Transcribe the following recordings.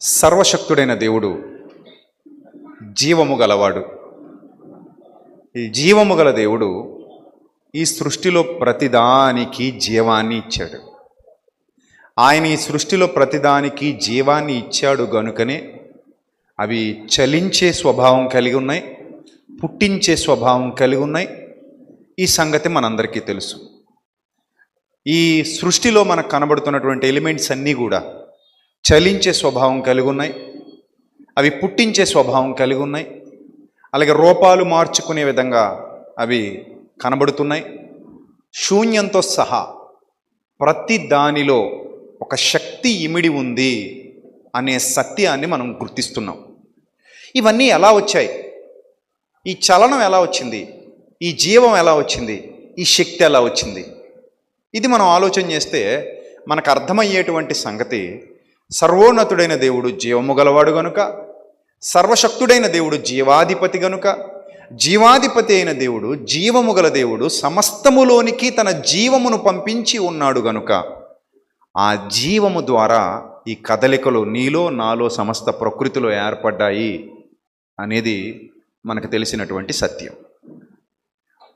సర్వశక్తుడైన దేవుడు జీవము గలవాడు. ఈ జీవము గల దేవుడు ఈ సృష్టిలో ప్రతిదానికి జీవాన్ని ఇచ్చాడు. ఆయన ఈ సృష్టిలో ప్రతిదానికి జీవాన్ని ఇచ్చాడు గనుకనే అవి చలించే స్వభావం కలిగి ఉన్నాయి, పుట్టించే స్వభావం కలిగి ఉన్నాయి. ఈ సంగతి మనందరికీ తెలుసు. ఈ సృష్టిలో మనకు కనబడుతున్నటువంటి ఎలిమెంట్స్ అన్నీ కూడా చలించే స్వభావం కలిగి ఉన్నాయి, అవి పుట్టించే స్వభావం కలిగి ఉన్నాయి, అలాగే రూపాలు మార్చుకునే విధంగా అవి కనబడుతున్నాయి. శూన్యంతో సహా ప్రతి దానిలో ఒక శక్తి ఇమిడి ఉంది అనే సత్యాన్ని మనం గుర్తిస్తున్నాం. ఇవన్నీ ఎలా వచ్చాయి? ఈ చలనం ఎలా వచ్చింది? ఈ జీవం ఎలా వచ్చింది? ఈ శక్తి ఎలా వచ్చింది? ఇది మనం ఆలోచన చేస్తే మనకు అర్థమయ్యేటువంటి సంగతి, సర్వోన్నతుడైన దేవుడు జీవము గలవాడు గనుక, సర్వశక్తుడైన దేవుడు జీవాధిపతి గనుక, జీవాధిపతి అయిన దేవుడు, జీవము గల దేవుడు సమస్తములోనికి తన జీవమును పంపించి ఉన్నాడు గనుక ఆ జీవము ద్వారా ఈ కదలికలు నీలో నాలో సమస్త ప్రకృతిలో ఏర్పడ్డాయి అనేది మనకు తెలిసినటువంటి సత్యం.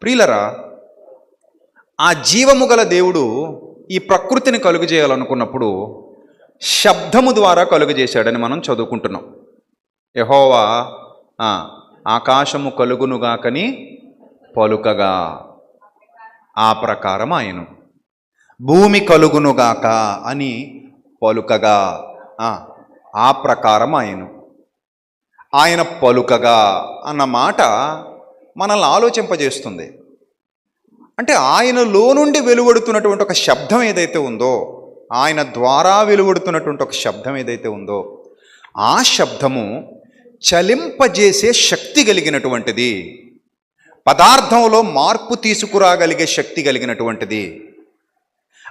ప్రియులరా, ఆ జీవము గల దేవుడు ఈ ప్రకృతిని కలుగజేయాలనుకున్నప్పుడు శబ్దము ద్వారా కలుగజేశాడని మనం చదువుకుంటున్నాం. యెహోవా ఆకాశము కలుగునుగాకని పలుకగా ఆ ప్రకారం ఆయను, భూమి కలుగునుగాక అని పలుకగా ఆ ప్రకారం ఆయను. ఆయన పలుకగా అన్న మాట మనల్ని ఆలోచింపజేస్తుంది. అంటే ఆయనలో నుండి వెలువడుతున్నటువంటి ఒక శబ్దం ఏదైతే ఉందో, ఆయన ద్వారా వెలువడుతున్నటువంటి ఒక శబ్దం ఏదైతే ఉందో, ఆ శబ్దము చలింపజేసే శక్తి కలిగినటువంటిది, పదార్థంలో మార్పు తీసుకురాగలిగే శక్తి కలిగినటువంటిది.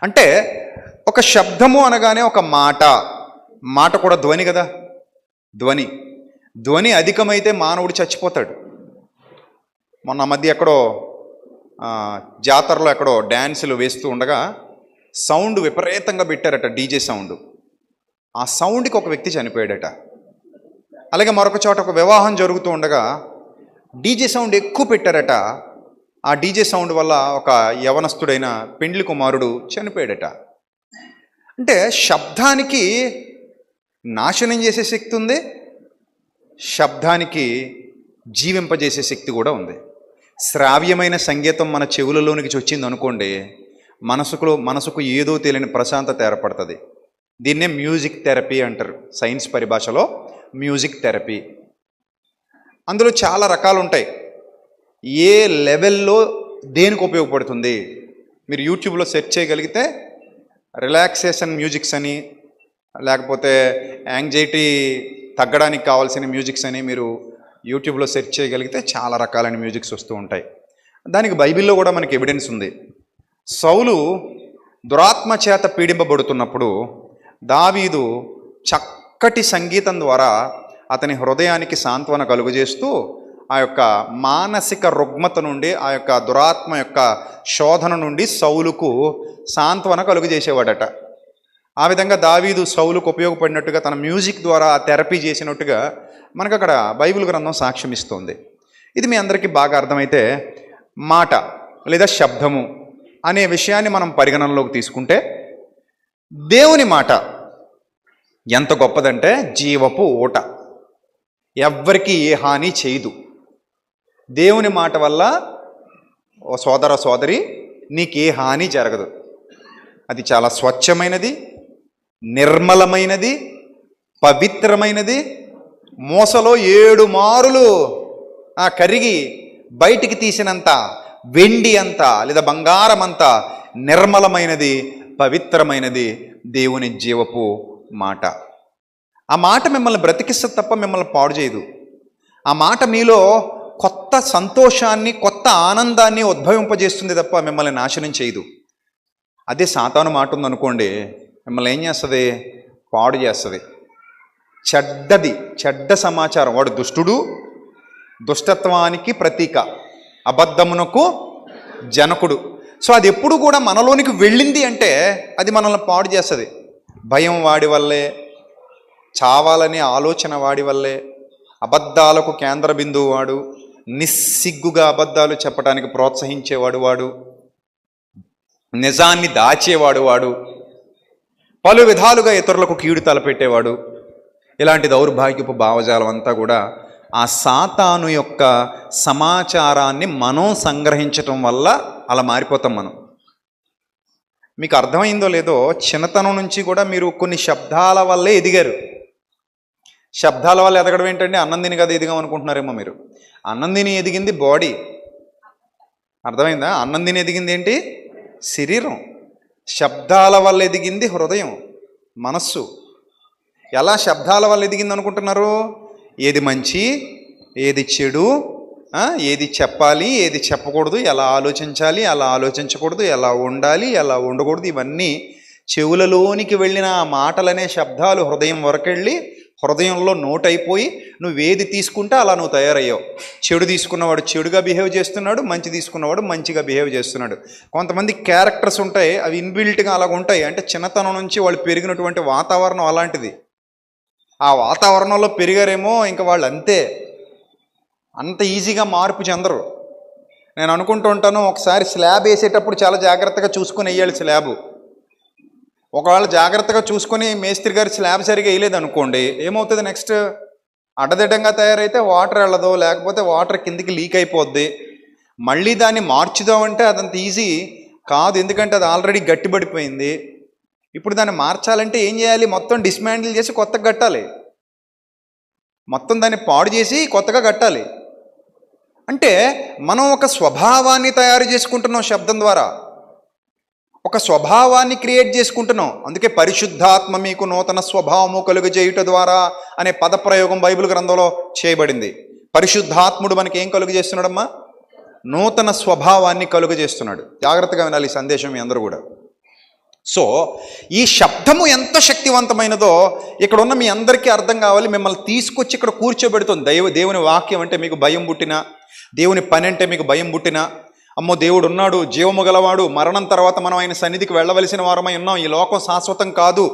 అంటే ఒక శబ్దము అనగానే ఒక మాట కూడా ధ్వని కదా. ధ్వని అధికమైతే మానవుడు చచ్చిపోతాడు. మొన్న మధ్య ఎక్కడో జాతరలో ఎక్కడో డ్యాన్సులు వేస్తూ ఉండగా సౌండ్ విపరీతంగా పెట్టారట, డీజే సౌండ్. ఆ సౌండ్కి ఒక వ్యక్తి చనిపోయాడట. అలాగే మరొక చోట ఒక వివాహం జరుగుతూ ఉండగా డీజే సౌండ్ ఎక్కువ పెట్టారట. ఆ డీజే సౌండ్ వల్ల ఒక యవనస్తుడైన పెండ్లి కుమారుడు చనిపోయాడట. అంటే శబ్దానికి నాశనం చేసే శక్తి ఉంది, శబ్దానికి జీవింపజేసే శక్తి కూడా ఉంది. శ్రావ్యమైన సంగీతం మన చెవులలోనికి వచ్చింది అనుకోండి, మనసుకు ఏదో తెలియని ప్రశాంతత ఏర్పడుతుంది. దీన్నే మ్యూజిక్ థెరపీ అంటారు, సైన్స్ పరిభాషలో మ్యూజిక్ థెరపీ. అందులో చాలా రకాలు ఉంటాయి. ఏ లెవెల్లో దేనికి ఉపయోగపడుతుంది మీరు యూట్యూబ్లో సెర్చ్ చేయగలిగితే రిలాక్సేషన్ మ్యూజిక్స్ అని, లేకపోతే యాంగ్జైటీ తగ్గడానికి కావాల్సిన మ్యూజిక్స్ అని మీరు యూట్యూబ్లో సెర్చ్ చేయగలిగితే చాలా రకాలైన మ్యూజిక్స్ వస్తూ ఉంటాయి. దానికి బైబిల్లో కూడా మనకి ఎవిడెన్స్ ఉంది. సౌలు దురాత్మ చేత పీడింపబడుతున్నప్పుడు దావీదు చక్కటి సంగీతం ద్వారా అతని హృదయానికి సాంత్వన కలుగజేస్తూ ఆ యొక్క మానసిక రుగ్మత నుండి, ఆ యొక్క దురాత్మ యొక్క శోధన నుండి సౌలుకు సాంత్వన కలుగజేసేవాడట. ఆ విధంగా దావీదు సౌలుకు ఉపయోగపడినట్టుగా తన మ్యూజిక్ ద్వారా థెరపీ చేసినట్టుగా మనకు అక్కడ బైబిల్ గ్రంథం సాక్ష్యం ఇస్తుంది. ఇది మీ అందరికీ బాగా అర్థమైతే, మాట లేదా శబ్దము అనే విషయాన్ని మనం పరిగణనలోకి తీసుకుంటే, దేవుని మాట ఎంత గొప్పదంటే జీవపు ఊట, ఎవ్వరికి ఏ హాని చేయదు. దేవుని మాట వల్ల ఓ సోదర సోదరి నీకే హాని జరగదు. అది చాలా స్వచ్ఛమైనది, నిర్మలమైనది, పవిత్రమైనది. మూసలో 7 మారులు కరిగి బయటికి తీసినంత వెండి అంతా లేదా బంగారం అంతా నిర్మలమైనది, పవిత్రమైనది దేవుని జీవపు మాట. ఆ మాట మిమ్మల్ని బ్రతికిస్తుంది తప్ప మిమ్మల్ని పాడు చేయదు. ఆ మాట మీలో కొత్త సంతోషాన్ని, కొత్త ఆనందాన్ని ఉద్భవింపజేస్తుంది తప్ప మిమ్మల్ని నాశనం చేయదు. అదే సాతాను మాట ఉందనుకోండి, మిమ్మల్ని ఏం చేస్తుంది? పాడు చేస్తుంది. చెడ్డ సమాచారం. వాడు దుష్టుడు, దుష్టత్వానికి ప్రతీక, అబద్ధమునకు జనకుడు. సో అది ఎప్పుడు కూడా మనలోనికి వెళ్ళింది అంటే అది మనల్ని పాడు చేస్తుంది. భయం వాడి వల్లే, చావాలనే ఆలోచన వాడి వల్లే, అబద్ధాలకు కేంద్ర బిందువు వాడు, నిస్సిగ్గుగా అబద్ధాలు చెప్పడానికి ప్రోత్సహించేవాడు వాడు, నిజాన్ని దాచేవాడు వాడు, పలు విధాలుగా ఇతరులకు కీడు తలపెట్టేవాడు. ఇలాంటి దౌర్భాగ్యపు భావజాలం అంతా కూడా ఆ సాతాను యొక్క సమాచారాన్ని మనం సంగ్రహించటం వల్ల అలా మారిపోతాం మనం. మీకు అర్థమైందో లేదో, చిన్నతనం నుంచి కూడా మీరు కొన్ని శబ్దాల వల్లే ఎదిగారు. శబ్దాల వల్ల ఎదగడం ఏంటంటే అన్నం తిని కదా ఎదిగాం అనుకుంటున్నారేమో మీరు. అన్నం తిని ఎదిగింది బాడీ, అర్థమైందా? అన్నం తిని ఎదిగింది ఏంటి? శరీరం. శబ్దాల వల్ల ఎదిగింది హృదయం, మనస్సు. ఎలా శబ్దాల వల్ల ఎదిగింది అనుకుంటున్నారు? ఏది మంచి, ఏది చెడు, ఏది చెప్పాలి, ఏది చెప్పకూడదు, ఎలా ఆలోచించాలి, ఎలా ఆలోచించకూడదు, ఎలా ఉండాలి, ఎలా ఉండకూడదు, ఇవన్నీ చెవులలోనికి వెళ్ళిన ఆ మాటలనే శబ్దాలు హృదయం వరకెళ్ళి హృదయంలో నోటైపోయి నువ్వేది తీసుకుంటే అలా నువ్వు తయారయ్యావు. చెడు తీసుకున్నవాడు చెడుగా బిహేవ్ చేస్తున్నాడు, మంచి తీసుకున్నవాడు మంచిగా బిహేవ్ చేస్తున్నాడు. కొంతమంది క్యారెక్టర్స్ ఉంటాయి, అవి ఇన్బిల్ట్గా అలాగ ఉంటాయి. అంటే చిన్నతనం నుంచి వాళ్ళు పెరిగినటువంటి వాతావరణం అలాంటిది. ఆ వాతావరణంలో పెరిగారేమో, ఇంకా వాళ్ళు అంతే, అంత ఈజీగా మార్పు చెందరు. నేను అనుకుంటూ ఉంటాను, ఒకసారి స్లాబ్ వేసేటప్పుడు చాలా జాగ్రత్తగా చూసుకొని వేయాలి స్లాబు. ఒకవేళ జాగ్రత్తగా చూసుకొని మేస్త్రి గారి స్లాబ్ సరిగా వేయలేదు అనుకోండి, ఏమవుతుంది? నెక్స్ట్ అడ్డదిడ్డంగా తయారైతే వాటర్ వెళ్ళదు, లేకపోతే వాటర్ కిందికి లీక్ అయిపోద్ది. మళ్ళీ దాన్ని మార్చుదామంటే అదంత ఈజీ కాదు, ఎందుకంటే అది ఆల్రెడీ గట్టిపడిపోయింది. ఇప్పుడు దాన్ని మార్చాలంటే ఏం చేయాలి? మొత్తం డిస్మాండిల్ చేసి కొత్తగా కట్టాలి, మొత్తం దాన్ని పాడు చేసి కొత్తగా కట్టాలి. అంటే మనం ఒక స్వభావాన్ని తయారు చేసుకుంటున్నాం శబ్దం ద్వారా, ఒక స్వభావాన్ని క్రియేట్ చేసుకుంటున్నాం. అందుకే పరిశుద్ధాత్మ మీకు నూతన స్వభావము కలుగజేయుట ద్వారా అనే పదప్రయోగం బైబిల్ గ్రంథంలో చేయబడింది. పరిశుద్ధాత్ముడు మనకి ఏం కలుగజేస్తున్నాడమ్మా? నూతన స్వభావాన్ని కలుగజేస్తున్నాడు. జాగ్రత్తగా వినాలి ఈ సందేశం మీ అందరూ కూడా. సో ఈ శబ్దము ఎంత శక్తివంతమైనదో ఇక్కడ ఉన్న మీ అందరికీ అర్థం కావాలి. మిమ్మల్ని తీసుకొచ్చి ఇక్కడ కూర్చోబెడుతుంది దేవుని వాక్యం అంటే మీకు భయం పుట్టినా, దేవుని పని అంటే మీకు భయం పుట్టినా, అమ్మో దేవుడు ఉన్నాడు, జీవము గలవాడు, మరణం తర్వాత మనం ఆయన సన్నిధికి వెళ్ళవలసిన వారమై ఉన్నాం, ఈ లోకం శాశ్వతం కాదు,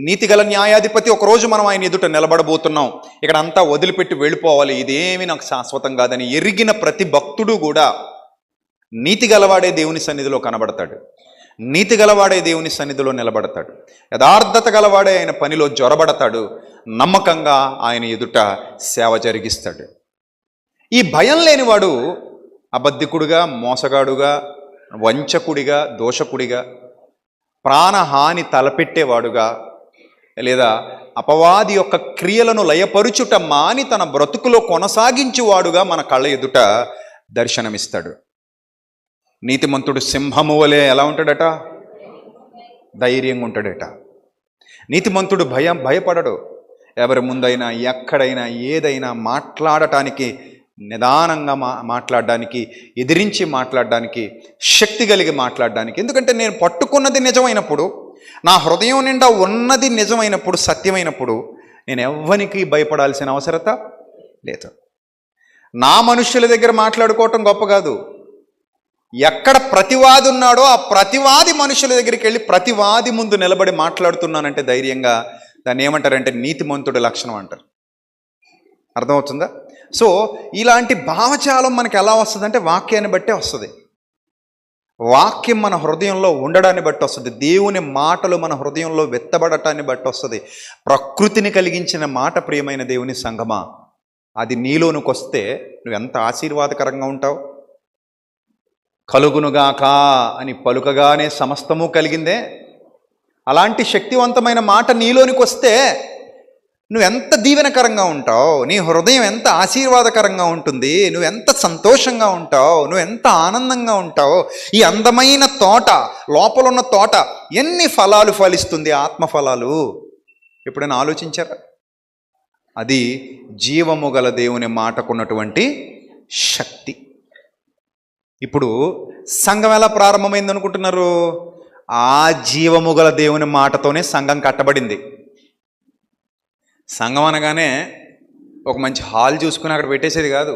నీతిగల న్యాయాధిపతి ఒకరోజు మనం ఆయన ఎదుట నిలబడబోతున్నాం, ఇక్కడ అంతా వదిలిపెట్టి వెళ్ళిపోవాలి, ఇదేమి నాకు శాశ్వతం కాదని ఎరిగిన ప్రతి భక్తుడు కూడా నీతి గలవాడే దేవుని సన్నిధిలో కనబడతాడు, నీతి గలవాడే దేవుని సన్నిధిలో నిలబడతాడు, యథార్థత గలవాడే ఆయన పనిలో జొరబడతాడు, నమ్మకంగా ఆయన ఎదుట సేవ జరిగిస్తాడు. ఈ భయం లేనివాడు అబద్ధికుడుగా, మోసగాడుగా, వంచకుడిగా, దోషకుడిగా, ప్రాణహాని తలపెట్టేవాడుగా, లేదా అపవాది యొక్క క్రియలను లయపరుచుట మాని తన బ్రతుకులో కొనసాగించువాడుగా మన కళ్ళ ఎదుట దర్శనమిస్తాడు. నీతిమంతుడు సింహము వలె ఎలా ఉంటాడట? ధైర్యంగా ఉంటాడట. నీతిమంతుడు భయపడడు. ఎవరి ముందైనా, ఎక్కడైనా, ఏదైనా మాట్లాడటానికి, నిదానంగా మాట్లాడడానికి, ఎదిరించి మాట్లాడడానికి, శక్తి కలిగి మాట్లాడడానికి. ఎందుకంటే నేను పట్టుకున్నది నిజమైనప్పుడు, నా హృదయం నిండా ఉన్నది నిజమైనప్పుడు, సత్యమైనప్పుడు నేను ఎవ్వరికి భయపడాల్సిన అవసరత లేదు. నా మనుష్యుల దగ్గర మాట్లాడుకోవటం గొప్ప కాదు, ఎక్కడ ప్రతివాది ఉన్నాడో ఆ ప్రతివాది మనుషుల దగ్గరికి వెళ్ళి ప్రతివాది ముందు నిలబడి మాట్లాడుతున్నానంటే ధైర్యంగా, దాన్ని ఏమంటారంటే నీతిమంతుడి లక్షణం అంటారు. అర్థమవుతుందా? సో ఇలాంటి భావజాలం మనకి ఎలా వస్తుంది అంటే వాక్యాన్ని బట్టే వస్తుంది. వాక్యం మన హృదయంలో ఉండడాన్ని బట్టి వస్తుంది, దేవుని మాటలు మన హృదయంలో వెత్తబడటాన్ని బట్టి వస్తుంది. ప్రకృతిని కలిగించిన మాట ప్రియమైన దేవుని సంగమా, అది నీలోనికి వస్తే నువ్వు ఎంత ఆశీర్వాదకరంగా ఉంటావు. కలుగునుగాక అని పలుకగానే సమస్తము కలిగిందే. అలాంటి శక్తివంతమైన మాట నీలోనికి వస్తే నువ్వెంత దీవెనకరంగా ఉంటావు, నీ హృదయం ఎంత ఆశీర్వాదకరంగా ఉంటుంది, నువ్వెంత సంతోషంగా ఉంటావు, నువ్వెంత ఆనందంగా ఉంటావు. ఈ అందమైన తోట, లోపల ఉన్న తోట ఎన్ని ఫలాలు ఫలిస్తుంది, ఆత్మఫలాలు. ఎప్పుడైనా ఆలోచించారా? అది జీవము గల దేవుని మాటకున్నటువంటి శక్తి. ఇప్పుడు సంఘం ఎలా ప్రారంభమైంది అనుకుంటున్నారు? ఆ జీవము గల దేవుని మాటతోనే సంఘం కట్టబడింది. సంఘం అనగానే ఒక మంచి హాల్ చూసుకుని అక్కడ పెట్టేసేది కాదు.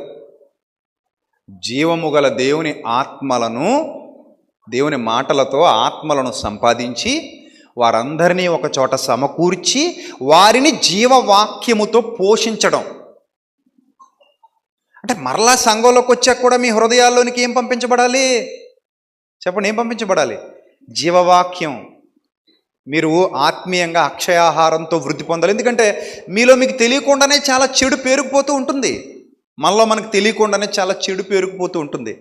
జీవము గల దేవుని ఆత్మలను, దేవుని మాటలతో ఆత్మలను సంపాదించి వారందరినీ ఒక చోట సమకూర్చి వారిని జీవవాక్యముతో పోషించడం. అంటే మరలా సంఘంలోకి వచ్చాక కూడా మీ హృదయాల్లోనికి ఏం పంపించబడాలి చెప్పండి? ఏం పంపించబడాలి? జీవవాక్యం. మీరు ఆత్మీయంగా అక్షయాహారంతో వృద్ధి పొందాలి. ఎందుకంటే మీలో మీకు తెలియకుండానే చాలా చెడు పేరుకుపోతూ ఉంటుంది. మనలో మనకు తెలియకుండానే చాలా చెడు పేరుకుపోతూ ఉంటుంది.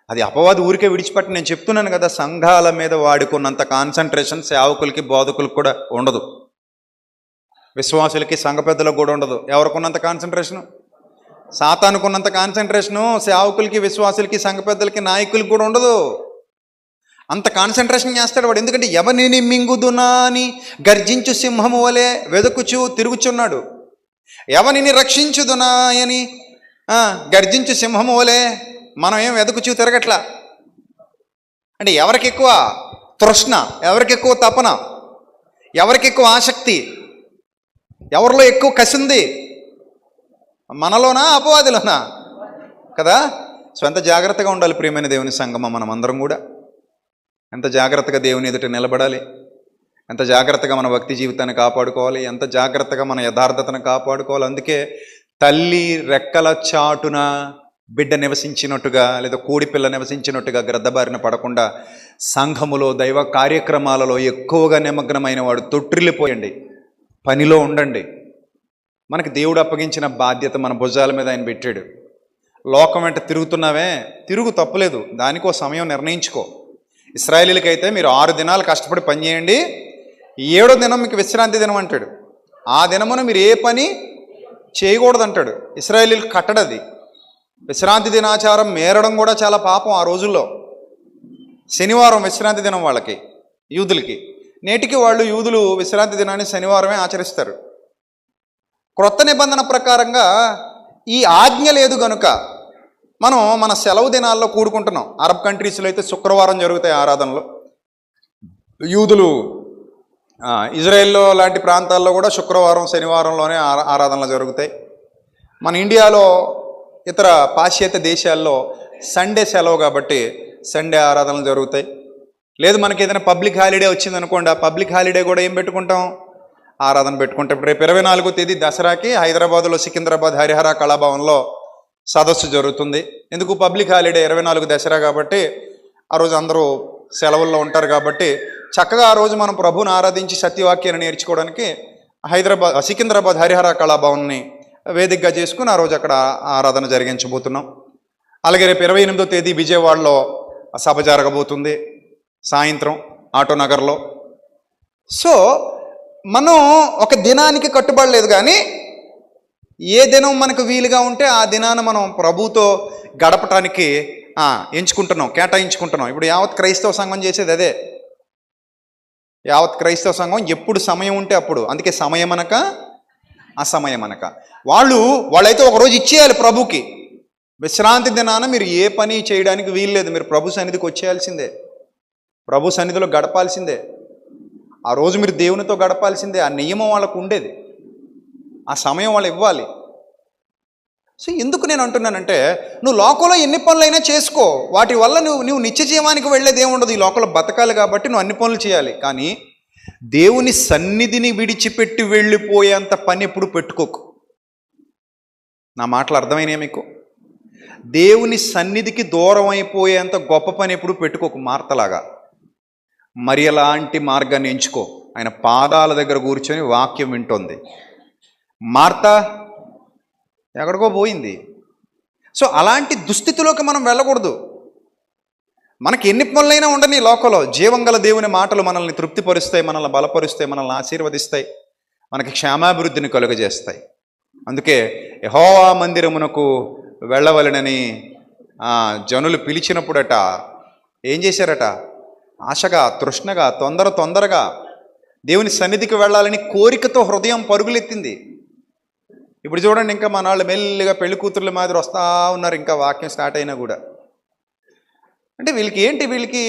అది అపవాది ఊరికే విడిచిపెట్టి, నేను చెప్తున్నాను కదా, సంఘాల మీద వాడుకున్నంత కాన్సన్ట్రేషన్ సేవకులకి బోధకులకు కూడా ఉండదు. విశ్వాసులకి సంఘ పెద్దలకు కూడా ఉండదు. ఎవరికున్నంత కాన్సన్ట్రేషను? సాతానుకున్నంత కాన్సన్ట్రేషను సేవకులకి విశ్వాసులకి సంఘ పెద్దలకి నాయకులకి కూడా ఉండదు. అంత కాన్సన్ట్రేషన్ చేస్తాడు వాడు. ఎందుకంటే ఎవరిని మింగుదునా అని గర్జించు సింహము వలె వెదుకుచు తిరుగుచున్నాడు. ఎవరిని రక్షించుదునా అని గర్జించు సింహము వలె మనం ఏం వెదుకుచూ తిరగట్లా. అంటే ఎవరికి ఎక్కువ తృష్ణ, ఎవరికి ఎక్కువ తపన, ఎవరికి ఎక్కువ ఆసక్తి, ఎవరిలో ఎక్కువ కసి ఉంది? మనలోనా అపవాదిలోనా? కదా. సో ఎంత జాగ్రత్తగా ఉండాలి ప్రియమైన దేవుని సంగమం. మనం అందరం కూడా ఎంత జాగ్రత్తగా దేవుని ఎదుట నిలబడాలి, ఎంత జాగ్రత్తగా మన భక్తి జీవితాన్ని కాపాడుకోవాలి, ఎంత జాగ్రత్తగా మన యథార్థతను కాపాడుకోవాలి. అందుకే తల్లి రెక్కల చాటున బిడ్డ నివసించినట్టుగా లేదా కోడిపిల్ల నివసించినట్టుగా గ్రద్దబారిన పడకుండా సంఘములో దైవ కార్యక్రమాలలో ఎక్కువగా నిమగ్నమైన వాడు తొట్టిల్లిపోయండి, పనిలో ఉండండి. మనకి దేవుడు అప్పగించిన బాధ్యత మన భుజాల మీద ఆయన పెట్టాడు. లోకం వెంట తిరుగుతున్నావే, తిరుగు, తప్పులేదు, దానికో సమయం నిర్ణయించుకో. ఇశ్రాయేలీలకైతే మీరు 6 దినాలు కష్టపడి పని చేయండి, 7వ దినం మీకు విశ్రాంతి దినం అంటాడు. ఆ దినమున మీరు ఏ పని చేయకూడదు అంటాడు. ఇశ్రాయేలీలకు కట్టడది. విశ్రాంతి దినాచారం మేరడం కూడా చాలా పాపం ఆ రోజుల్లో. శనివారం విశ్రాంతి దినం వాళ్ళకి, యూదులకి. నేటికి వాళ్ళు యూదులు విశ్రాంతి దినాన్ని శనివారమే ఆచరిస్తారు. క్రొత్త నిబంధన ప్రకారంగా ఈ ఆజ్ఞ లేదు కనుక మనం మన సెలవు దినాల్లో కూడుకుంటున్నాం. అరబ్ కంట్రీస్లో అయితే శుక్రవారం జరుగుతాయి ఆరాధనలు. యూదులు ఇజ్రాయెల్లో లాంటి ప్రాంతాల్లో కూడా శుక్రవారం శనివారంలోనే ఆరాధనలు జరుగుతాయి. మన ఇండియాలో ఇతర పాశ్చాత్య దేశాల్లో సండే సెలవు కాబట్టి సండే ఆరాధనలు జరుగుతాయి. లేదు మనకి ఏదైనా పబ్లిక్ హాలిడే వచ్చిందనుకోండి, ఆ పబ్లిక్ హాలిడే కూడా ఏం పెట్టుకుంటాం? ఆరాధన పెట్టుకుంటాం. ఇప్పుడు రేపు 24వ తేదీ దసరాకి హైదరాబాద్లో సికింద్రాబాద్ హరిహర కళాభవన్లో సదస్సు జరుగుతుంది. ఎందుకు? పబ్లిక్ హాలిడే 24 దసరా కాబట్టి ఆ రోజు అందరూ సెలవుల్లో ఉంటారు కాబట్టి చక్కగా ఆ రోజు మనం ప్రభువుని ఆరాధించి సత్యవాక్యాన్ని నేర్చుకోవడానికి సికింద్రాబాద్ హరిహర కళాభవన్ని వేదికగా చేసుకుని ఆ రోజు అక్కడ ఆరాధన జరిగించబోతున్నాం. అలాగే రేపు 28వ తేదీ విజయవాడలో సభ జరగబోతుంది సాయంత్రం ఆటోనగర్లో. సో మనం ఒక దినానికి కట్టుబడలేదు, కానీ ఏ దినం మనకు వీలుగా ఉంటే ఆ దినాన మనం ప్రభువుతో గడపటానికి ఎంచుకుంటున్నాం, కేటాయించుకుంటున్నాం. ఇప్పుడు యావత్ క్రైస్తవ సంఘం చేసేది అదే. యావత్ క్రైస్తవ సంఘం ఎప్పుడు సమయం ఉంటే అప్పుడు, అందుకే సమయం అనక అసమయం అనక. వాళ్ళైతే ఒకరోజు ఇచ్చేయాలి ప్రభుకి. విశ్రాంతి దినాన మీరు ఏ పని చేయడానికి వీల్లేదు, మీరు ప్రభు సన్నిధికి వచ్చేయాల్సిందే, ప్రభు సన్నిధిలో గడపాల్సిందే, ఆ రోజు మీరు దేవునితో గడపాల్సిందే. ఆ నియమం వాళ్ళకు ఉండేది, ఆ సమయం వాళ్ళు ఇవ్వాలి. సో ఎందుకు నేను అంటున్నానంటే, నువ్వు లోకంలో ఎన్ని పనులైనా చేసుకో, వాటి వల్ల నువ్వు నిత్య జీవానికి వెళ్ళేది ఏముండదు. ఈ లోకంలో బతకాలి కాబట్టి నువ్వు అన్ని పనులు చేయాలి, కానీ దేవుని సన్నిధిని విడిచిపెట్టి వెళ్ళిపోయేంత పని ఎప్పుడు పెట్టుకోకు. నా మాటలు అర్థమైనాయా మీకు? దేవుని సన్నిధికి దూరం అయిపోయేంత గొప్ప పని ఎప్పుడు పెట్టుకోకు. మార్తలాగా మరి ఎలాంటి మార్గాన్ని ఎంచుకో. ఆయన పాదాల దగ్గర కూర్చొని వాక్యం వింటోంది. మార్త ఎక్కడికో పోయింది. సో అలాంటి దుస్థితిలోకి మనం వెళ్ళకూడదు. మనకి ఎన్ని పనులైనా ఉండని లోకంలో జీవం గల దేవుని మాటలు మనల్ని తృప్తిపరుస్తాయి, మనల్ని బలపరుస్తాయి, మనల్ని ఆశీర్వదిస్తాయి, మనకి క్షేమాభివృద్ధిని కలుగజేస్తాయి. అందుకే యెహోవా మందిరమునకు వెళ్ళవలెనని జనులు పిలిచినప్పుడట ఏం చేశారట? ఆశగా, తృష్ణగా, తొందరగా దేవుని సన్నిధికి వెళ్ళాలని కోరికతో హృదయం పరుగులెత్తింది. ఇప్పుడు చూడండి, ఇంకా మన వాళ్ళు మెల్లిగా పెళ్లి కూతుర్ల మాదిరి వస్తూ ఉన్నారు, ఇంకా వాక్యం స్టార్ట్ అయినా కూడా. అంటే వీళ్ళకి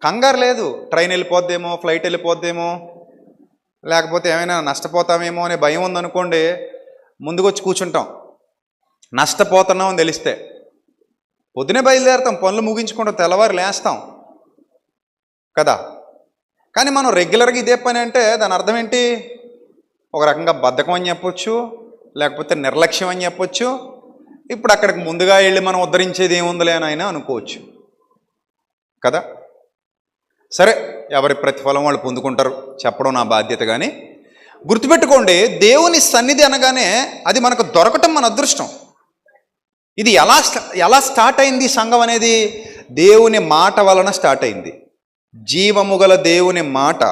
కంగారు లేదు. ట్రైన్ వెళ్ళిపోద్దేమో, ఫ్లైట్ వెళ్ళిపోద్దేమో, లేకపోతే ఏమైనా నష్టపోతామేమో అనే భయం ఉందనుకోండి, ముందుకు వచ్చి కూర్చుంటాం. నష్టపోతున్నాం అని తెలిస్తే పొద్దునే బయలుదేరుతాం, పనులు ముగించుకుంటాం, తెల్లవారు లేస్తాం కదా. కానీ మనం రెగ్యులర్గా ఇదే పని అంటే దాని అర్థం ఏంటి? ఒక రకంగా బద్ధకం అని చెప్పొచ్చు, లేకపోతే నిర్లక్ష్యం అని చెప్పొచ్చు. ఇప్పుడు అక్కడికి ముందుగా వెళ్ళి మనం ఉద్ధరించేది ఏముందిలే అని అయినా అనుకోవచ్చు కదా. సరే, ఎవరి ప్రతిఫలం వాళ్ళు పొందుకుంటారు, చెప్పడం నా బాధ్యత. కానీ గుర్తుపెట్టుకోండి, దేవుని సన్నిధి అనగానే అది మనకు దొరకటం మన అదృష్టం. ఇది ఎలా స్టార్ట్ అయింది సంఘం అనేది? దేవుని మాట వలన స్టార్ట్ అయింది. జీవము గల దేవుని మాట,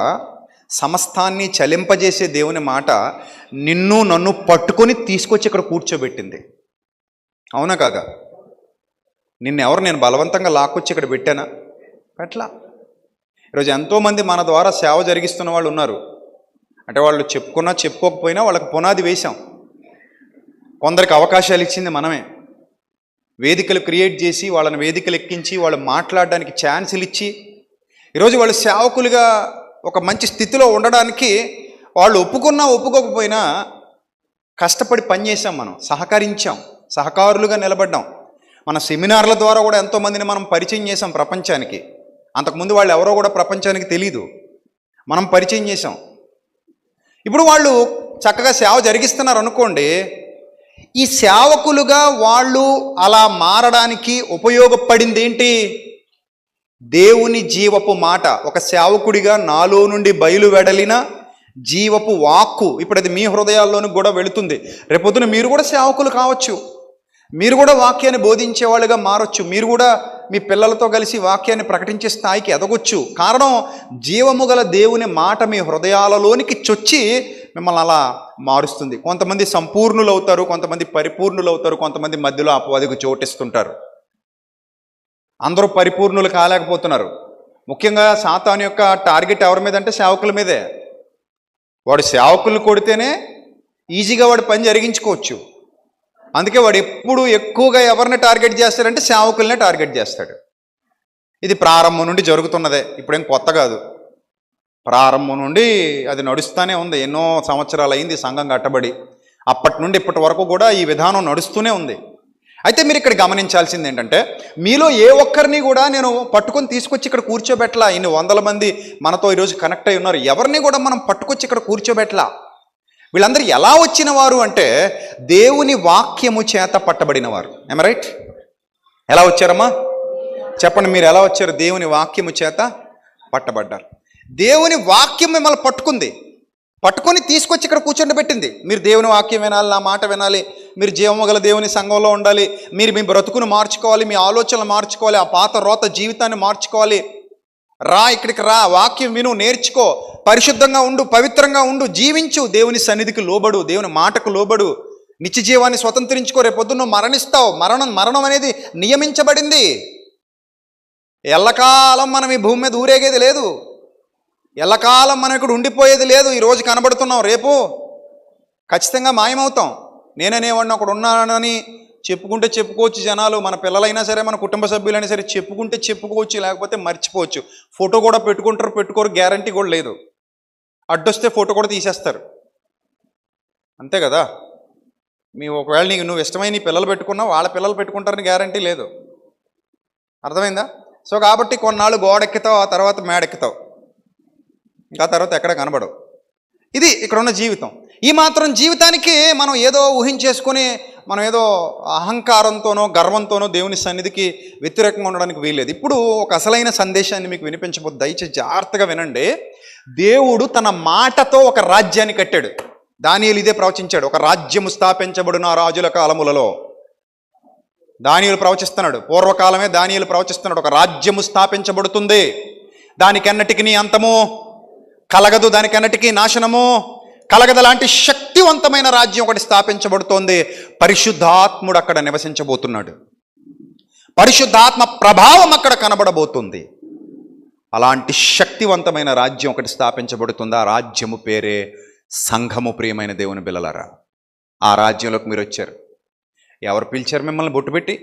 సమస్తాన్ని చలింపజేసే దేవుని మాట నిన్ను నన్ను పట్టుకొని తీసుకొచ్చి ఇక్కడ కూర్చోబెట్టింది. అవునా కాదా? నేను బలవంతంగా లాక్కొచ్చి ఇక్కడ పెట్టానా? పెట్టలా. ఈరోజు ఎంతోమంది మన ద్వారా సేవ జరిగిస్తున్న వాళ్ళు ఉన్నారు. అంటే వాళ్ళు చెప్పుకున్నా చెప్పుకోకపోయినా వాళ్ళకి పునాది వేశాం. కొందరికి అవకాశాలు ఇచ్చింది మనమే. వేదికలు క్రియేట్ చేసి వాళ్ళని వేదికలు ఎక్కించి వాళ్ళు మాట్లాడడానికి ఛాన్సులు ఇచ్చి ఈరోజు వాళ్ళు సేవకులుగా ఒక మంచి స్థితిలో ఉండడానికి వాళ్ళు ఒప్పుకున్నా ఒప్పుకోకపోయినా కష్టపడి పనిచేసాం. మనం సహకరించాం, సహకారులుగా నిలబడ్డాం. మన సెమినార్ల ద్వారా కూడా ఎంతోమందిని మనం పరిచయం చేసాం ప్రపంచానికి. అంతకుముందు వాళ్ళు ఎవరో కూడా ప్రపంచానికి తెలీదు, మనం పరిచయం చేసాం. ఇప్పుడు వాళ్ళు చక్కగా సేవ జరిగిస్తున్నారు అనుకోండి. ఈ సేవకులుగా వాళ్ళు అలా మారడానికి ఉపయోగపడింది ఏంటి? దేవుని జీవపు మాట. ఒక సేవకుడిగా నాలో నుండి బయలు వెడలిన జీవపు వాక్కు ఇప్పుడు అది మీ హృదయాల్లోనూ కూడా వెళుతుంది. రేపొద్దున మీరు కూడా సేవకులు కావచ్చు, మీరు కూడా వాక్యాన్ని బోధించే వాళ్ళుగా మారొచ్చు, మీరు కూడా మీ పిల్లలతో కలిసి వాక్యాన్ని ప్రకటించే స్థాయికి ఎదగొచ్చు. కారణం, జీవము గల దేవుని మాట మీ హృదయాలలోనికి చొచ్చి మిమ్మల్ని అలా మారుస్తుంది. కొంతమంది సంపూర్ణులు అవుతారు, కొంతమంది పరిపూర్ణులు అవుతారు, కొంతమంది మధ్యలో అపవాదికి చోటిస్తుంటారు. అందరూ పరిపూర్ణులు కాలేకపోతున్నారు. ముఖ్యంగా సాతాను యొక్క టార్గెట్ ఎవరి మీద అంటే సేవకుల మీదే. వాడు సేవకులు కొడితేనే ఈజీగా వాడు పని జరిగించుకోవచ్చు. అందుకే వాడు ఎప్పుడు ఎక్కువగా ఎవరిని టార్గెట్ చేస్తాడంటే సేవకులనే టార్గెట్ చేస్తాడు. ఇది ప్రారంభం నుండి జరుగుతున్నదే, ఇప్పుడేం కొత్త కాదు. ప్రారంభం నుండి అది నడుస్తూనే ఉంది. ఎన్నో సంవత్సరాలు అయింది సంఘం కట్టబడి. అప్పటి నుండి ఇప్పటి వరకు కూడా ఈ విధానం నడుస్తూనే ఉంది. అయితే మీరు ఇక్కడ గమనించాల్సింది ఏంటంటే, మీలో ఏ ఒక్కరిని కూడా నేను పట్టుకొని తీసుకొచ్చి ఇక్కడ కూర్చోబెట్టలా. ఇన్ని వందల మంది మనతో ఈరోజు కనెక్ట్ అయి ఉన్నారు. ఎవరిని కూడా మనం పట్టుకొచ్చి ఇక్కడ కూర్చోబెట్టలా. వీళ్ళందరూ ఎలా వచ్చిన వారు అంటే దేవుని వాక్యము చేత పట్టబడిన వారు. ఏమ రైట్? ఎలా వచ్చారమ్మా చెప్పండి, మీరు ఎలా వచ్చారు? దేవుని వాక్యము చేత పట్టబడ్డారు. దేవుని వాక్యం మిమ్మల్ని పట్టుకొని తీసుకొచ్చి ఇక్కడ కూర్చోబెట్టింది. మీరు దేవుని వాక్యం వినాలి, నా మాట వినాలి, మీరు జీవము గల దేవుని సంఘంలో ఉండాలి, మీరు మీ బ్రతుకును మార్చుకోవాలి, మీ ఆలోచనలు మార్చుకోవాలి, ఆ పాత రోత జీవితాన్ని మార్చుకోవాలి. ఇక్కడికి రా, వాక్యం విను, నేర్చుకో, పరిశుద్ధంగా ఉండు, పవిత్రంగా ఉండు, జీవించు, దేవుని సన్నిధికి లోబడు, దేవుని మాటకు లోబడు, నిత్య జీవాన్ని స్వతంత్రించుకో. రేపొద్దున్న మరణిస్తావు. మరణం అనేది నియమించబడింది. ఎల్లకాలం మనం ఈ భూమి మీద ఊరేగేది లేదు, ఎల్లకాలం మనం ఇక్కడ ఉండిపోయేది లేదు. ఈరోజు కనబడుతున్నాం, రేపు ఖచ్చితంగా మాయమవుతాం. నేననేవాడిని ఒకడు ఉన్నానని చెప్పుకోవచ్చు జనాలు. మన పిల్లలైనా సరే, మన కుటుంబ సభ్యులైనా సరే చెప్పుకోవచ్చు, లేకపోతే మర్చిపోవచ్చు. ఫోటో కూడా పెట్టుకోరు, గ్యారంటీ కూడా లేదు. అడ్డొస్తే ఫోటో కూడా తీసేస్తారు, అంతే కదా. ఒకవేళ నువ్వు ఇష్టమైన నీ పిల్లలు పెట్టుకున్నా వాళ్ళ పిల్లలు పెట్టుకుంటారని గ్యారంటీ లేదు. అర్థమైందా? సో కాబట్టి కొన్నాళ్ళు గోడెక్కుతావు, ఆ తర్వాత మేడెక్కుతావు, ఇంకా తర్వాత ఎక్కడ కనబడవు. ఇది ఇక్కడ ఉన్న జీవితం. ఈ మాత్రం జీవితానికి మనం ఏదో ఊహించేసుకొని మనం ఏదో అహంకారంతోనో గర్వంతోనో దేవుని సన్నిధికి వ్యతిరేకంగా ఉండడానికి వీల్లేదు. ఇప్పుడు ఒక అసలైన సందేశాన్ని మీకు వినిపించబోద్దు, దయచేసి జాగ్రత్తగా వినండి. దేవుడు తన మాటతో ఒక రాజ్యాన్ని కట్టాడు. దానియేలు ఇదే ప్రవచించాడు. ఒక రాజ్యము స్థాపించబడిన రాజుల కాలములలో. దానియేలు ప్రవచిస్తున్నాడు, పూర్వకాలమే దానియేలు ప్రవచిస్తున్నాడు. ఒక రాజ్యము స్థాపించబడుతుంది, దానికెన్నటికి అంతము కలగదు, దానికెన్నటికీ నాశనము కలగదు. లాంటి శక్తివంతమైన రాజ్యం ఒకటి స్థాపించబడుతోంది. పరిశుద్ధాత్ముడు అక్కడ నివసించబోతున్నాడు, పరిశుద్ధాత్మ ప్రభావం అక్కడ కనబడబోతుంది. అలాంటి శక్తివంతమైన రాజ్యం ఒకటి స్థాపించబడుతుంది. ఆ రాజ్యము పేరే సంఘము. ప్రియమైన దేవుని బిడ్డలారా, ఆ రాజ్యంలోకి మీరు వచ్చారు. ఎవరు పిలిచారు మిమ్మల్ని? బొట్టు పెట్టి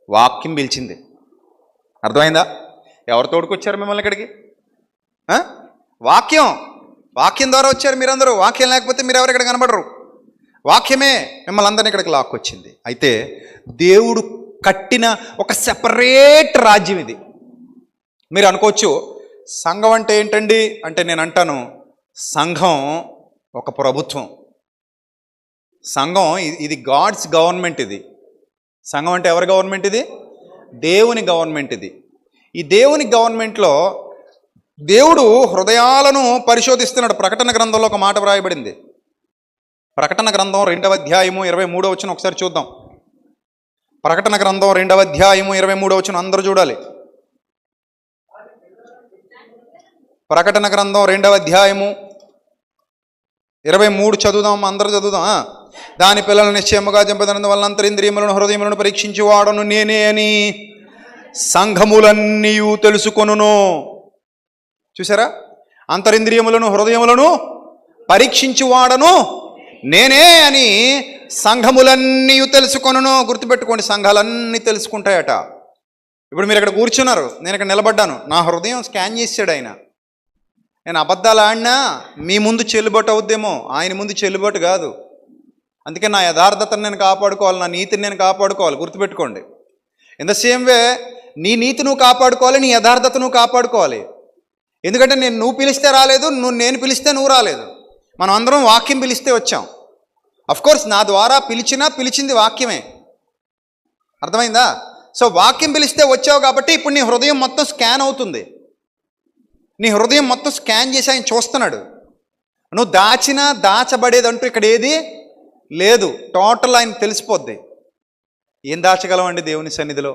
వాక్యం పిలిచింది. అర్థమైందా? ఎవరు తోడుకొచ్చారు మిమ్మల్ని ఇక్కడికి? వాక్యం ద్వారా వచ్చారు మీరందరూ. వాక్యం లేకపోతే మీరు ఎవరు ఇక్కడ కనబడరు. వాక్యమే మిమ్మల్ని అందరినీ ఇక్కడికి లాక్కొచ్చింది. అయితే దేవుడు కట్టిన ఒక సెపరేట్ రాజ్యం ఇది. మీరు అనుకోవచ్చు, సంఘం అంటే ఏంటండి అంటే నేను అంటాను, సంఘం ఒక ప్రభుత్వం. సంఘం ఇది గాడ్స్ గవర్నమెంట్. ఇది సంఘం అంటే ఎవరి గవర్నమెంట్? ఇది దేవుని గవర్నమెంట్. ఈ దేవుని గవర్నమెంట్లో దేవుడు హృదయాలను పరిశోధిస్తున్నాడు. ప్రకటన గ్రంథంలో ఒక మాట వ్రాయబడింది. ప్రకటన గ్రంథం 2వ అధ్యాయము 23వ వచనం ఒకసారి చూద్దాం. ప్రకటన గ్రంథం 2వ అధ్యాయము 23వ వచనం అందరూ చూడాలి. ప్రకటన గ్రంథం 2వ అధ్యాయము 23 చదువుదాం, అందరూ చదువుదాం. దాని పిల్లలను నిశ్చయముగా చంపదనందు వలన అంతరింద్రియములను హృదయములను పరీక్షించి వాడను నేనే అని సంఘములన్నీ తెలుసుకొనును. చూసారా? అంతరింద్రియములను హృదయములను పరీక్షించి వాడను నేనే అని సంఘములన్నీ తెలుసుకొనును. గుర్తుపెట్టుకోండి, సంఘాలన్నీ తెలుసుకుంటాయట. ఇప్పుడు మీరు ఇక్కడ కూర్చున్నారు, నేను ఇక్కడ నిలబడ్డాను, నా హృదయం స్కాన్ చేసాడు ఆయన. నేను అబద్ధాలు ఆడినా మీ ముందు చెల్లుబాటు అవుద్దేమో, ఆయన ముందు చెల్లుబాటు కాదు. అందుకే నా యథార్థతను నేను కాపాడుకోవాలి, నా నీతిని నేను కాపాడుకోవాలి. గుర్తుపెట్టుకోండి. ఇన్ ద సేమ్ వే నీ నీతి నువ్వు కాపాడుకోవాలి, నీ యథార్థత నువ్వు కాపాడుకోవాలి. ఎందుకంటే నువ్వు పిలిస్తే రాలేదు, నేను పిలిస్తే నువ్వు రాలేదు. మనం అందరం వాక్యం పిలిస్తే వచ్చాం. అఫ్కోర్స్ నా ద్వారా పిలిచింది వాక్యమే. అర్థమైందా? సో వాక్యం పిలిస్తే వచ్చావు కాబట్టి ఇప్పుడు నీ హృదయం మొత్తం స్కాన్ అవుతుంది. నీ హృదయం మొత్తం స్కాన్ చేసి ఆయన చూస్తున్నాడు. నువ్వు దాచబడేదంటూ ఇక్కడ ఏది లేదు. టోటల్ ఆయన తెలిసిపోద్ది. ఏం దాచగలం అండి దేవుని సన్నిధిలో?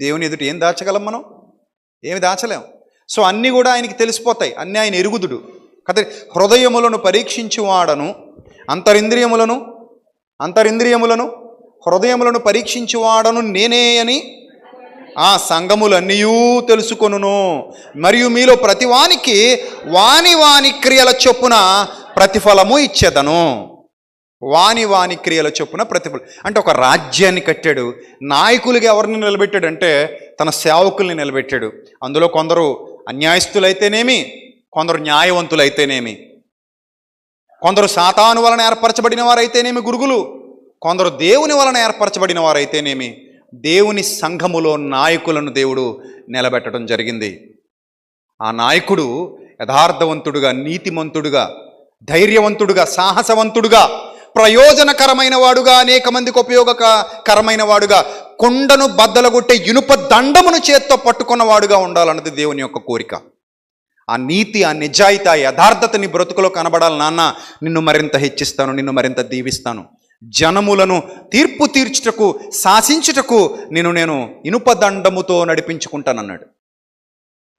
దేవుని ఎదుట ఏం దాచగలం మనం? ఏమి దాచలేం. సో అన్నీ కూడా ఆయనకి తెలిసిపోతాయి. అన్నీ ఆయన ఎరుగుదుడు కదా. హృదయములను పరీక్షించి వాడను, అంతరింద్రియములను హృదయములను పరీక్షించి వాడను నేనే అని ఆ సంఘములన్నీ తెలుసుకొనును. మరియు మీలో ప్రతివానికి వాని క్రియల చొప్పున ప్రతిఫలము ఇచ్చేదను. వాని క్రియల చొప్పున ప్రతిఫలం అంటే ఒక రాజ్యాన్ని కట్టాడు. నాయకులుగా ఎవరిని నిలబెట్టాడు అంటే తన సేవకుల్ని నిలబెట్టాడు. అందులో కొందరు అన్యాయస్తులైతేనేమి, కొందరు న్యాయవంతులైతేనేమి, కొందరు సాతాను వలన ఏర్పరచబడిన వారైతేనేమి గురుగులు, కొందరు దేవుని వలన ఏర్పరచబడిన వారైతేనేమి, దేవుని సంఘములో నాయకులను దేవుడు నిలబెట్టడం జరిగింది. ఆ నాయకుడు యథార్థవంతుడుగా, నీతిమంతుడుగా, ధైర్యవంతుడుగా, సాహసవంతుడుగా, ప్రయోజనకరమైన వాడుగా, అనేక మందికి ఉపయోగకరమైన వాడుగా, కొండను బద్దలగొట్టే ఇనుప దండమును చేత్తో పట్టుకున్నవాడుగా ఉండాలన్నది దేవుని యొక్క కోరిక. ఆ నీతి, ఆ నిజాయితీ, ఆ యథార్థత నీ బ్రతుకులో కనబడాలి. నాన్న నిన్ను మరింత హెచ్చిస్తాను, నిన్ను మరింత దీవిస్తాను, జనములను తీర్పు తీర్చుటకు, శాసించుటకు నేను ఇనుప దండముతో నడిపించుకుంటానన్నాడు.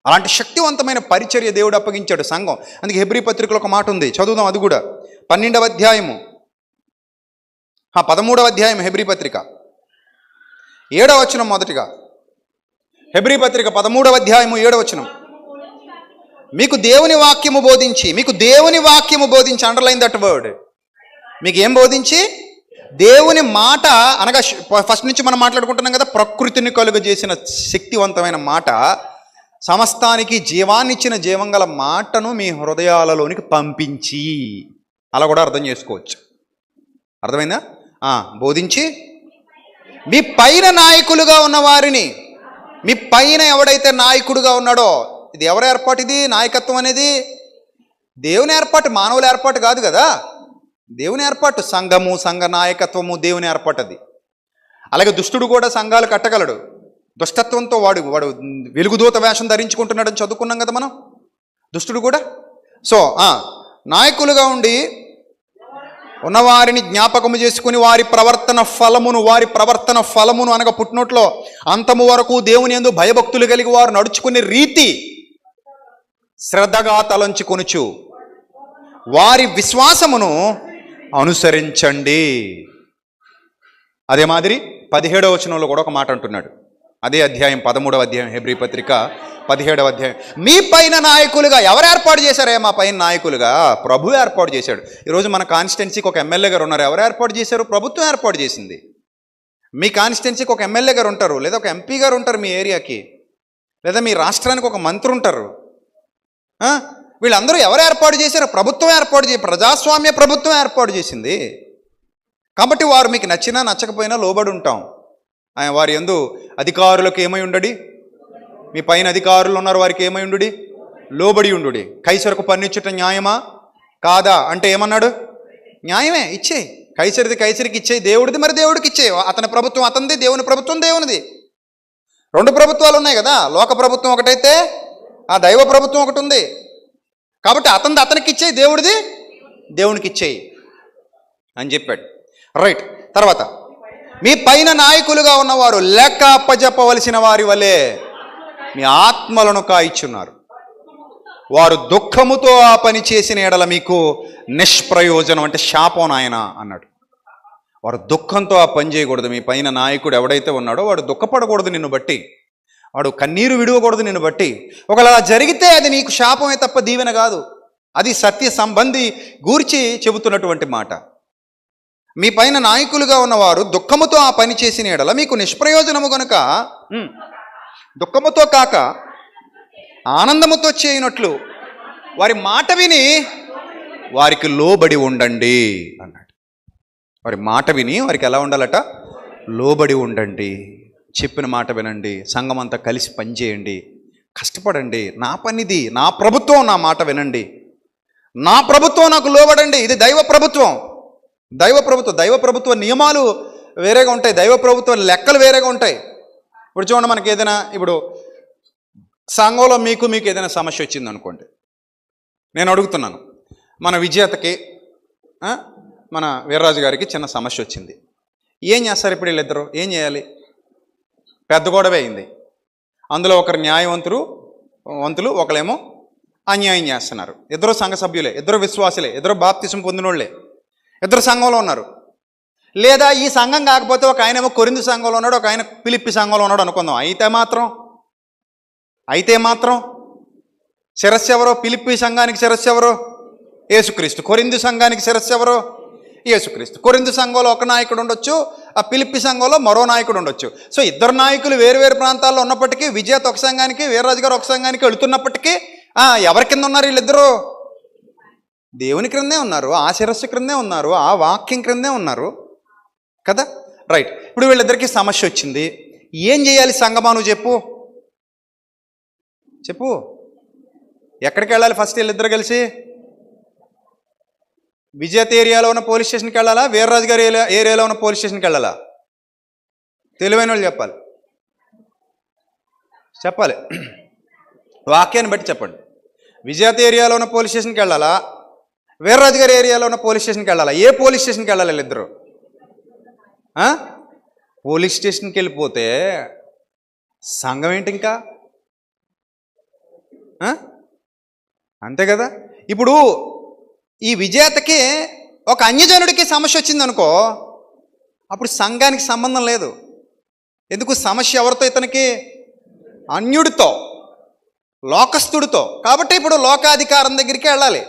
అలాంటి శక్తివంతమైన పరిచర్య దేవుడు అప్పగించాడు సంఘం. అందుకే హెబ్రీ పత్రికలో ఒక మాట ఉంది, చదువుదాం. అది కూడా 12వ అధ్యాయము 13వ అధ్యాయం హెబ్రీ పత్రిక 7వ వచనం. మొదటిగా హెబ్రీ పత్రిక 13వ అధ్యాయము 7వ వచనం. మీకు దేవుని వాక్యము బోధించి అండర్లైన్ దట్ వర్డ్. మీకు ఏం బోధించి? దేవుని మాట అనగా ఫస్ట్ నుంచి మనం మాట్లాడుకుంటున్నాం కదా, ప్రకృతిని కలుగజేసిన శక్తివంతమైన మాట, సమస్తానికి జీవాన్నిచ్చిన జీవంగల మాటను మీ హృదయాలలోనికి పంపించి, అలా కూడా అర్థం చేసుకోవచ్చు. అర్థమైందా? బోధించి మీ పైన నాయకులుగా ఉన్న వారిని, మీ పైన ఎవడైతే నాయకుడుగా ఉన్నాడో, ఇది ఎవరి ఏర్పాటు? ఇది నాయకత్వం అనేది దేవుని ఏర్పాటు, మానవుల ఏర్పాటు కాదు కదా, దేవుని ఏర్పాటు. సంఘము, సంఘ నాయకత్వము దేవుని ఏర్పాటు అది. అలాగే దుష్టుడు కూడా సంఘాలు కట్టగలడు. దుష్టత్వంతో వాడు వెలుగుదూత వేషం ధరించుకుంటున్నాడని చదువుకున్నాం కదా మనం. దుష్టుడు కూడా. సో నాయకులుగా ఉండి ఉన్నవారిని జ్ఞాపకము చేసుకుని వారి ప్రవర్తన ఫలమును అనగా పుట్టినట్లో అంతము వరకు దేవుని యందు భయభక్తులు కలిగి వారు నడుచుకునే రీతి శ్రద్ధగా తలంచుకొనుచు వారి విశ్వాసమును అనుసరించండి. అదే మాదిరి 17వ వచనంలో కూడా ఒక మాట అంటున్నాడు. అదే అధ్యాయం 13వ అధ్యాయం హెబ్రీ పత్రిక 17వ అధ్యాయం. మీ పైన నాయకులుగా ఎవరు ఏర్పాటు చేశారే? మా పైన నాయకులుగా ప్రభు ఏర్పాటు చేశాడు. ఈరోజు మన కాన్స్టిట్యున్సీకి ఒక ఎమ్మెల్యే గారు ఉన్నారు. ఎవరు ఏర్పాటు చేశారు? ప్రభుత్వం ఏర్పాటు చేసింది. మీ కాన్స్టిట్యున్సీకి ఒక ఎమ్మెల్యే గారు ఉంటారు, లేదా ఒక ఎంపీ గారు ఉంటారు మీ ఏరియాకి, లేదా మీ రాష్ట్రానికి ఒక మంత్రి ఉంటారు. వీళ్ళందరూ ఎవరు ఏర్పాటు చేశారు? ప్రభుత్వం ప్రజాస్వామ్య ప్రభుత్వం ఏర్పాటు చేసింది. కాబట్టి వారు మీకు నచ్చినా నచ్చకపోయినా లోబడి ఉంటాం. వారి యందు అధికారులకు ఏమై ఉండడి? మీ పైన అధికారులు ఉన్నారు, వారికి ఏమై ఉండుడి? లోబడి ఉండుడి. కైసరుకు పన్నిచ్చుట న్యాయమా కాదా అంటే ఏమన్నాడు? న్యాయమే, ఇచ్చేయి. కైసరిది కైసరికి ఇచ్చేయి, దేవుడిది మరి దేవుడికి ఇచ్చేయి. అతని ప్రభుత్వం అతనిది, దేవుని ప్రభుత్వం దేవునిది. రెండు ప్రభుత్వాలు ఉన్నాయి కదా, లోక ప్రభుత్వం ఒకటైతే ఆ దైవ ప్రభుత్వం ఒకటి ఉంది. కాబట్టి అతనిది అతనికి ఇచ్చేయి, దేవుడిది దేవునికి ఇచ్చేయి అని చెప్పాడు. రైట్. తర్వాత, మీ పైన నాయకులుగా ఉన్నవారు లెక్క అప్పజెప్పవలసిన వారి వలె మీ ఆత్మలను కాయిచున్నారు. వారు దుఃఖముతో ఆ పని చేసిన ఎడల మీకు నిష్ప్రయోజనం, అంటే శాపం నాయన అన్నాడు. వారు దుఃఖంతో ఆ పని చేయకూడదు. మీ పైన నాయకుడు ఎవడైతే ఉన్నాడో వాడు దుఃఖపడకూడదు నిన్ను బట్టి, వాడు కన్నీరు విడవకూడదు నిన్ను బట్టి. ఒకవేళ అలా జరిగితే అది నీకు శాపమే తప్ప దీవెన కాదు. అది సత్య సంబంధి గూర్చి చెబుతున్నటువంటి మాట. మీ పైన నాయకులుగా ఉన్నవారు దుఃఖముతో ఆ పని చేసిన ఎడల మీకు నిష్ప్రయోజనము గనుక దుఃఖముతో కాక ఆనందముతో చేయనట్లు వారి మాట విని వారికి లోబడి ఉండండి అన్నాడు. వారి మాట విని వారికి ఎలా ఉండాలట? లోబడి ఉండండి. చెప్పిన మాట వినండి. సంఘం అంతా కలిసి పనిచేయండి, కష్టపడండి. నా పనిది, నా ప్రభుత్వం, నా మాట వినండి. నా ప్రభుత్వం నాకు లోబడండి. ఇది దైవ ప్రభుత్వం. దైవ ప్రభుత్వ నియమాలు వేరేగా ఉంటాయి, దైవ ప్రభుత్వ లెక్కలు వేరేగా ఉంటాయి. ఇప్పుడు చూడండి, మనకి ఏదైనా ఇప్పుడు సంఘంలో మీకు ఏదైనా సమస్య వచ్చింది అనుకోండి, నేను అడుగుతున్నాను, మన విజేతకి మన వీర్రాజు గారికి చిన్న సమస్య వచ్చింది. ఏం చేస్తారు ఇప్పుడు వీళ్ళిద్దరు? ఏం చేయాలి? పెద్ద గొడవ అయింది. అందులో ఒకరు న్యాయవంతులు, ఒకళ్ళేమో అన్యాయం చేస్తున్నారు. ఇద్దరు సంఘ సభ్యులే, ఇద్దరు విశ్వాసులే, ఇద్దరు బాప్తిసం పొందినోళ్లే, ఇద్దరు సంఘంలో ఉన్నారు. లేదా ఈ సంఘం కాకపోతే ఒక ఆయనేమో కొరింథు సంఘంలో ఉన్నాడు, ఒక ఆయన ఫిలిప్పి సంఘంలో ఉన్నాడు అనుకుందాం. అయితే మాత్రం శిరస్సు ఎవరో? ఫిలిప్పి సంఘానికి శిరస్సు ఎవరో? యేసుక్రీస్తు. కొరింథు సంఘానికి శిరస్సు ఎవరో? యేసుక్రీస్తు. కొరింథు సంఘంలో ఒక నాయకుడు ఉండొచ్చు, ఆ ఫిలిప్పి సంఘంలో మరో నాయకుడు ఉండొచ్చు. సో ఇద్దరు నాయకులు వేరు ప్రాంతాల్లో ఉన్నప్పటికీ, విజేత ఒక సంఘానికి, వీర్రాజు గారు ఒక సంఘానికి వెళుతున్నప్పటికీ ఎవరి కింద ఉన్నారు వీళ్ళిద్దరూ? దేవుని క్రిందే ఉన్నారు, ఆ శిరస్సు క్రిందే ఉన్నారు, ఆ వాక్యం క్రిందే ఉన్నారు కదా. రైట్. ఇప్పుడు వీళ్ళిద్దరికీ సమస్య వచ్చింది. ఏం చేయాలి సంఘమా? నువ్వు చెప్పు. ఎక్కడికి వెళ్ళాలి ఫస్ట్ వీళ్ళిద్దరు కలిసి? విజేత ఏరియాలో ఉన్న పోలీస్ స్టేషన్కి వెళ్ళాలా? వీర్రాజు గారి ఏరియాలో ఉన్న పోలీస్ స్టేషన్కి వెళ్ళాలా? తెలివైన వాళ్ళు చెప్పాలి. వాక్యాన్ని బట్టి చెప్పండి. విజేత ఏరియాలో ఉన్న పోలీస్ స్టేషన్కి వెళ్ళాలా? వీర్రాజు గారి ఏరియాలో ఉన్న పోలీస్ స్టేషన్కి వెళ్ళాలా? ఏ పోలీస్ స్టేషన్కి వెళ్ళాలి వీళ్ళిద్దరు? పోలీస్ స్టేషన్కి వెళ్ళిపోతే సంఘం ఏంటి ఇంకా? అంతే కదా. ఇప్పుడు ఈ విజేతకి ఒక అన్యజనుడికి సమస్య వచ్చిందనుకో, అప్పుడు సంఘానికి సంబంధం లేదు. ఎందుకు? సమస్య ఎవరితో? ఇతనికి అన్యుడితో, లోకస్తుడితో. కాబట్టి ఇప్పుడు లోకాధికారం దగ్గరికి వెళ్ళాలి.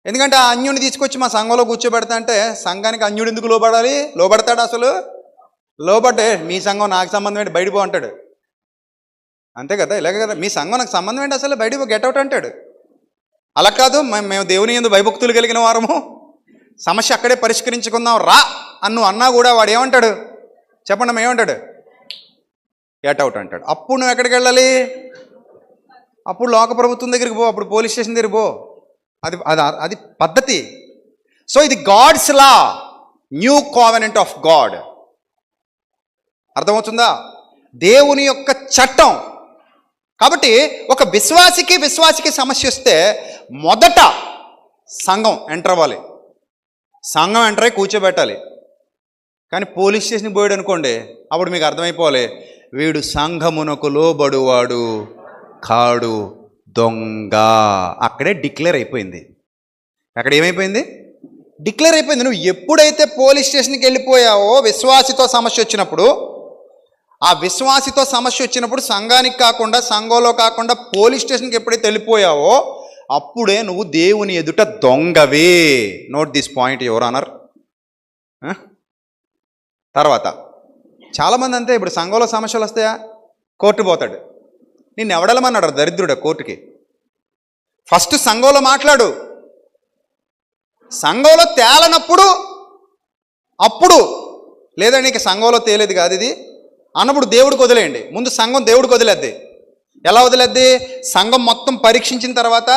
ఎందుకంటే ఆ అన్యుడిని తీసుకొచ్చి మా సంఘంలో కూర్చోబెడతా అంటే సంఘానికి అన్యుడు ఎందుకు లోబడాలి? లోబడతాడు అసలు? లోబడ్డే మీ సంఘం నాకు సంబంధం ఏంటి, బయటపో అంటాడు. అంతే కదా, ఇలాగే కదా. మీ సంఘం నాకు సంబంధం ఏంటి అసలు, బయటపో, గెట్అవుట్ అంటాడు. అలా కాదు, మేము దేవుని యందు భయభక్తులు కలిగిన వారము, సమస్య అక్కడే పరిష్కరించుకుందాం రా అన్నా కూడా వాడు ఏమంటాడు చెప్పండి? ఏమంటాడు? గెట్అవుట్ అంటాడు. అప్పుడు నువ్వు ఎక్కడికి వెళ్ళాలి? అప్పుడు లోక ప్రభుత్వం దగ్గరికి పో, అప్పుడు పోలీస్ స్టేషన్ దగ్గరికి పో. అది పద్ధతి. సో ఇది God's law, new covenant of God. అర్థమవుతుందా? దేవుని యొక్క చట్టం. కాబట్టి ఒక విశ్వాసికి సమస్య వస్తే మొదట సంఘం ఎంటర్ అవ్వాలి. సంఘం ఎంటర్ అయ్యి కూర్చోబెట్టాలి. కానీ పోలీస్ స్టేషన్కి పోయాడు అనుకోండి, అప్పుడు మీకు అర్థమైపోవాలి, వీడు సంఘమునకు లోబడువాడు కాడు, దొంగ. అక్కడే డిక్లేర్ అయిపోయింది. అక్కడ ఏమైపోయింది? డిక్లేర్ అయిపోయింది. నువ్వు ఎప్పుడైతే పోలీస్ స్టేషన్కి వెళ్ళిపోయావో విశ్వాసితో సమస్య వచ్చినప్పుడు, ఆ విశ్వాసితో సమస్య వచ్చినప్పుడు సంఘానికి కాకుండా, సంఘంలో కాకుండా పోలీస్ స్టేషన్కి ఎప్పుడైతే వెళ్ళిపోయావో అప్పుడే నువ్వు దేవుని ఎదుట దొంగవే. Note this point your honour. తర్వాత చాలామంది అంతే, ఇప్పుడు సంఘంలో సమస్యలు వస్తాయా, కోర్టు పోతాడు. నిన్ను ఎవడెళ్ళమన్నాడు దరిద్రుడు కోర్టుకి? ఫస్ట్ సంఘంలో మాట్లాడు. సంఘంలో తేలనప్పుడు అప్పుడు లేదా నీకు సంఘంలో తేలేదు కాదు ఇది అన్నప్పుడు దేవుడికి వదిలేయండి. ముందు సంఘం దేవుడికి వదిలేద్ది. ఎలా వదిలేద్ది? సంఘం మొత్తం పరీక్షించిన తర్వాత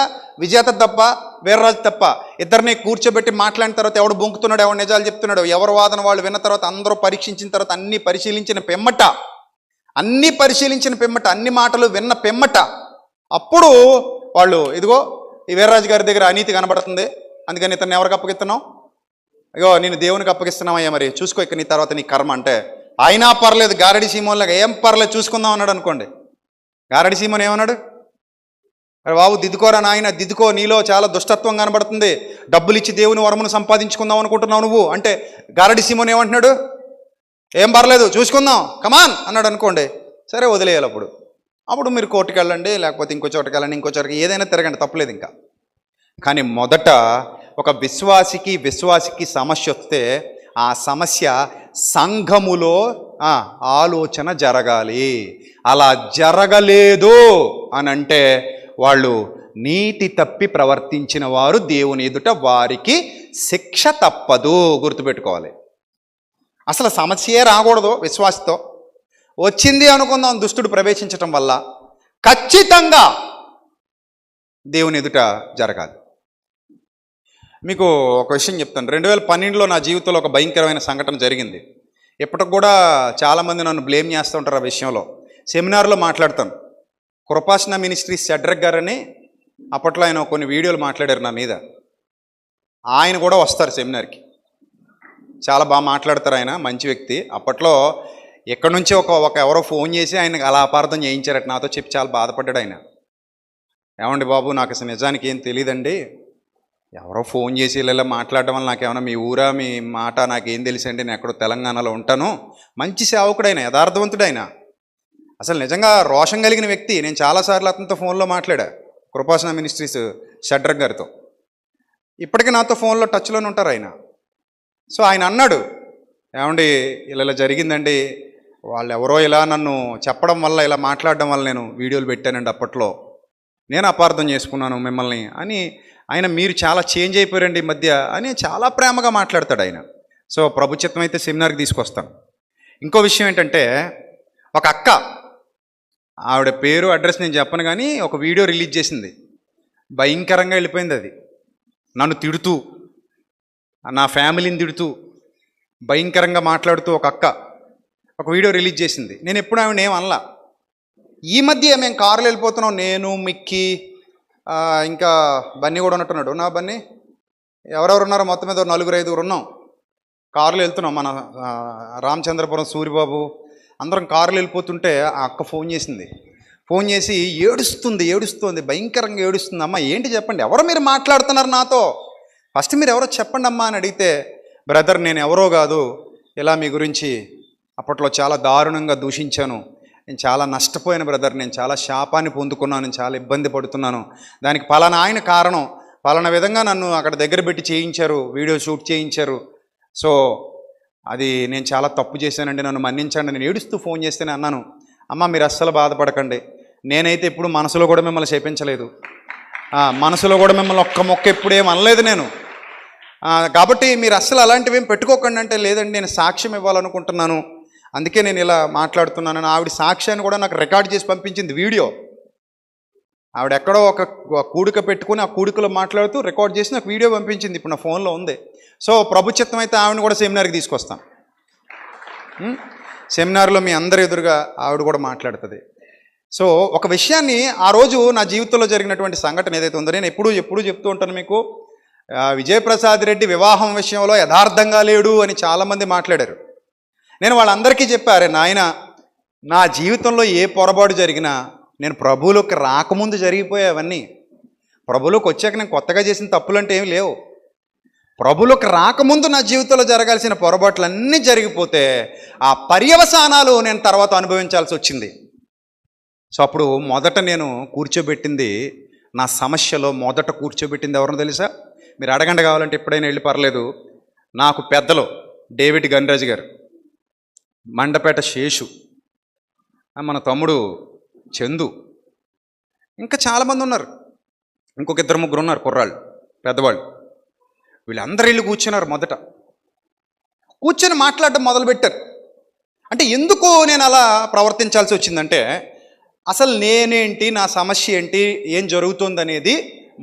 విజేత తప్ప వీర్రాజు తప్ప ఇద్దరిని కూర్చోబెట్టి మాట్లాడిన తర్వాత ఎవడు బొంకుతున్నాడు, ఎవడు నిజాలు చెప్తున్నాడు, ఎవరు వాదన వాళ్ళు విన్న తర్వాత అందరూ పరీక్షించిన తర్వాత అన్నీ పరిశీలించిన పిమ్మట, అన్ని మాటలు విన్న పిమ్మట అప్పుడు వాళ్ళు ఇదిగో ఈ వీర్రాజు గారి దగ్గర అనీతి కనబడుతుంది, అందుకని ఇతన్ని ఎవరికి అప్పగిస్తున్నావు? అయ్యో నేను దేవునికి అప్పగిస్తున్నామయ్యా, మరి చూసుకో ఇక నీ తర్వాత నీ కర్మ అంటే, అయినా పర్లేదు గారడి సీమోన్లాగా ఏం పర్లేదు చూసుకుందాం అన్నాడు అనుకోండి. గారడి సీమోన్ ఏమన్నాడు? అరే బాబు దిద్దుకోరా నాయన, దిద్దుకో, నీలో చాలా దుష్టత్వం కనబడుతుంది, డబ్బులు ఇచ్చి దేవుని వరమును సంపాదించుకుందాం అనుకుంటున్నావు నువ్వు అంటే, గారడి సీమోన్ ఏమంటున్నాడు? ఏం పర్లేదు చూసుకుందాం కమాన్ అన్నాడు అనుకోండి. సరే వదిలేయాలి. అప్పుడు మీరు కోర్టుకు వెళ్ళండి, లేకపోతే ఇంకో చోటకి వెళ్ళండి, ఇంకో చోటకి ఏదైనా తిరగండి, తప్పలేదు ఇంకా. కానీ మొదట ఒక విశ్వాసికి సమస్య వస్తే ఆ సమస్య సంఘములో ఆలోచన జరగాలి. అలా జరగలేదు అని అంటే వాళ్ళు నీతి తప్పి ప్రవర్తించిన వారు దేవుని ఎదుట వారికి శిక్ష తప్పదు. గుర్తుపెట్టుకోవాలి. అసలు సమస్యే రాకూడదు. విశ్వాసతో వచ్చింది అనుకుందాం, దుష్టుడు ప్రవేశించటం వల్ల ఖచ్చితంగా దేవుని ఎదుట జరగాలి. మీకు ఒక విషయం చెప్తాను. 2012లో నా జీవితంలో ఒక భయంకరమైన సంఘటన జరిగింది. ఇప్పటికి కూడా చాలామంది నన్ను బ్లేమ్ చేస్తూ ఉంటారు ఆ విషయంలో. సెమినార్లో మాట్లాడతాను. కృపాసన మినిస్ట్రీస్ షడ్రక్ గారని అప్పట్లో ఆయన కొన్ని వీడియోలు మాట్లాడారు నా మీద. ఆయన కూడా వస్తారు సెమినార్కి, చాలా బాగా మాట్లాడతారు. ఆయన మంచి వ్యక్తి. అప్పట్లో ఎక్కడి నుంచి ఒక ఎవరో ఫోన్ చేసి ఆయన అలా అపార్థం చేయించారట నాతో చెప్పి చాలా బాధపడ్డాడు ఆయన. ఏమండి బాబు, నాకు అసలు నిజానికి ఏం తెలియదండి, ఎవరో ఫోన్ చేసి ఇలా మాట్లాడడం వల్ల నాకేమన్నా మీ ఊరా మీ మాట నాకేం తెలుసండి, నేను ఎక్కడో తెలంగాణలో ఉంటాను. మంచి సేవకుడైన, యథార్థవంతుడైన, అసలు నిజంగా రోషం కలిగిన వ్యక్తి. నేను చాలాసార్లు అతనితో ఫోన్లో మాట్లాడా, కృపాసన మినిస్ట్రీస్ షడ్రక్ గారితో. ఇప్పటికీ నాతో ఫోన్లో టచ్లోనే ఉంటారు ఆయన. సో ఆయన అన్నాడు, ఏమండి ఇలా జరిగిందండి, వాళ్ళు ఎవరో ఇలా నన్ను చెప్పడం వల్ల, ఇలా మాట్లాడడం వల్ల నేను వీడియోలు పెట్టానండి, అప్పట్లో నేను అపార్థం చేసుకున్నాను మిమ్మల్ని అని. ఆయన మీరు చాలా చేంజ్ అయిపోయారండి ఈ మధ్య అని చాలా ప్రేమగా మాట్లాడతాడు ఆయన. సో ప్రభుత్వం అయితే సెమినార్కి తీసుకొస్తాను. ఇంకో విషయం ఏంటంటే, ఒక అక్క, ఆవిడ పేరు అడ్రస్ నేను చెప్పను కానీ, ఒక వీడియో రిలీజ్ చేసింది. భయంకరంగా వెళ్ళిపోయింది అది. నన్ను తిడుతూ, నా ఫ్యామిలీని తిడుతూ, భయంకరంగా మాట్లాడుతూ ఒక అక్క ఒక వీడియో రిలీజ్ చేసింది. నేను ఎప్పుడు ఆవిడ ఏం అనలా. ఈ మధ్య మేము కారులో వెళ్ళిపోతున్నాం, నేను, మిక్కీ, ఇంకా బన్నీ కూడా ఉన్నట్టున్నాడు. నా బన్నీ, ఎవరెవరు ఉన్నారో మొత్తం మీద 4-5 ఉన్నాం. కారులో వెళ్తున్నాం. మన రామచంద్రపురం సూరిబాబు అందరం కారులో వెళ్ళిపోతుంటే ఆ అక్క ఫోన్ చేసింది. ఫోన్ చేసి ఏడుస్తుంది, భయంకరంగా ఏడుస్తుంది. అమ్మ ఏంటి చెప్పండి, ఎవరో మీరు మాట్లాడుతున్నారు నాతో, ఫస్ట్ మీరు ఎవరో చెప్పండి అమ్మా అని అడిగితే, బ్రదర్ నేను ఎవరో కాదు, ఇలా మీ గురించి అప్పట్లో చాలా దారుణంగా దూషించాను, నేను చాలా నష్టపోయాను బ్రదర్, నేను చాలా శాపాన్ని పొందుకున్నాను, నేను చాలా ఇబ్బంది పడుతున్నాను, దానికి పలానా ఆయన కారణం, పలానా విధంగా నన్ను అక్కడ దగ్గర పెట్టి చేయించారు, వీడియో షూట్ చేయించారు, సో అది నేను చాలా తప్పు చేశానండి, నన్ను మన్నించండి. నేను ఏడుస్తూ ఫోన్ చేస్తేనే అన్నాను, అమ్మ మీరు అస్సలు బాధపడకండి, నేనైతే ఇప్పుడు మనసులో కూడా మిమ్మల్ని చేపించలేదు, మనసులో కూడా మిమ్మల్ని ఒక్క మొక్క ఎప్పుడు ఏం అనలేదు నేను, కాబట్టి మీరు అస్సలు అలాంటివి ఏం పెట్టుకోకండి అంటే, లేదండి నేను సాక్ష్యం ఇవ్వాలనుకుంటున్నాను, అందుకే నేను ఇలా మాట్లాడుతున్నానని. ఆవిడ సాక్ష్యాన్ని కూడా నాకు రికార్డ్ చేసి పంపించింది వీడియో. ఆవిడ ఎక్కడో ఒక కూడిక పెట్టుకుని ఆ కూడికలో మాట్లాడుతూ రికార్డ్ చేసి నాకు వీడియో పంపించింది, ఇప్పుడు నా ఫోన్లో ఉంది. సో ప్రభుత్వం అయితే ఆవిడని కూడా సెమినార్కి తీసుకొస్తాను. సెమినార్లో మీ అందరి ఎదురుగా ఆవిడ కూడా మాట్లాడుతుంది. సో ఒక విషయాన్ని, ఆ రోజు నా జీవితంలో జరిగినటువంటి సంఘటన ఏదైతే ఉందో, నేను ఎప్పుడూ చెప్తూ ఉంటాను మీకు, విజయప్రసాద్ రెడ్డి వివాహం విషయంలో యథార్థంగా లేడు అని చాలామంది మాట్లాడారు. నేను వాళ్ళందరికీ చెప్పారే, నాయన నా జీవితంలో ఏ పొరపాటు జరిగినా నేను ప్రభువులోకి రాకముందు జరిగిపోయావన్నీ, ప్రభువులోకి వచ్చాక నేను కొత్తగా చేసిన తప్పులు అంటే ఏమి లేవు, ప్రభువులోకి రాకముందు నా జీవితంలో జరగాల్సిన పొరపాట్లన్నీ జరిగిపోతే ఆ పర్యవసానాలు నేను తర్వాత అనుభవించాల్సి వచ్చింది. సో అప్పుడు మొదట నేను కూర్చోబెట్టింది, నా సమస్యలో మొదట కూర్చోబెట్టింది ఎవరినో తెలుసా? మీరు అడగండి కావాలంటే, ఎప్పుడైనా వెళ్ళి పర్లేదు. నాకు పెద్దలు డేవిడ్ గన్రాజ్ గారు, మండపేట శేషు, మన తమ్ముడు చందు, ఇంకా చాలామంది ఉన్నారు, ఇంకొక 2-3 ఉన్నారు కుర్రాళ్ళు పెద్దవాళ్ళు. వీళ్ళందరూ వెళ్ళి కూర్చున్నారు. మొదట కూర్చొని మాట్లాడడం మొదలుపెట్టారు. అంటే ఎందుకు నేను అలా ప్రవర్తించాల్సి వచ్చిందంటే, అసలు నేనేంటి, నా సమస్య ఏంటి, ఏం జరుగుతుంది అనేది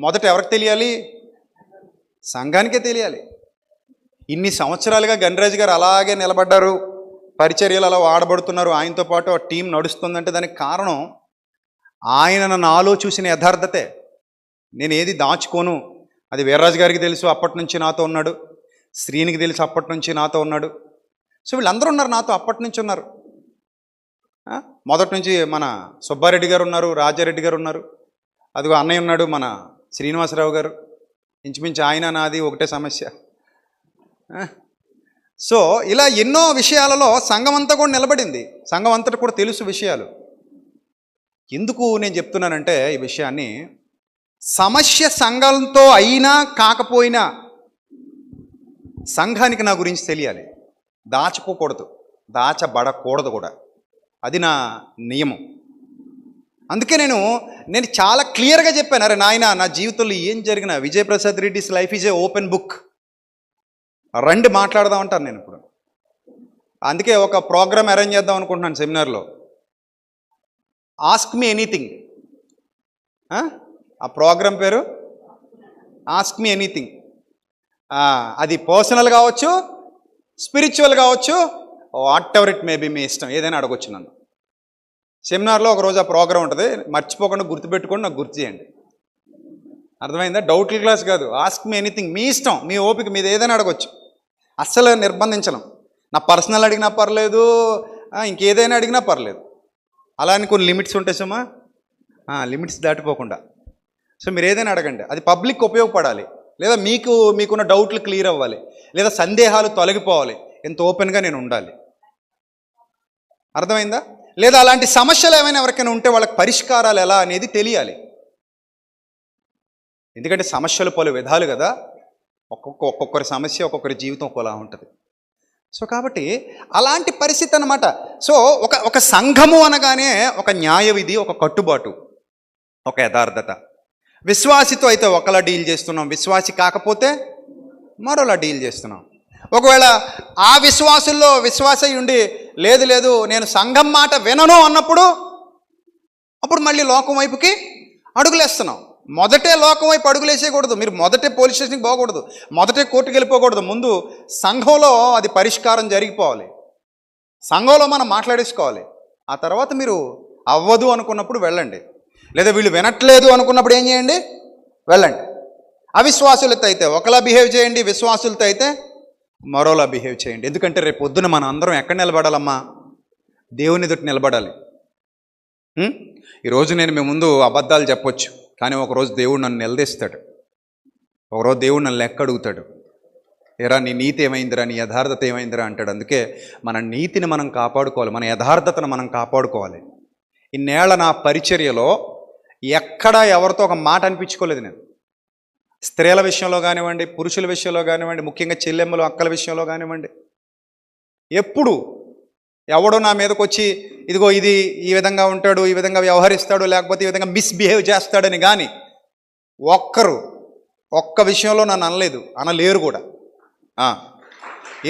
మొదట ఎవరికి తెలియాలి? సంఘానికే తెలియాలి. ఇన్ని సంవత్సరాలుగా గణరాజు గారు అలాగే నిలబడ్డారు, పరిచర్యలు అలా వాడబడుతున్నారు, ఆయనతో పాటు ఆ టీం నడుస్తుందంటే దానికి కారణం ఆయన నాలో చూసిన యథార్థతే. నేను ఏది దాచుకోను. అది వీర్రాజు గారికి తెలుసు, అప్పటి నుంచి నాతో ఉన్నాడు. శ్రీనికి తెలుసు, అప్పటి నుంచి నాతో ఉన్నాడు. సో వీళ్ళందరూ ఉన్నారు నాతో, అప్పటి నుంచి ఉన్నారు. మొదటి నుంచి మన సుబ్బారెడ్డి గారు ఉన్నారు, రాజారెడ్డి గారు ఉన్నారు, అదిగో అన్నయ్య ఉన్నాడు మన శ్రీనివాసరావు గారు. ఇంచుమించు ఆయన నాది ఒకటే సమస్య. సో ఇలా ఎన్నో విషయాలలో సంఘం అంతా కూడా నిలబడింది. సంఘం అంతటా కూడా తెలుసు విషయాలు. ఎందుకు నేను చెప్తున్నానంటే ఈ విషయాన్ని, సమస్య సంఘంతో అయినా కాకపోయినా సంఘానికి నా గురించి తెలియాలి. దాచుకోకూడదు, దాచబడకూడదు కూడా. అది నా నియమం. అందుకే నేను చాలా క్లియర్గా చెప్పాను, అరే నాయన, నా జీవితంలో ఏం జరిగినా Vijayaprasad Reddy's life is a open book, రండి మాట్లాడదాం అంటాను నేను ఇప్పుడు. అందుకే ఒక ప్రోగ్రామ్ అరేంజ్ చేద్దాం అనుకుంటున్నాను సెమినార్లో, ఆస్క్ మీ ఎనీథింగ్. ఆ ప్రోగ్రాం పేరు ఆస్క్ మీ ఎనీథింగ్. అది పర్సనల్ కావచ్చు, స్పిరిచువల్ కావచ్చు, whatever it may be, మీ ఇష్టం, ఏదైనా అడగొచ్చు నన్ను. సెమినార్లో ఒకరోజు ఆ ప్రోగ్రాం ఉంటుంది, మర్చిపోకుండా గుర్తుపెట్టుకొని నాకు గుర్తు చేయండి. అర్థమైందా? డౌట్ల క్లాస్ కాదు, ఆస్క్ మీ ఎనీథింగ్. మీ ఇష్టం, మీ ఓపిక, మీద ఏదైనా అడగొచ్చు. అస్సలు నిర్బంధించడం. నా పర్సనల్ అడిగినా పర్లేదు, ఇంకేదైనా అడిగినా పర్లేదు. అలా అని కొన్ని లిమిట్స్ ఉంటాయి సుమా, లిమిట్స్ దాటిపోకుండా. సో మీరు ఏదైనా అడగండి, అది పబ్లిక్ ఉపయోగపడాలి, లేదా మీకున్న డౌట్లు క్లియర్ అవ్వాలి, లేదా సందేహాలు తొలగిపోవాలి. ఎంత ఓపెన్గా నేను ఉండాలి. అర్థమైందా? లేదా అలాంటి సమస్యలు ఏమైనా ఎవరికైనా ఉంటే వాళ్ళకి పరిష్కారాలు ఎలా అనేది తెలియాలి. ఎందుకంటే సమస్యలు పలు విధాలు కదా, ఒక్కొక్కరి సమస్య ఒక్కొక్కరి జీవితం ఒకలా ఉంటుంది. సో కాబట్టి అలాంటి పరిస్థితి అన్నమాట. సో ఒక సంఘము అనగానే ఒక న్యాయ విధి, ఒక కట్టుబాటు, ఒక యథార్థత. విశ్వాసితో అయితే ఒకలా డీల్ చేస్తున్నాం, విశ్వాసి కాకపోతే మరోలా డీల్ చేస్తున్నాం. ఒకవేళ ఆ విశ్వాసుల్లో విశ్వాస ఉండి లేదు నేను సంఘం మాట వినను అన్నప్పుడు, అప్పుడు మళ్ళీ లోకం వైపుకి అడుగులేస్తున్నాం. మొదటే లోకం వైపు అడుగులేసేయకూడదు. మీరు మొదటే పోలీస్ స్టేషన్కి పోకూడదు, మొదటే కోర్టుకి వెళ్ళిపోకూడదు. ముందు సంఘంలో అది పరిష్కారం జరిగిపోవాలి, సంఘంలో మనం మాట్లాడేసుకోవాలి. ఆ తర్వాత మీరు అవ్వదు అనుకున్నప్పుడు వెళ్ళండి, లేదా వీళ్ళు వినట్లేదు అనుకున్నప్పుడు ఏం చేయండి, వెళ్ళండి. అవిశ్వాసులతో అయితే ఒకలా బిహేవ్ చేయండి, విశ్వాసులతో అయితే మరోలా బిహేవ్ చేయండి. ఎందుకంటే రేపు పొద్దున మనం అందరం ఎక్కడ నిలబడాలమ్మా? దేవుని ఎదుట నిలబడాలి. ఈరోజు నేను మీ ముందు అబద్ధాలు చెప్పొచ్చు, కానీ ఒకరోజు దేవుడు నన్ను నిలదీస్తాడు, ఒకరోజు దేవుడు నన్ను లెక్క అడుగుతాడు. ఎరా నీ నీతి ఏమైందిరా, నీ యథార్థత ఏమైందిరా అంటాడు. అందుకే మన నీతిని మనం కాపాడుకోవాలి, మన యథార్థతను మనం కాపాడుకోవాలి. ఇన్నేళ్ల నా పరిచర్యలో ఎక్కడా ఎవరితో ఒక మాట అనిపించుకోలేదు నేను. స్త్రీల విషయంలో కానివ్వండి, పురుషుల విషయంలో కానివ్వండి, ముఖ్యంగా చెల్లెమ్మలు అక్కల విషయంలో కానివ్వండి, ఎప్పుడు ఎవడో నా మీదకి వచ్చి ఇదిగో ఇది ఈ విధంగా ఉంటాడు, ఈ విధంగా వ్యవహరిస్తాడు, లేకపోతే ఈ విధంగా మిస్బిహేవ్ చేస్తాడని కానీ ఒక్క విషయంలో నన్ను అనలేరు కూడా.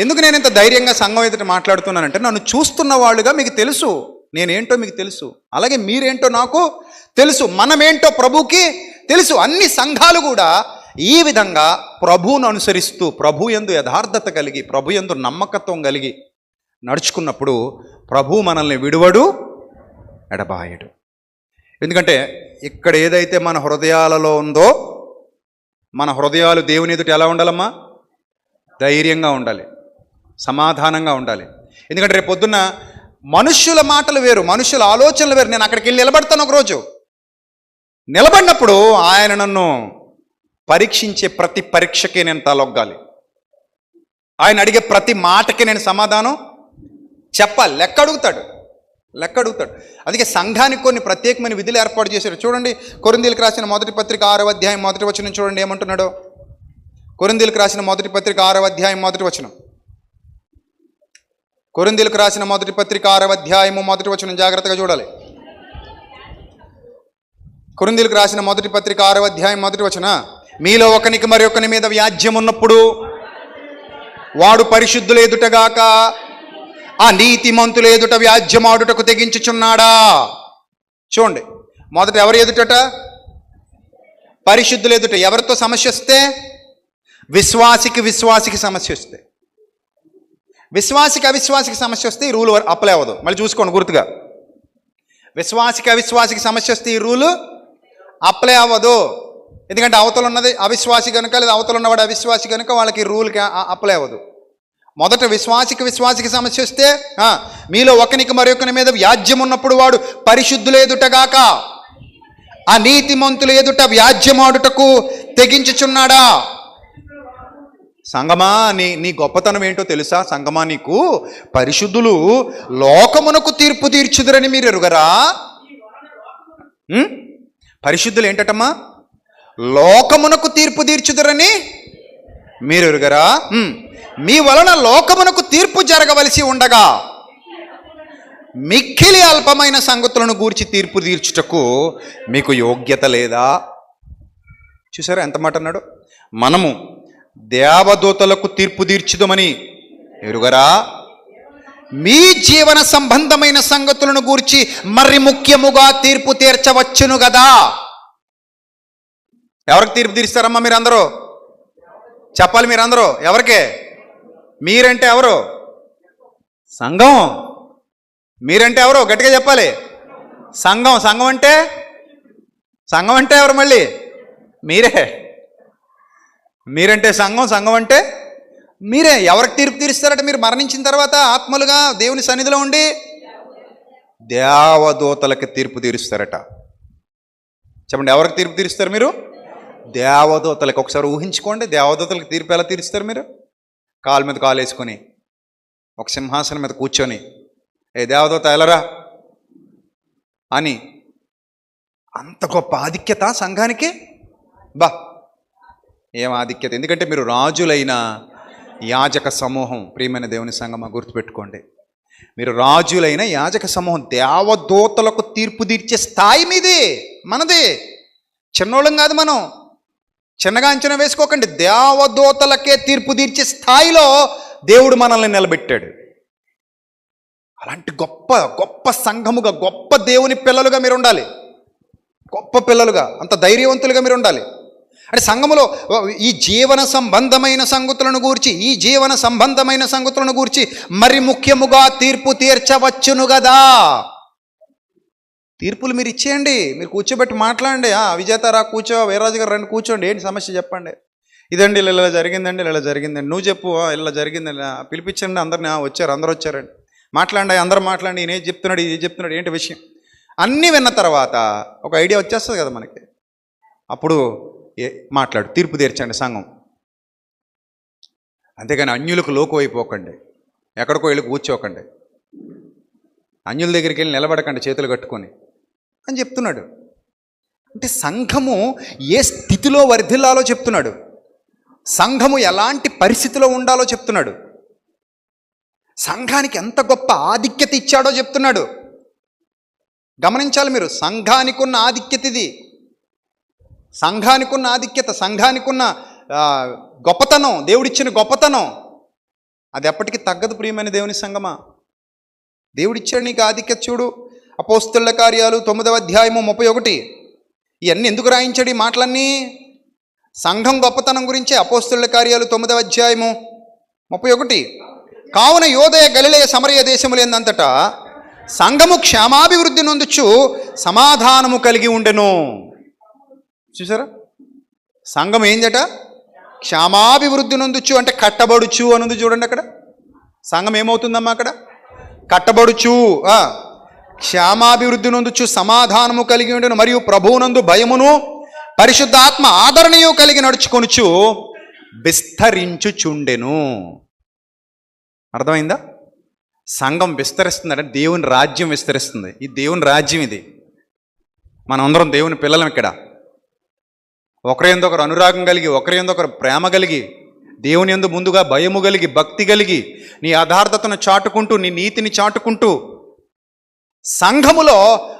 ఎందుకు నేను ఇంత ధైర్యంగా సంఘం ఎదుట మాట్లాడుతున్నానంటే, నన్ను చూస్తున్న వాళ్ళుగా మీకు తెలుసు, నేనేంటో మీకు తెలుసు, అలాగే మీరేంటో నాకు తెలుసు, మనమేంటో ప్రభుకి తెలుసు. అన్ని సంఘాలు కూడా ఈ విధంగా ప్రభువును అనుసరిస్తూ, ప్రభు యందు యథార్థత కలిగి, ప్రభు యందు నమ్మకత్వం కలిగి నడుచుకున్నప్పుడు ప్రభు మనల్ని విడువడు, ఎడబాయడు. ఎందుకంటే ఇక్కడ ఏదైతే మన హృదయాలలో ఉందో, మన హృదయాలు దేవుని ఎదుట ఎలా ఉండాలమ్మా? ధైర్యంగా ఉండాలి, సమాధానంగా ఉండాలి. ఎందుకంటే రేపు పొద్దున్న మనుష్యుల మాటలు వేరు, మనుష్యుల ఆలోచనలు వేరు. నేను అక్కడికి వెళ్ళి నిలబడతాను ఒకరోజు. నిలబడినప్పుడు ఆయన నన్ను పరీక్షించే ప్రతి పరీక్షకి నేను తలొగ్గాలి, ఆయన అడిగే ప్రతి మాటకి నేను సమాధానం చెప్పాలి. లెక్క అడుగుతాడు. అందుకే సంఘానికి కొన్ని ప్రత్యేకమైన విధులు ఏర్పాటు చేశారు. చూడండి, కొరింథీయులకు రాసిన మొదటి పత్రిక 6వ అధ్యాయం 1వ వచనం చూడండి ఏమంటున్నాడో. కొరింథీయులకు రాసిన మొదటి పత్రిక 6వ అధ్యాయం 1వ వచనం. కొరింథీయులకు రాసిన మొదటి పత్రిక 6వ అధ్యాయం 1వ వచనం జాగ్రత్తగా చూడాలి. కొరింథీయులకు రాసిన మొదటి పత్రిక 6వ అధ్యాయం 1వ వచనం. మీలో ఒకనికి మరి ఒకని మీద వ్యాజ్యం ఉన్నప్పుడు వాడు పరిశుద్ధుల ఎదుటగాక ఆ నీతిమంతుల ఎదుట వ్యాజ్యమాడుటకు తెగించుచున్నాడా? చూడండి, మొదట ఎవరు ఎదుటట? పరిశుద్ధులు ఎదుట. ఎవరితో సమస్య వస్తే? విశ్వాసికి సమస్య వస్తే. అవిశ్వాసికి సమస్య వస్తే ఈ రూల్ అప్లై అవ్వదు. మళ్ళీ చూసుకోండి గుర్తుగా, అవిశ్వాసికి సమస్య వస్తే ఈ రూలు అప్లై అవ్వదు. ఎందుకంటే అవతల ఉన్నది అవిశ్వాసి కనుక, లేదా అవతల ఉన్నవాడు అవిశ్వాసి కనుక వాళ్ళకి రూల్కి అప్లై అవ్వదు. మొదట విశ్వాసికి సమస్య వస్తే, మీలో ఒకనికి మరొకని మీద వ్యాజ్యం ఉన్నప్పుడు వాడు పరిశుద్ధులు ఎదుటగాక అనీతిమంతులు ఎదుట వ్యాజ్యమాడుటకు తెగించుచున్నాడా? సంగమా, నీ గొప్పతనం ఏంటో తెలుసా? సంగమా, నీకు పరిశుద్ధులు లోకమునకు తీర్పు తీర్చుదురని మీరు ఎరుగరా? పరిశుద్ధులు ఏంటటమ్మా? లోకమునకు తీర్పు తీర్చుదురని మీరు ఎరుగరా? మీ వలన లోకమునకు తీర్పు జరగవలసి ఉండగా మిక్కిలి అల్పమైన సంగతులను గూర్చి తీర్పు తీర్చుటకు మీకు యోగ్యత లేదా? చూసారా ఎంత మాట అన్నాడు? మనము దేవదూతలకు తీర్పు తీర్చుదమని ఎరుగరా? మీ జీవన సంబంధమైన సంగతులను గూర్చి మరి ముఖ్యముగా తీర్పు తీర్చవచ్చును కదా. ఎవరికి తీర్పు తీరుస్తారమ్మా మీరందరూ? చెప్పాలి మీరందరూ. ఎవరికే? మీరంటే ఎవరు? సంఘం. మీరంటే ఎవరు? గట్టిగా చెప్పాలి. సంఘం అంటే ఎవరు? మళ్ళీ మీరే. మీరంటే సంఘం అంటే మీరే. ఎవరికి తీర్పు తీరుస్తారట? మీరు మరణించిన తర్వాత ఆత్మలుగా దేవుని సన్నిధిలో ఉండి దేవదూతలకి తీర్పు తీరుస్తారట. చెప్పండి, ఎవరికి తీర్పు తీరుస్తారు మీరు? దేవదూతలకి. ఒకసారి ఊహించుకోండి, దేవదూతలకి తీర్పు ఎలా తీరుస్తారు మీరు? కాలు మీద కాలు వేసుకొని ఒక సింహాసనం మీద కూర్చొని, ఏ దేవదూత ఎలరా అని. అంత గొప్ప ఆధిక్యత సంఘానికి. ఏం ఆధిక్యత! ఎందుకంటే మీరు రాజులైన యాజక సమూహం. ప్రియమైన దేవుని సంఘమా, గుర్తుపెట్టుకోండి, మీరు రాజులైన యాజక సమూహం. దేవదూతలకు తీర్పు తీర్చే స్థాయి మీది, మనది. చిన్నోళ్ళం కాదు మనం. చిన్నగా అంచనా వేసుకోకండి. దేవదూతలకే తీర్పు తీర్చే స్థాయిలో దేవుడు మనల్ని నిలబెట్టాడు. అలాంటి గొప్ప సంఘముగా, గొప్ప దేవుని పిల్లలుగా మీరు ఉండాలి. గొప్ప పిల్లలుగా, అంత ధైర్యవంతులుగా మీరు ఉండాలి. అంటే సంఘములో ఈ జీవన సంబంధమైన సంగతులను గూర్చి మరి ముఖ్యముగా తీర్పు తీర్చవచ్చును కదా. తీర్పులు మీరు ఇచ్చేయండి, మీరు కూర్చోబెట్టి మాట్లాడండి. విజేత రా కూర్చో, వీర్రాజు గారు రండి కూర్చోండి, ఏంటి సమస్య చెప్పండి. ఇదండి ఇలా జరిగిందండి, నువ్వు చెప్పు, ఇలా జరిగిందండి, పిలిపించండి అందరిని. అందరూ వచ్చారండి, మాట్లాడండి, అందరూ మాట్లాడండి, ఈయన ఏది చెప్తున్నాడు, ఏంటి విషయం అన్నీ విన్న తర్వాత ఒక ఐడియా వచ్చేస్తుంది కదా మనకి. అప్పుడు మాట్లాడు, తీర్పు తీర్చండి సంఘం. అంతేగాని అన్యులకు లోకు అయిపోకండి, ఎక్కడికో వెళ్ళి కూర్చోకండి, అన్యుల దగ్గరికి వెళ్ళి నిలబడకండి చేతులు కట్టుకొని అని చెప్తున్నాడు. అంటే సంఘము ఏ స్థితిలో వర్ధిల్లాలో చెప్తున్నాడు. సంఘము ఎలాంటి పరిస్థితిలో ఉండాలో చెప్తున్నాడు. సంఘానికి ఎంత గొప్ప ఆధిక్యత ఇచ్చాడో చెప్తున్నాడు. గమనించాలి మీరు. సంఘానికి ఉన్న ఆధిక్యత ఇది. సంఘానికి ఉన్న ఆధిక్యత, సంఘానికి ఉన్న గొప్పతనం, దేవుడిచ్చిన గొప్పతనం అది ఎప్పటికీ తగ్గదు. ప్రియమైన దేవుని సంఘమా, దేవుడిచ్చాడు నీకు ఆధిక్యత. చూడు, అపోస్తలుల కార్యాలు 9వ అధ్యాయము 31. ఇవన్నీ ఎందుకు రాయించాడు ఈ మాటలన్నీ? సంఘం గొప్పతనం గురించే. అపోస్తలుల కార్యాలు 9వ అధ్యాయము 31. కావున యోదయ గలిలయ సమరయ దేశములందంతటా సంఘము క్షేమాభివృద్ధి నొందుచు సమాధానము కలిగి ఉండెను. చూసారా, సంఘం ఏందట? క్షేమాభివృద్ధి నొందుచు అంటే కట్టబడుచు అనుంది చూడండి అక్కడ. సంఘం ఏమవుతుందమ్మా అక్కడ? కట్టబడుచు, క్షేమాభివృద్ధి నొందుచు సమాధానము కలిగి ఉండెను, మరియు ప్రభువునందు భయమును పరిశుద్ధాత్మ ఆదరణయు కలిగి నడుచుకొనుచు విస్తరించుచుండెను. అర్థమైందా? సంఘం విస్తరిస్తుందంటే దేవుని రాజ్యం విస్తరిస్తుంది. ఈ దేవుని రాజ్యం ఇది. మనందరం దేవుని పిల్లలం. ఇక్కడ ఒకరి యందు ఒకరు అనురాగం కలిగి, ఒకరి యందు ఒకరు ప్రేమ కలిగి, దేవుని యందు ముందుగా భయము కలిగి, భక్తి కలిగి, నీ యథార్థతను చాటుకుంటూ, నీ నీతిని చాటుకుంటూ సంఘములో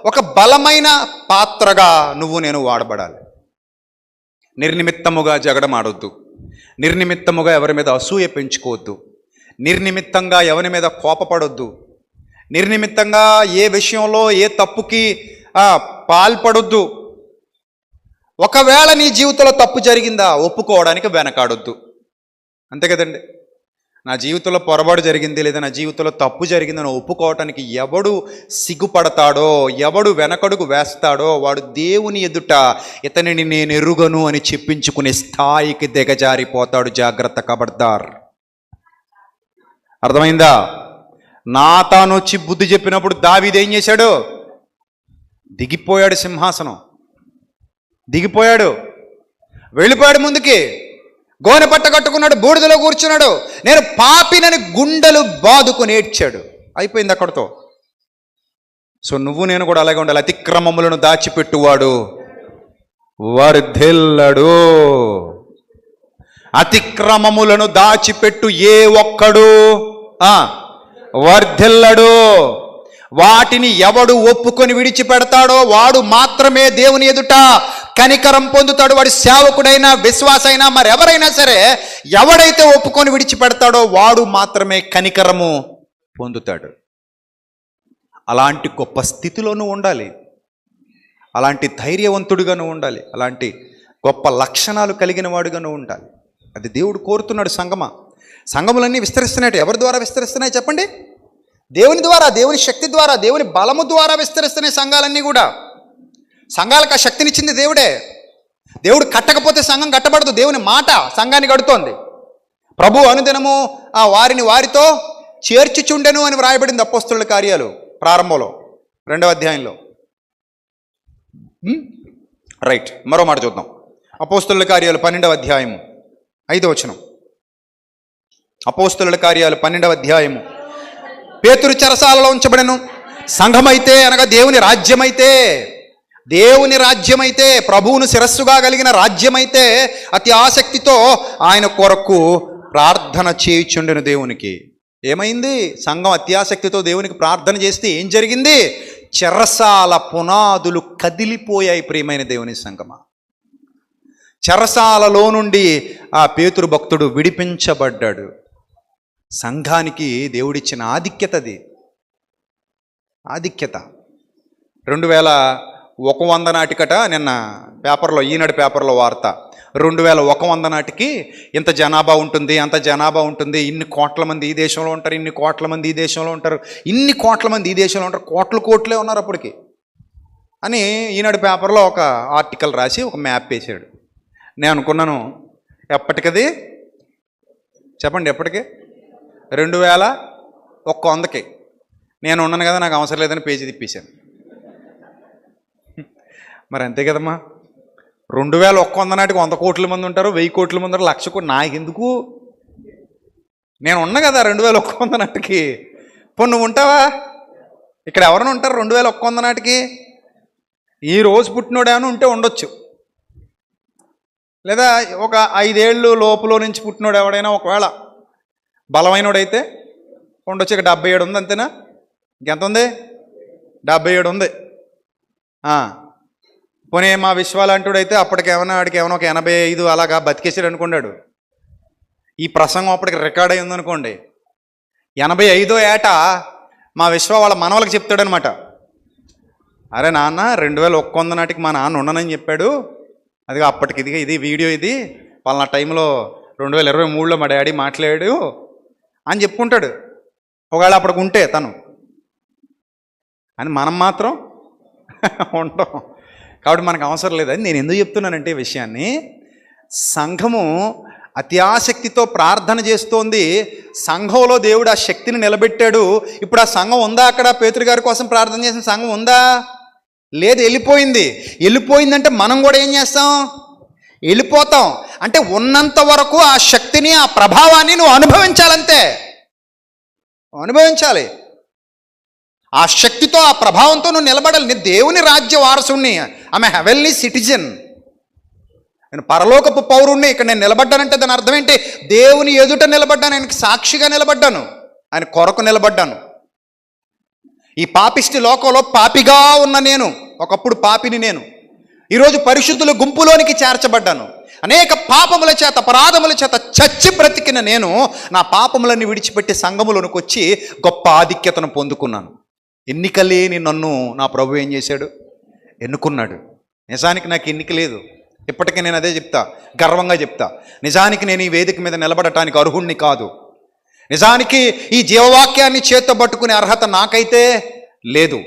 ఒక బలమైన పాత్రగా నువ్వు నేను వాడబడాలి. నిర్నిమిత్తముగా జగడమాడొద్దు, నిర్నిమిత్తముగా ఎవరి మీద అసూయ పెంచుకోవద్దు, నిర్నిమిత్తంగా ఎవరి మీద కోపపడొద్దు, నిర్నిమిత్తంగా ఏ విషయంలో ఏ తప్పుకి పాల్పడొద్దు. ఒకవేళ నీ జీవితంలో తప్పు జరిగిందా, ఒప్పుకోవడానికి వెనకాడొద్దు. అంతే కదండి. నా జీవితంలో పొరపాటు జరిగింది లేదా నా జీవితంలో తప్పు జరిగిందని ఒప్పుకోవటానికి ఎవడు సిగ్గుపడతాడో, ఎవడు వెనకడుగు వేస్తాడో వాడు దేవుని ఎదుట ఇతనిని నేను ఎరుగను అని చెప్పించుకునే స్థాయికి దిగజారిపోతాడు. జాగ్రత్త, ఖబర్దార్. అర్థమైందా? నాతాను వచ్చి బుద్ధి చెప్పినప్పుడు దావీదు ఏం చేశాడు? దిగిపోయాడు, సింహాసనం దిగిపోయాడు, వెళ్ళిపోయాడు ముందుకి. గోనె పట్ట కట్టుకున్నాడు, బూడిదలో కూర్చున్నాడు. నేను పాపినని గుండెలు బాదుకుని ఏడ్చాడు. అయిపోయింది అక్కడితో. సో నువ్వు నేను కూడా అలాగే ఉండాలి. అతిక్రమములను దాచిపెట్టువాడు వర్ధిల్లడు. అతిక్రమములను దాచిపెట్టు ఏ ఒక్కడు వర్ధిల్లడు. వాటిని ఎవడు ఒప్పుకొని విడిచిపెడతాడో వాడు మాత్రమే దేవుని ఎదుట కనికరం పొందుతాడు. వాడు సేవకుడైనా విశ్వాసైనా మరెవరైనా సరే, ఎవడైతే ఒప్పుకొని విడిచిపెడతాడో వాడు మాత్రమే కనికరము పొందుతాడు. అలాంటి గొప్ప స్థితిలోనూ ఉండాలి, అలాంటి ధైర్యవంతుడిగాను ఉండాలి, అలాంటి గొప్ప లక్షణాలు కలిగిన వాడుగాను ఉండాలి. అది దేవుడు కోరుతున్నాడు. సంఘములన్నీ విస్తరిస్తున్నాయి. ఎవరి ద్వారా విస్తరిస్తున్నాయి చెప్పండి? దేవుని ద్వారా, దేవుని శక్తి ద్వారా, దేవుని బలము ద్వారా విస్తరిస్తున్నాయి సంఘాలన్నీ కూడా. సంఘాలకు ఆ శక్తినిచ్చింది దేవుడే. దేవుడు కట్టకపోతే సంఘం కట్టబడదు. దేవుని మాట సంఘాన్ని కడుతోంది. ప్రభు అనుదినము వారిని వారితో చేర్చుచుండెను అని వ్రాయబడింది అపోస్తలుల కార్యాలు ప్రారంభంలో 2వ అధ్యాయంలో. రైట్, మరో మాట చూద్దాం. అపోస్తలుల కార్యాలు 12వ అధ్యాయము 5వ వచనం. అపోస్తలుల కార్యాలు 12వ అధ్యాయము. పేతురు చెరసాలలో ఉంచబడెను. సంఘమైతే అనగా దేవుని రాజ్యమైతే ప్రభువును శిరస్సుగా కలిగిన రాజ్యమైతే అతి ఆసక్తితో ఆయన కొరకు ప్రార్థన చేయుచుండెను దేవునికి. ఏమైంది? సంఘం అత్యాసక్తితో దేవునికి ప్రార్థన చేస్తే ఏం జరిగింది? చెరసాల పునాదులు కదిలిపోయాయి. ప్రియమైన దేవుని సంఘమా, చెరసాలలో నుండి ఆ పేతురు భక్తుడు విడిపించబడ్డాడు. సంఘానికి దేవుడిచ్చిన ఆధిక్యత 2100 నాటికట. నిన్న పేపర్లో, ఈనాడు పేపర్లో వార్త, 2100 నాటికి ఇంత జనాభా ఉంటుంది, అంత జనాభా ఉంటుంది, ఇన్ని కోట్ల మంది ఈ దేశంలో ఉంటారు, ఇన్ని కోట్ల మంది ఈ దేశంలో ఉంటారు, ఇన్ని కోట్ల మంది ఈ దేశంలో ఉంటారు, కోట్లే ఉన్నారు అప్పటికి అని ఈనాడు పేపర్లో ఒక ఆర్టికల్ రాసి ఒక మ్యాప్ వేసాడు. నేను అనుకున్నాను, ఎప్పటికది చెప్పండి, ఎప్పటికి 2100కి నేను ఉన్నాను కదా, నాకు అవసరం లేదని పేజీ తిప్పేశాను. మరి అంతే కదమ్మా. 2100 నాటికి 100 కోట్ల మంది ఉంటారు, 1000 కోట్ల మంది ఉంటారు, 1,00,000 కోట్లు. నాకెందుకు? నేను ఉన్నా కదా 2100 నాటికి. ఇప్పుడు నువ్వు ఉంటావా? ఇక్కడ ఎవరైనా ఉంటారు 2100 నాటికి? ఈ రోజు పుట్టినోడేమైనా ఉంటే ఉండొచ్చు, లేదా ఒక 5 ఏళ్ళు లోపులో నుంచి పుట్టినోడు ఎవడైనా ఒకవేళ బలమైనోడైతే ఉండొచ్చు. ఇక 77 ఉంది, అంతేనా? ఇంకెంత ఉంది? 77 ఉంది. పోనీ మా విశ్వాలంటుడైతే అప్పటికేమన్నా వాడికి ఏమైనా ఒక 85 అలాగా బతికేసాడు అనుకున్నాడు. ఈ ప్రసంగం అప్పటికి రికార్డ్ అయ్యి ఉందనుకోండి, 85వ ఏట మా విశ్వ వాళ్ళ మనవలకు చెప్తాడనమాట, అరే నాన్న 2100 నాటికి మా నాన్న ఉండనని చెప్పాడు, అది అప్పటికి ఇది వీడియో, ఇది వాళ్ళ టైంలో 2023లో మా డాడీ మాట్లాడాడు అని చెప్పుకుంటాడు. ఒకవేళ అప్పటికి ఉంటే తను అని, మనం మాత్రం ఉంటాం. కాబట్టి మనకు అవసరం లేదని నేను ఎందుకు చెప్తున్నానంటే ఈ విషయాన్ని, సంఘము అత్యాసక్తితో ప్రార్థన చేస్తోంది. సంఘంలో దేవుడు ఆ శక్తిని నిలబెట్టాడు. ఇప్పుడు ఆ సంఘం ఉందా? అక్కడ పేతురు గారి కోసం ప్రార్థన చేసిన సంఘం ఉందా? లేదు, వెళ్ళిపోయిందంటే మనం కూడా ఏం చేస్తాం? వెళ్ళిపోతాం. అంటే ఉన్నంత వరకు ఆ శక్తిని, ఆ ప్రభావాన్ని నువ్వు అనుభవించాలంతే. అనుభవించాలి. ఆ శక్తితో, ఆ ప్రభావంతో నువ్వు నిలబడాలి. నేను దేవుని రాజ్య వారసుణ్ణి, ఆమె హెవెన్లీ సిటిజన్, నేను పరలోకపు పౌరుణ్ణి. ఇక్కడ నేను నిలబడ్డానంటే దాని అర్థం ఏంటి? దేవుని ఎదుట నిలబడ్డాను, ఆయనకి సాక్షిగా నిలబడ్డాను, ఆయన కొరకు నిలబడ్డాను. ఈ పాపిష్టి లోకంలో పాపిగా ఉన్న నేను, ఒకప్పుడు పాపిని నేను, ఈరోజు పరిశుద్ధుల గుంపులోనికి చేర్చబడ్డాను. అనేక పాపముల చేత, అపరాధముల చేత చచ్చి బ్రతికిన నేను నా పాపములన్నీ విడిచిపెట్టి సంఘములోనికి వచ్చి గొప్ప ఆధిక్యతను పొందుకున్నాను. ఎన్నిక లేని నన్ను నా ప్రభు ఏం చేశాడు? ఎన్నుకున్నాడు. నిజానికి నాకు ఎన్నిక లేదు, ఇప్పటికీ నేను అదే చెప్తా, గర్వంగా చెప్తా. నిజానికి నేను ఈ వేదిక మీద నిలబడటానికి అర్హుణ్ణి కాదు. నిజానికి ఈ జీవవాక్యాన్ని చేత్తో పట్టుకునే అర్హత నాకైతే లేదు.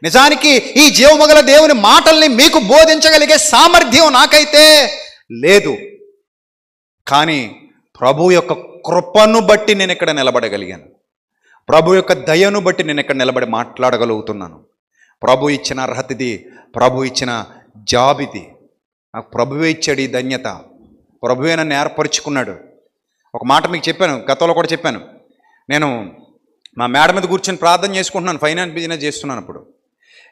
నిజానికి ఈ జీవమగల దేవుని మాటల్ని మీకు బోధించగలిగే సామర్థ్యం నాకైతే లేదు. కానీ ప్రభు యొక్క కృపను బట్టి నేను ఇక్కడ నిలబడగలిగాను. ప్రభు యొక్క దయను బట్టి నేను ఇక్కడ నిలబడి మాట్లాడగలుగుతున్నాను. ప్రభు ఇచ్చిన అర్హత ఇది, ప్రభు ఇచ్చిన జాబ్ ఇది. నాకు ప్రభువే ఇచ్చాడు ఈ ధన్యత. ప్రభువే నన్ను ఏర్పరుచుకున్నాడు. ఒక మాట మీకు చెప్పాను, గతంలో కూడా చెప్పాను. నేను మా మేడ మీద కూర్చొని ప్రార్థన చేసుకుంటున్నాను, ఫైనాన్స్ బిజినెస్ చేస్తున్నాను. అప్పుడు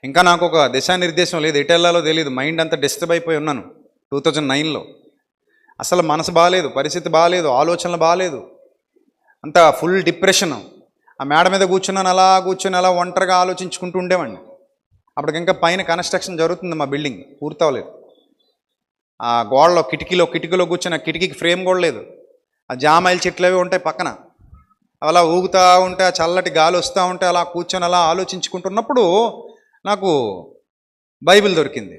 ఇంకా నాకు ఒక దిశానిర్దేశం లేదు, ఎటు వెళ్ళాలో తెలియదు. మైండ్ అంతా డిస్టర్బ్ అయిపోయి ఉన్నాను 2009లో. అసలు మనసు బాగాలేదు, పరిస్థితి బాగాలేదు, ఆలోచనలు బాగాలేదు, అంతా ఫుల్ డిప్రెషన్. ఆ మేడ మీద కూర్చున్నాను, అలా కూర్చొని అలా ఒంటరిగా ఆలోచించుకుంటూ ఉండేవాడిని. అప్పటికి ఇంకా పైన కన్స్ట్రక్షన్ జరుగుతుంది, మా బిల్డింగ్ పూర్తవలేదు. ఆ గోడలో కిటికీలో కూర్చొని, ఆ కిటికీకి ఫ్రేమ్ కూడా లేదు. ఆ జామాయిల చెట్లు అవి ఉంటాయి పక్కన, అలా ఊగుతూ ఉంటే, ఆ చల్లటి గాలి వస్తూ ఉంటే అలా కూర్చొని అలా ఆలోచించుకుంటున్నప్పుడు నాకు బైబిల్ దొరికింది.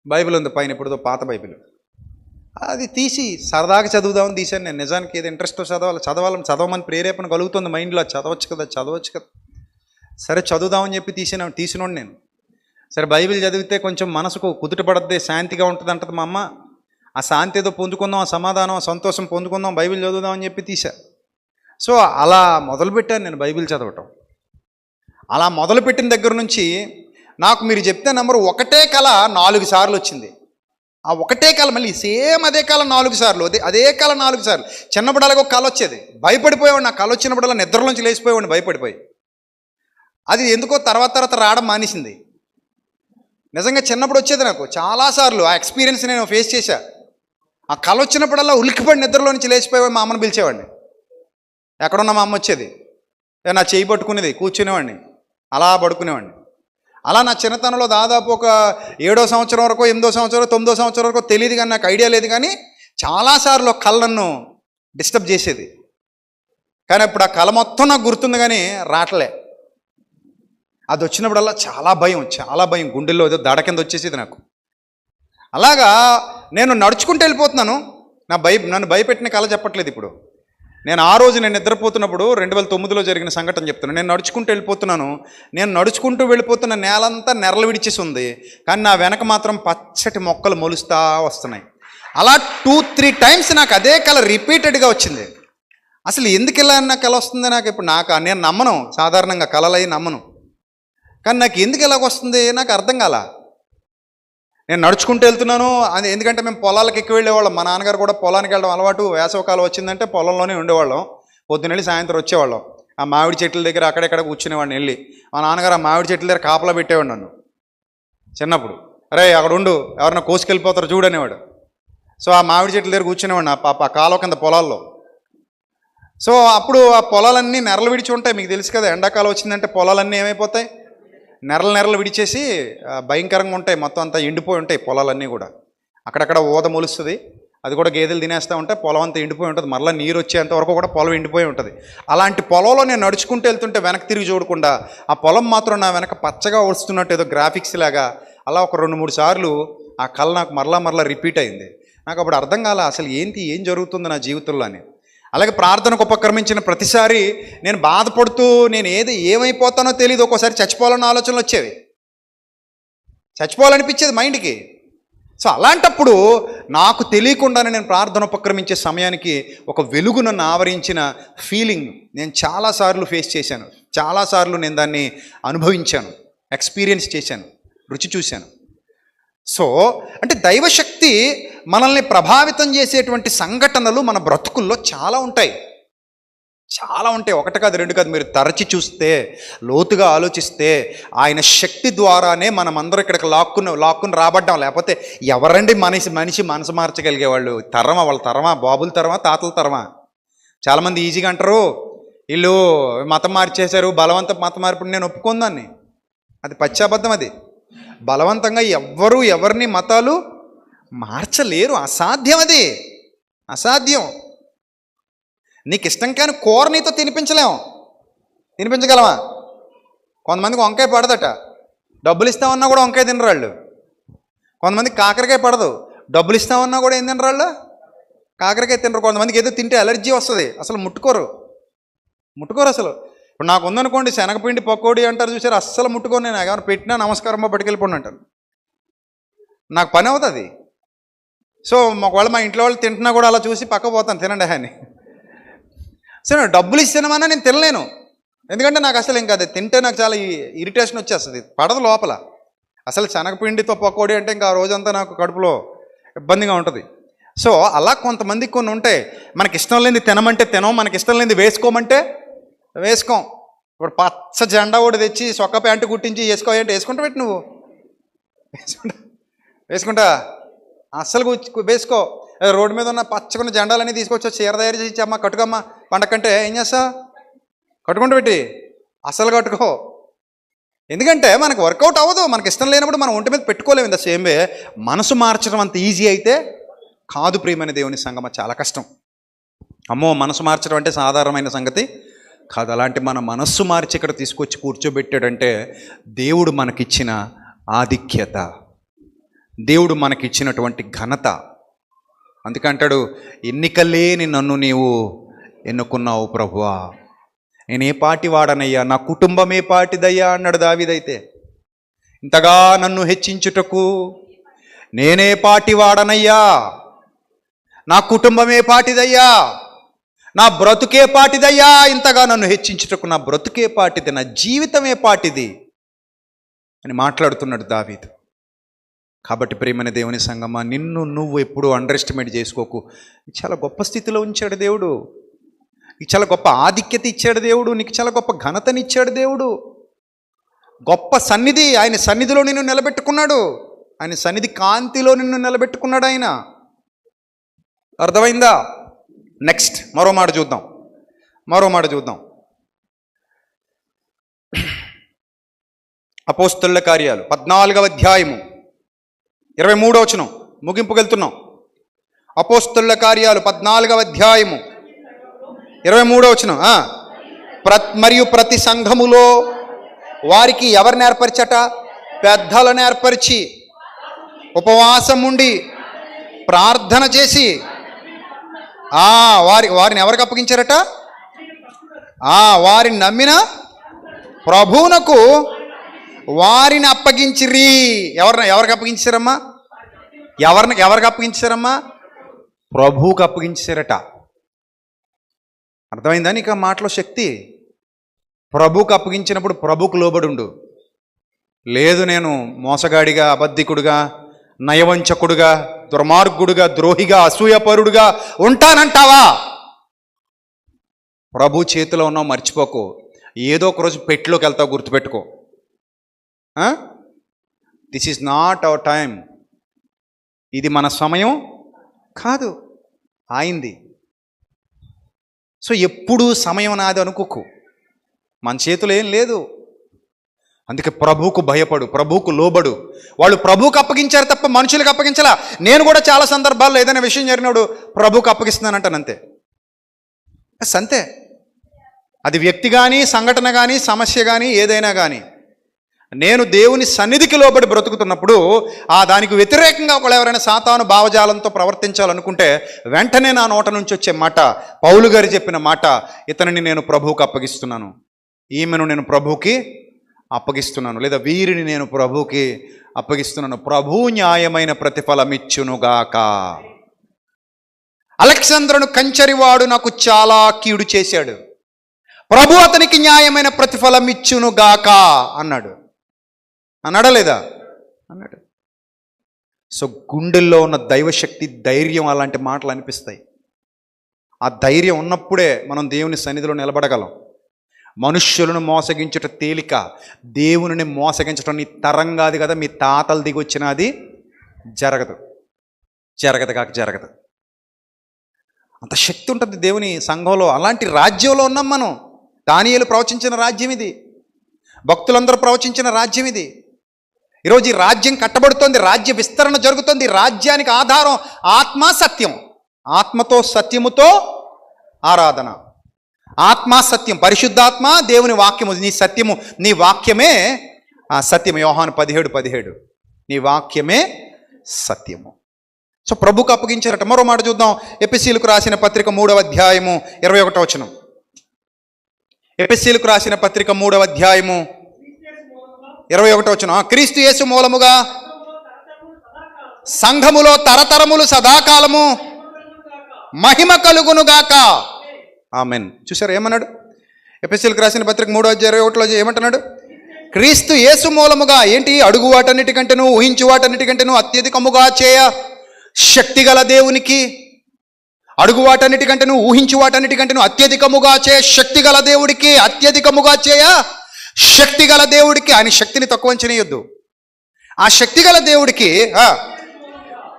బైబిల్ ఉంది పైన, ఇప్పుడుతో పాత బైబిల్. అది తీసి సరదాగా చదువుదామని తీశాను నేను. నిజానికి ఏది ఇంట్రెస్ట్ చదవమని ప్రేరేపణ కలుగుతుంది మైండ్లో. చదవచ్చు కదా. సరే చదువుదామని చెప్పి తీసినోడు నేను. సరే బైబిల్ చదివితే కొంచెం మనసుకు కుదుట పడద్ది, శాంతిగా ఉంటుంది అంటది మా అమ్మ. ఆ శాంతి ఏదో పొందుకుందాం, ఆ సమాధానం, ఆ సంతోషం పొందుకుందాం, బైబిల్ చదువుదామని చెప్పి తీసా. సో అలా మొదలుపెట్టాను నేను బైబిల్ చదవటం. అలా మొదలుపెట్టిన దగ్గర నుంచి నాకు మీరు చెప్తే నెంబర్ ఒకటే కళ 4 సార్లు వచ్చింది. ఆ ఒకటే కళ మళ్ళీ సేమ్ అదే కళ 4 సార్లు, అదే కళ 4 సార్లు. చిన్నప్పుడు అలాగ ఒక కళ వచ్చేది, భయపడిపోయేవాడిని. ఆ కళ వచ్చినప్పుడల్లా నిద్రలోంచి లేచిపోయేవాడిని భయపడిపోయి. అది ఎందుకో తర్వాత రావడం మానేసింది. నిజంగా చిన్నప్పుడు వచ్చేది నాకు చాలాసార్లు. ఆ ఎక్స్పీరియన్స్ నేను ఫేస్ చేశా. ఆ కళ వచ్చినప్పుడల్లా ఉలిక్కిపడి నిద్రలో నుంచి లేచిపోయేవాడిని. మా అమ్మని పిలిచేవాడిని, ఎక్కడున్నా మా అమ్మ వచ్చేది, నా చేయి పట్టుకునేది, కూర్చునేవాడిని, అలా పడుకునేవాడిని. అలా నా చిన్నతనంలో దాదాపు ఒక 7వ సంవత్సరం వరకు, 8వ సంవత్సరం, 9వ సంవత్సరం వరకు తెలియదు, కానీ నాకు ఐడియా లేదు. కానీ చాలాసార్లు ఒక కళ నన్ను డిస్టర్బ్ చేసేది. కానీ ఇప్పుడు ఆ కళ మొత్తం నాకు గుర్తుంది, కానీ రావట్లే. అది వచ్చినప్పుడల్లా చాలా భయం, గుండెల్లో ఏదో దడ కింద వచ్చేసేది నాకు. అలాగా నేను నడుచుకుంటూ వెళ్ళిపోతున్నాను. నన్ను భయపెట్టిన కళ చెప్పట్లేదు ఇప్పుడు. నేను ఆ రోజు నేను నిద్రపోతున్నప్పుడు 2009లో జరిగిన సంఘటన చెప్తున్నాను. నేను నడుచుకుంటూ వెళ్ళిపోతున్నాను. నేను నడుచుకుంటూ వెళ్ళిపోతున్న నేలంతా నెరలు విడిచేసి ఉంది, కానీ నా వెనక మాత్రం పచ్చటి మొక్కలు మొలుస్తూ వస్తున్నాయి. అలా 2-3 టైమ్స్ నాకు అదే కళ రిపీటెడ్గా వచ్చింది. అసలు ఎందుకు ఇలా నా కళ వస్తుంది నాకు ఇప్పుడు? నేను నమ్మను, సాధారణంగా కళలై నమ్మను. కానీ నాకు ఎందుకు ఇలాగ వస్తుంది నాకు అర్థం కాల. నేను నడుచుకుంటూ వెళ్తున్నాను. అది ఎందుకంటే మేము పొలాలకు ఎక్కువ వెళ్ళేవాళ్ళం. మా నాన్నగారు కూడా పొలానికి వెళ్ళడం అలవాటు. వేసవకాలం వచ్చిందంటే పొలంలోనే ఉండేవాళ్ళం. పొద్దునెళ్ళి సాయంత్రం వచ్చేవాళ్ళం. ఆ మామిడి చెట్ల దగ్గర అక్కడెక్కడ కూర్చునేవాడిని వెళ్ళి. మా నాన్నగారు ఆ మామిడి చెట్ల దగ్గర కాపలా పెట్టేవాడు నన్ను చిన్నప్పుడు. అరే అక్కడ ఉండు, ఎవరైనా కోసుకెళ్ళిపోతారు చూడనేవాడు. సో ఆ మామిడి చెట్ల దగ్గర కూర్చునేవాడిని ఆ కాలువ కింద పొలాల్లో. సో అప్పుడు ఆ పొలాలన్నీ నెరలు విడిచి ఉంటాయి, మీకు తెలుసు కదా. ఎండాకాలం వచ్చిందంటే పొలాలన్నీ ఏమైపోతాయి, నెరలు విడిచేసి భయంకరంగా ఉంటాయి. మొత్తం అంతా ఎండిపోయి ఉంటాయి పొలాలన్నీ కూడా. అక్కడక్కడ ఊద మొలుస్తుంది, అది కూడా గేదెలు తినేస్తూ ఉంటే పొలం అంతా ఎండిపోయి ఉంటుంది. మరలా నీరు వచ్చేంత వరకు కూడా పొలం ఎండిపోయి ఉంటుంది. అలాంటి పొలంలో నేను నడుచుకుంటూ వెళ్తుంటే వెనక్కి తిరిగి చూడకుండా ఆ పొలం మాత్రం నా వెనక పచ్చగా వస్తున్నట్టు ఏదో గ్రాఫిక్స్ లాగా అలా ఒక 2-3 సార్లు ఆ కళ నాకు మరలా రిపీట్ అయింది. నాకు అప్పుడు అర్థం కాల అసలు ఏం జరుగుతుంది నా జీవితంలో అని. అలాగే ప్రార్థనకు ఉపక్రమించిన ప్రతిసారి నేను బాధపడుతూ నేను ఏమైపోతానో తెలియదు. ఒక్కోసారి చచ్చిపోవాలన్న ఆలోచనలు వచ్చేవి, చచ్చిపోవాలనిపించేది మైండ్కి. సో అలాంటప్పుడు నాకు తెలియకుండానే నేను ప్రార్థన ఉపక్రమించే సమయానికి ఒక వెలుగు నన్ను ఆవరించిన ఫీలింగ్ నేను చాలాసార్లు ఫేస్ చేశాను. చాలాసార్లు నేను దాన్ని అనుభవించాను, ఎక్స్పీరియన్స్ చేశాను, రుచి చూశాను. సో అంటే దైవశక్తి మనల్ని ప్రభావితం చేసేటువంటి సంఘటనలు మన బ్రతుకుల్లో చాలా ఉంటాయి. ఒకటి కాదు, 2 కాదు. మీరు తరచి చూస్తే, లోతుగా ఆలోచిస్తే ఆయన శక్తి ద్వారానే మనం అందరూ ఇక్కడికి లాక్కుని రాబడ్డాం. లేకపోతే ఎవరండి మనిషి మనసు మార్చగలిగేవాళ్ళు? వాళ్ళ తరమా, బాబుల తరమా, తాతల తరమా? చాలామంది ఈజీగా అంటారు వీళ్ళు మతం మార్చేశారు, బలవంత మతం మార్పు. నేను ఒప్పుకుందాన్ని, అది పచ్చాబద్ధం. అది బలవంతంగా ఎవరిని మతాలు మార్చలేరు, అసాధ్యం. అది అసాధ్యం. నీకు ఇష్టం కాని కూర నీతో తినిపించగలమా? కొంతమందికి వంకాయ పడదట, డబ్బులు ఇస్తామన్నా కూడా వంకాయ తినరాళ్ళు. కొంతమందికి కాకరకాయ పడదు, డబ్బులు ఇస్తామన్నా కూడా ఏం తినరు వాళ్ళు, కాకరకాయ తినరు. కొంతమందికి ఏదో తింటే అలర్జీ వస్తుంది, అసలు ముట్టుకోరు అసలు. ఇప్పుడు నాకు ఉందనుకోండి శనగపిండి పకోడీ అంటారు చూసారు, అస్సలు ముట్టుకోను. నేను ఏమైనా పెట్టినా నమస్కారం పట్టుకెళ్ళిపోండి అంటాను, నాకు పని అవుతుంది. సో ఒకవేళ మా ఇంట్లో వాళ్ళు తింటున్నా కూడా అలా చూసి పక్క పోతాను, తినండి అని. సో నేను డబ్బులు ఇస్తానమన్నా నేను తినలేను, ఎందుకంటే నాకు అసలు ఇంకా అది తింటే నాకు చాలా ఇరిటేషన్ వచ్చేస్తుంది, పడదు లోపల. అసలు శనగపిండితో పకోడీ అంటే ఇంకా ఆ రోజంతా నాకు కడుపులో ఇబ్బందిగా ఉంటుంది. సో అలా కొంతమందికి కొన్ని ఉంటాయి, మనకి ఇష్టం లేనిది తినమంటే తినం, మనకి ఇష్టం లేనిది వేసుకోమంటే వేసుకోం. ఇప్పుడు పచ్చ జెండా కూడా తెచ్చి సొక్క ప్యాంటు కుట్టించి వేసుకోవాలంటే వేసుకుంటా పెట్టి నువ్వు వేసుకుంటా అస్సలు వేసుకో. రోడ్డు మీద ఉన్న పచ్చకున్న జెండాలన్నీ తీసుకొచ్చి చీర తయారు చేసి అమ్మ కట్టుకమ్మ పండగకంటే ఏం చేస్తా, కట్టుకుంటూ పెట్టి అస్సలు కట్టుకో. ఎందుకంటే మనకు వర్కౌట్ అవ్వదు, మనకి ఇష్టం లేనప్పుడు మనం ఒంటి మీద పెట్టుకోలేము. ఇంత సేమ్ వే మనసు మార్చడం అంత ఈజీ అయితే కాదు ప్రియమైన దేవుని సంగమ, చాలా కష్టం. అమ్మో మనసు మార్చడం అంటే సాధారణమైన సంగతి కాదు. అలాంటి మన మనస్సు మార్చి ఇక్కడ తీసుకొచ్చి కూర్చోబెట్టాడంటే దేవుడు మనకిచ్చిన ఆధిక్యత, దేవుడు మనకిచ్చినటువంటి ఘనత. అందుకంటాడు ఎన్నికలేని నన్ను నీవు ఎన్నుకున్నావు ప్రభువా, నేను ఏ పాటి వాడనయ్యా, నా కుటుంబం ఏ పాటిదయ్యా అన్నాడు దావీదైతే. ఇంతగా నన్ను హెచ్చించుటకు నేనే పాటి వాడనయ్యా, నా కుటుంబమే పాటిదయ్యా, నా బ్రతుకే పాటిదయ్యా, ఇంతగా నన్ను హెచ్చించుటకు నా బ్రతుకే పాటిది, నా జీవితమే పాటిది అని మాట్లాడుతున్నాడు దావీదు. కాబట్టి ప్రియమైన దేవుని సంగమా, నిన్ను నువ్వు ఎప్పుడు అండర్ ఎస్టిమేట్ చేసుకోకు. చాలా గొప్ప స్థితిలో ఉంచాడు దేవుడు, నీకు చాలా గొప్ప ఆధిక్యత ఇచ్చాడు దేవుడు, నీకు చాలా గొప్ప ఘనతనిచ్చాడు దేవుడు, గొప్ప సన్నిధి, ఆయన సన్నిధిలో నిన్ను నిలబెట్టుకున్నాడు, ఆయన సన్నిధి కాంతిలో నిన్ను నిలబెట్టుకున్నాడు ఆయన. అర్థమైందా? నెక్స్ట్ మరో మాట చూద్దాం. అపోస్తలుల కార్యాలు 14వ అధ్యాయము 23వ వచనం, ముగింపుకు వెళ్తున్నాం. అపోస్తలుల కార్యాలు 14వ అధ్యాయము 23వ వచనం. మరియు ప్రతి సంఘములో వారికి ఎవరిని ఏర్పరిచట? పెద్దలను ఏర్పరిచి ఉపవాసం ఉండి ప్రార్థన చేసి వారిని ఎవరికి అప్పగించారట? వారిని నమ్మిన ప్రభువునకు వారిని అప్పగించిరి. ఎవరికి అప్పగించారమ్మా? ఎవరికి అప్పగించారమ్మా? ప్రభువుకు అప్పగించారట. అర్థమైందా నీకు ఆ మాటలో శక్తి? ప్రభువుకు అప్పగించినప్పుడు ప్రభువుకు లోబడి ఉండు. లేదు నేను మోసగాడిగా, అబద్ధికుడుగా, నయవంచకుడుగా, దుర్మార్గుడుగా, ద్రోహిగా, అసూయపరుడుగా ఉంటానంటావా? ప్రభు చేతిలో ఉన్నావు, మర్చిపోకు. ఏదో ఒక రోజు పెట్టిలోకి వెళ్తావు, గుర్తుపెట్టుకో. This is not our time, ఇది మన సమయం కాదు, ఆయింది. సో ఎప్పుడు సమయం నాది అనుకోకు, మన చేతిలో ఏం లేదు. అందుకే ప్రభువుకు భయపడు, ప్రభువుకు లోబడు. వాళ్ళు ప్రభువుకు అప్పగించారు తప్ప మనుషులకు అప్పగించలా. నేను కూడా చాలా సందర్భాల్లో ఏదైనా విషయం జరిగినాడు ప్రభువుకు అప్పగిస్తున్నానంటాను, అంతే. అంతే. అది వ్యక్తి కానీ, సంఘటన కానీ, సమస్య కానీ, ఏదైనా కానీ నేను దేవుని సన్నిధికి లోబడి బ్రతుకుతున్నప్పుడు దానికి వ్యతిరేకంగా ఒకళ్ళు ఎవరైనా సాతాను భావజాలంతో ప్రవర్తించాలనుకుంటే వెంటనే నా నోట నుంచి వచ్చే మాట పౌలు గారు చెప్పిన మాట, ఇతనిని నేను ప్రభువుకు అప్పగిస్తున్నాను, ఈమెను నేను ప్రభువుకి అప్పగిస్తున్నాను, లేదా వీరిని నేను ప్రభువుకి అప్పగిస్తున్నాను, ప్రభు న్యాయమైన ప్రతిఫలం ఇచ్చునుగాక. అలెగ్జాంద్రును కంచరివాడు నాకు చాలా కీడు చేశాడు, ప్రభు అతనికి న్యాయమైన ప్రతిఫలం ఇచ్చునుగాక అన్నాడు. అన్నాడా లేదా? అన్నాడు. సో గుండెల్లో ఉన్న దైవశక్తి, ధైర్యం అలాంటి మాటలు అనిపిస్తాయి. ఆ ధైర్యం ఉన్నప్పుడే మనం దేవుని సన్నిధిలో నిలబడగలం. మనుష్యులను మోసగించుట తేలిక, దేవుని మోసగించడం నీ తరం కాదు కదా, మీ తాతలు దిగి వచ్చినది జరగదు. అంత శక్తి ఉంటుంది దేవుని సంఘంలో. అలాంటి రాజ్యంలో ఉన్నాం మనం. దానియేలు ప్రవచించిన రాజ్యం ఇది, భక్తులందరూ ప్రవచించిన రాజ్యం ఇది. ఈరోజు ఈ రాజ్యం కట్టబడుతోంది, రాజ్య విస్తరణ జరుగుతుంది. రాజ్యానికి ఆధారం ఆత్మ, సత్యం. ఆత్మతో సత్యముతో ఆరాధన. ఆత్మ సత్యం, పరిశుద్ధాత్మ, దేవుని వాక్యము. నీ సత్యము, నీ వాక్యమే సత్యం. యోహాను 17:17 నీ వాక్యమే సత్యము. సో ప్రభుకు అప్పగించారట. మరో మాట చూద్దాం. ఎఫెసీయులకు రాసిన పత్రిక 3వ అధ్యాయము 21వ వచనం. ఎఫెసీయులకు రాసిన పత్రిక 3వ అధ్యాయము 21వ వచనం. క్రీస్తు యేసు మూలముగా సంఘములో తరతరములు సదాకాలము మహిమ కలుగునుగాక. ఆమేన్. చూసారు ఏమన్నాడు? ఎఫెసీయులకు రాసిన పత్రిక 3వ అధ్యాయం 21లో ఏమంటున్నాడు? క్రీస్తు యేసు మూలముగా ఏంటి? అడుగు వాటన్నిటికంటేను ఊహించు వాటన్నిటికంటేను అత్యధికముగా చేయ శక్తిగల దేవునికి, అడుగు వాటన్నిటికంటేను ఊహించు వాటన్నిటికంటేను అత్యధికముగా చేయ శక్తిగల దేవుడికి, అత్యధికముగా చేయ శక్తిగల దేవుడికి. ఆయన శక్తిని తక్కువ అంచనేయొద్దు. ఆ శక్తిగల దేవుడికి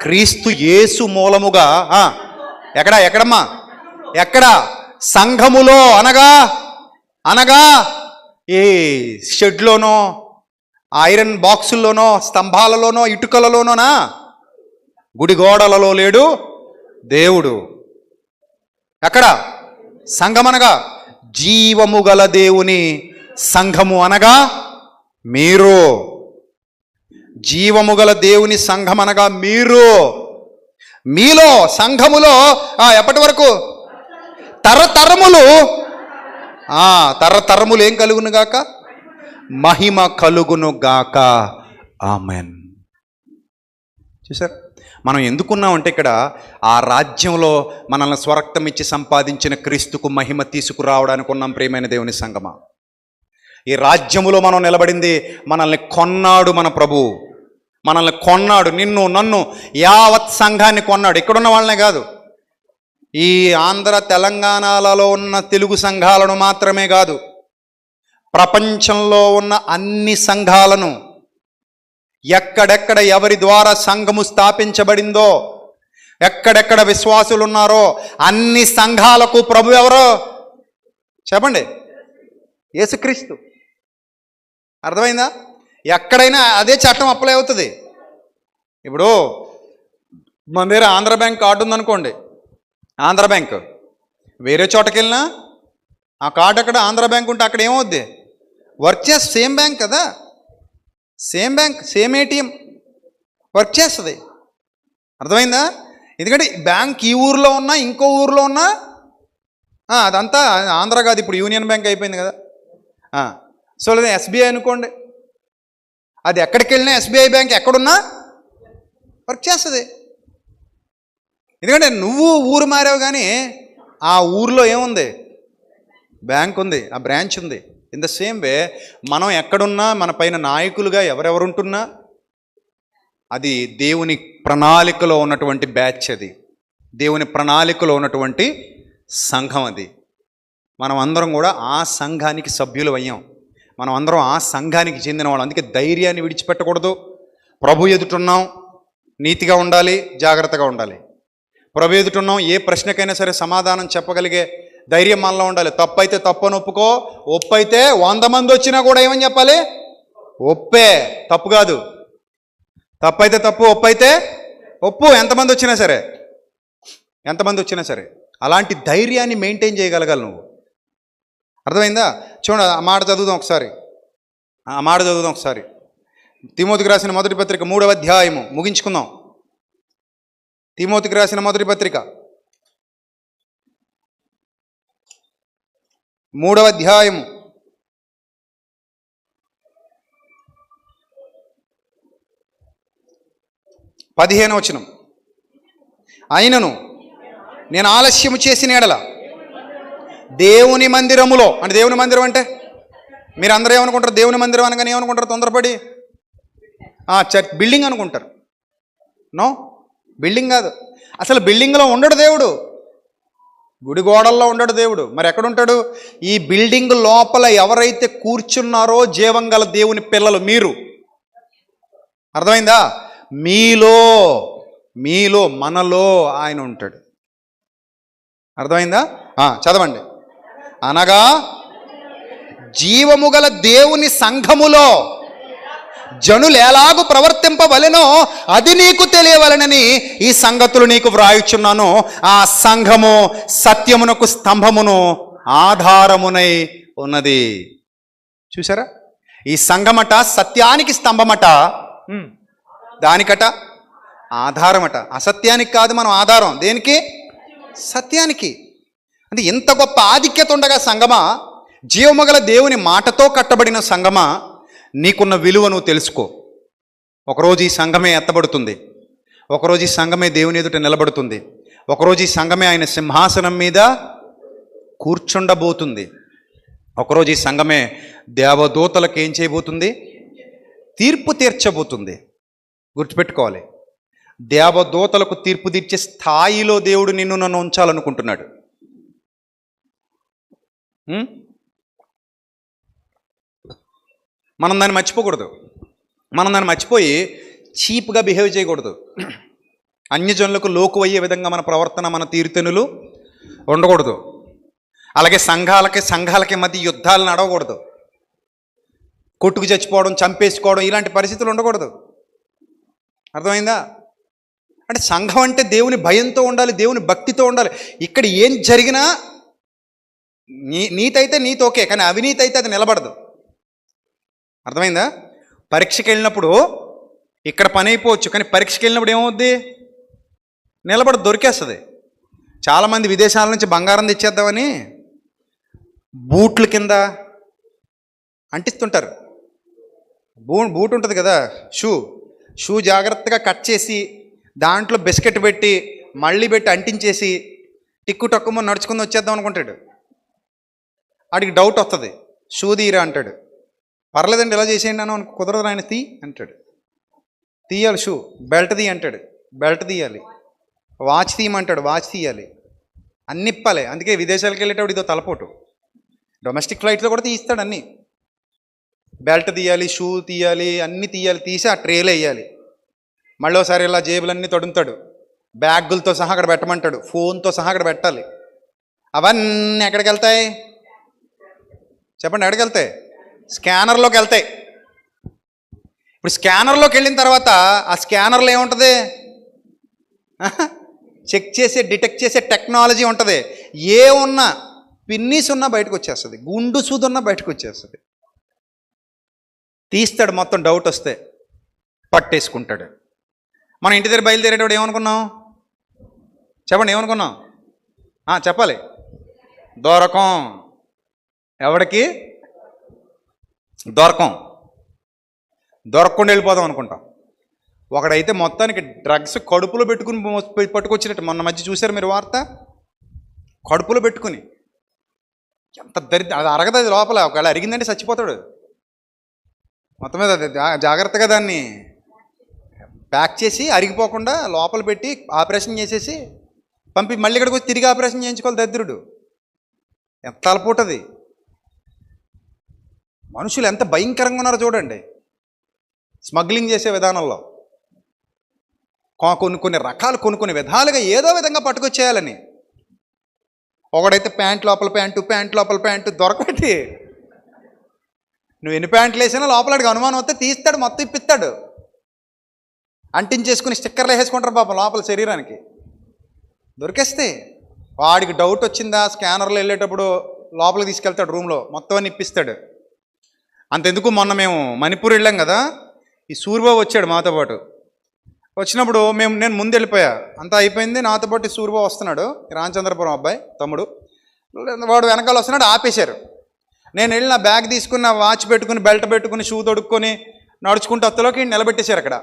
క్రీస్తు యేసు మూలముగా ఎక్కడమ్మా? ఎక్కడ? సంఘములో. అనగా ఈ షెడ్లోనో, ఐరన్ బాక్సుల్లోనో, స్తంభాలలోనో, ఇటుకలలోనోనా? గుడి గోడలలో లేడు దేవుడు. ఎక్కడ? సంఘమనగా జీవము గల దేవుని సంఘము అనగా మీరు. జీవము గల దేవుని సంఘం అనగా మీరు. మీలో సంఘములో ఎప్పటి వరకు? తరతరములు. తరతరములు ఏం కలుగును గాక? మహిమ కలుగును గాక. ఆమెన్. చూసారు మనం ఎందుకున్నామంటే ఇక్కడ ఆ రాజ్యంలో మనల్ని స్వరక్తం ఇచ్చి సంపాదించిన క్రీస్తుకు మహిమ తీసుకురావడానికి ఉన్నాం. ప్రియమైన దేవుని సంగమా, ఈ రాజ్యములో మనం నిలబడింది. మనల్ని కొన్నాడు మన ప్రభు. మనల్ని కొన్నాడు. నిన్ను నన్ను యావత్ సంఘాన్ని కొన్నాడు. ఇక్కడున్న వాళ్ళనే కాదు, ఈ ఆంధ్ర తెలంగాణలలో ఉన్న తెలుగు సంఘాలను మాత్రమే కాదు, ప్రపంచంలో ఉన్న అన్ని సంఘాలను, ఎక్కడెక్కడ ఎవరి ద్వారా సంఘము స్థాపించబడిందో, ఎక్కడెక్కడ విశ్వాసులు ఉన్నారో అన్ని సంఘాలకు ప్రభు ఎవరో చెప్పండి? యేసుక్రీస్తు. అర్థమైందా? ఎక్కడైనా అదే చట్టం అప్లై అవుతుంది. ఇప్పుడు మన దగ్గర ఆంధ్ర బ్యాంక్ కార్డు ఉందనుకోండి, ఆంధ్ర బ్యాంక్. వేరే చోటకి వెళ్ళినా ఆ కార్డు అక్కడ ఆంధ్ర బ్యాంక్ ఉంటే అక్కడ ఏమవుద్ది? వర్క్ చేస్తే సేమ్ బ్యాంక్ కదా, same bank, same ATM work చేస్తుంది. అర్థమైందా? ఎందుకంటే బ్యాంక్ ఈ ఊర్లో ఉన్నా ఇంకో ఊర్లో ఉన్నా అదంతా ఆంధ్ర కాదు. ఇప్పుడు యూనియన్ బ్యాంక్ అయిపోయింది కదా. సో లేదా ఎస్బీఐ అనుకోండి, అది ఎక్కడికి వెళ్ళినా ఎస్బీఐ బ్యాంక్ ఎక్కడున్నా వర్క్ చేస్తుంది. ఎందుకంటే నువ్వు ఊరు మారావు కానీ ఆ ఊరిలో ఏముంది? బ్యాంక్ ఉంది, ఆ బ్రాంచ్ ఉంది. ఇన్ ద సేమ్ వే మనం ఎక్కడున్నా, మన పైన నాయకులుగా ఎవరెవరుంటున్నా అది దేవుని ప్రణాళికలో ఉన్నటువంటి బ్యాచ్. అది దేవుని ప్రణాళికలో ఉన్నటువంటి సంఘం. అది మనం అందరం కూడా ఆ సంఘానికి సభ్యులు అయ్యాం. మనం అందరం ఆ సంఘానికి చెందిన వాళ్ళం. అందుకే ధైర్యాన్ని విడిచిపెట్టకూడదు. ప్రభు ఎదుటున్నాం, నీతిగా ఉండాలి, జాగ్రత్తగా ఉండాలి. ప్రభు ఎదుటున్నాం, ఏ ప్రశ్నకైనా సరే సమాధానం చెప్పగలిగే ధైర్యం మనలో ఉండాలి. తప్పు అయితే తప్పు అని ఒప్పుకో, ఒప్పు అయితే 100 మంది వచ్చినా కూడా ఏమని చెప్పాలి? ఒప్పే, తప్పు కాదు. తప్పు అయితే తప్పు, ఒప్పు అయితే ఒప్పు. ఎంతమంది వచ్చినా సరే అలాంటి ధైర్యాన్ని మెయింటైన్ చేయగలగాలి నువ్వు. అర్థమైందా? చూడండి, ఆ మాట చదువుదాం ఒకసారి. తిమోతికి రాసిన మొదటి పత్రిక 3వ అధ్యాయము ముగించుకుందాం. తిమోతికి రాసిన మొదటి పత్రిక 3వ అధ్యాయము 15వ వచనం. అయినను నేను ఆలస్యము చేసిన ఎడల దేవుని మందిరములో, అంటే దేవుని మందిరం అంటే మీరు అందరూ ఏమనుకుంటారు? దేవుని మందిరం అనగానే ఏమనుకుంటారు? తొందరపడి చర్చ్ బిల్డింగ్ అనుకుంటారు. నో, బిల్డింగ్ కాదు. అసలు బిల్డింగ్లో ఉండడు దేవుడు, గుడి గోడల్లో ఉండడు దేవుడు. మరి ఎక్కడుంటాడు? ఈ బిల్డింగ్ లోపల ఎవరైతే కూర్చున్నారో జీవం గల దేవుని పిల్లలు మీరు. అర్థమైందా? మీలో మనలో ఆయన ఉంటాడు. అర్థమైందా? చదవండి. అనగా జీవము గల దేవుని సంఘములో జనులు ఎలాగూ ప్రవర్తింపవలెనో అది నీకు తెలియవలెనని ఈ సంగతులు నీకు వ్రాయుచున్నాను. ఆ సంఘము సత్యమునకు స్తంభమును ఆధారమునై ఉన్నది. చూసారా? ఈ సంఘమట సత్యానికి స్తంభమట. దానికట ఆధారమట. అసత్యానికి కాదు మనం ఆధారం, దేనికి? సత్యానికి. అంటే ఇంత గొప్ప ఆధిక్యత ఉండగా సంగమా, జీవమగల దేవుని మాటతో కట్టబడిన సంగమా, నీకున్న విలువ నువ్వు తెలుసుకో. ఒకరోజు ఈ సంఘమే ఎత్తబడుతుంది, ఒకరోజు ఈ సంఘమే దేవుని ఎదుట నిలబడుతుంది, ఒకరోజు ఈ సంఘమే ఆయన సింహాసనం మీద కూర్చుండబోతుంది, ఒకరోజు ఈ సంఘమే దేవదూతలకు ఏం చేయబోతుంది? తీర్పు తీర్చబోతుంది. గుర్తుపెట్టుకోవాలి, దేవదూతలకు తీర్పు తీర్చే స్థాయిలో దేవుడు నిన్ను నన్ను ఉంచాలనుకుంటున్నాడు. మనం దాన్ని మర్చిపోకూడదు. మనం దాన్ని మర్చిపోయి చీప్గా బిహేవ్ చేయకూడదు. అన్యజనులకు లోకు అయ్యే విధంగా మన ప్రవర్తన, మన తీరుతెనులు ఉండకూడదు. అలాగే సంఘాలకి మధ్య యుద్ధాలు నడవకూడదు. కొట్టుకు చచ్చిపోవడం, చంపేసుకోవడం, ఇలాంటి పరిస్థితులు ఉండకూడదు. అర్థమైందా? అంటే సంఘం అంటే దేవుని భయంతో ఉండాలి, దేవుని భక్తితో ఉండాలి. ఇక్కడ ఏం జరిగినా నీతి అయితే నీతి ఓకే, కానీ అవినీతి అయితే అది నిలబడదు. అర్థమైందా? పరీక్షకి వెళ్ళినప్పుడు ఇక్కడ పని అయిపోవచ్చు, కానీ పరీక్షకి వెళ్ళినప్పుడు ఏమవుద్ది? నిలబడి దొరికేస్తుంది. చాలామంది విదేశాల నుంచి బంగారం తెచ్చేద్దామని బూట్ల కింద అంటిస్తుంటారు. బూట్ ఉంటుంది కదా, షూ జాగ్రత్తగా కట్ చేసి దాంట్లో బిస్కెట్ పెట్టి మళ్ళీ పెట్టి అంటించేసి టిక్కు టక్కుమ నడుచుకుని వచ్చేద్దాం అనుకుంటాడు. వాడికి డౌట్ వస్తుంది, షూ తీరా అంటాడు. పర్లేదండి ఇలా చేసేయండి అని కుదరదు, ఆయన అంటాడు. తీయాలి షూ. బెల్ట్ తీ అంటాడు, బెల్ట్ తీయాలి. వాచ్ తీయమంటాడు, వాచ్ తీయాలి. అన్ని ఇప్పాలి. అందుకే విదేశాలకు వెళ్ళేటప్పుడు ఇదో తలపోటు. డొమెస్టిక్ ఫ్లైట్లో కూడా తీస్తాడు అన్నీ. బెల్ట్ తీయాలి, షూ తీయాలి, అన్నీ తీయాలి. తీసి ఆ ట్రేలో వేయాలి. మళ్ళీ ఒకసారి ఇలా జేబులన్నీ తడుముతాడు, బ్యాగులతో సహా అక్కడ పెట్టమంటాడు, ఫోన్తో సహా అక్కడ పెట్టాలి. అవన్నీ ఎక్కడికి వెళ్తాయి చెప్పండి? ఎక్కడికి వెళ్తాయి? స్కానర్లోకి వెళ్తాయి. ఇప్పుడు స్కానర్లోకి వెళ్ళిన తర్వాత ఆ స్కానర్లో ఏముంటుంది? చెక్ చేసే, డిటెక్ట్ చేసే టెక్నాలజీ ఉంటుంది. ఏ ఉన్నా, పిన్నీస్ ఉన్నా బయటకు వచ్చేస్తుంది, గుండు సూదున్నా బయటకు వచ్చేస్తుంది. తీస్తాడు మొత్తం, డౌట్ వస్తే పట్టేసుకుంటాడు. మనం ఇంటి దగ్గర బయలుదేరేటప్పుడు ఏమనుకున్నాం చెప్పండి? ఏమనుకున్నాం? చెప్పాలి. దొరకం. ఎవడికి దొరకకుండా వెళ్ళిపోదాం అనుకుంటాం. ఒకడైతే మొత్తానికి డ్రగ్స్ కడుపులో పెట్టుకుని పట్టుకొచ్చినట్టు మొన్న మధ్య చూశారు మీరు వార్త? కడుపులో పెట్టుకుని, ఎంత అది అరగదు, అది లోపల ఒకవేళ అరిగిందంటే చచ్చిపోతాడు. మొత్తం మీద జాగ్రత్తగా దాన్ని ప్యాక్ చేసి అరిగిపోకుండా లోపల పెట్టి ఆపరేషన్ చేసేసి పంపి మళ్ళీ ఇక్కడికి వచ్చి తిరిగి ఆపరేషన్ చేయించుకోవాలి దరిద్రుడు. ఎంత తలపోటది. మనుషులు ఎంత భయంకరంగా ఉన్నారో చూడండి. స్మగ్లింగ్ చేసే విధానంలో కొన్ని రకాలు, కొన్ని విధాలుగా ఏదో విధంగా పట్టుకొచ్చేయాలని. ఒకడైతే ప్యాంట్ లోపల ప్యాంటు దొరకటి. నువ్వు ఎన్ని ప్యాంట్లు వేసినా లోపలడికి అనుమానం వస్తే తీస్తాడు, మొత్తం ఇప్పిస్తాడు. అంటించేసుకుని స్టిక్కర్లు వేసుకుంటారు పాపం లోపల శరీరానికి. దొరికేస్తే వాడికి డౌట్ వచ్చిందా, స్కానర్లో వెళ్ళేటప్పుడు లోపలికి తీసుకెళ్తాడు, రూమ్లో మొత్తం అన్ని ఇప్పిస్తాడు. అంతెందుకు, మొన్న మేము మణిపూర్ వెళ్ళాం కదా, ఈ సూర్యబాబు వచ్చాడు మాతో పాటు. వచ్చినప్పుడు నేను ముందు వెళ్ళిపోయా, అంతా అయిపోయింది. నాతో పాటు సూర్యబాబు వస్తున్నాడు, రామచంద్రపురం అబ్బాయి తమ్ముడు. వాడు వెనకాల వస్తున్నాడు, ఆపేశారు. నేను వెళ్ళి నా బ్యాగ్ తీసుకుని, వాచ్ పెట్టుకుని, బెల్ట్ పెట్టుకుని, షూ తొడుక్కొని నడుచుకుంటూ అత్తలోకి నిలబెట్టేశారు. అక్కడ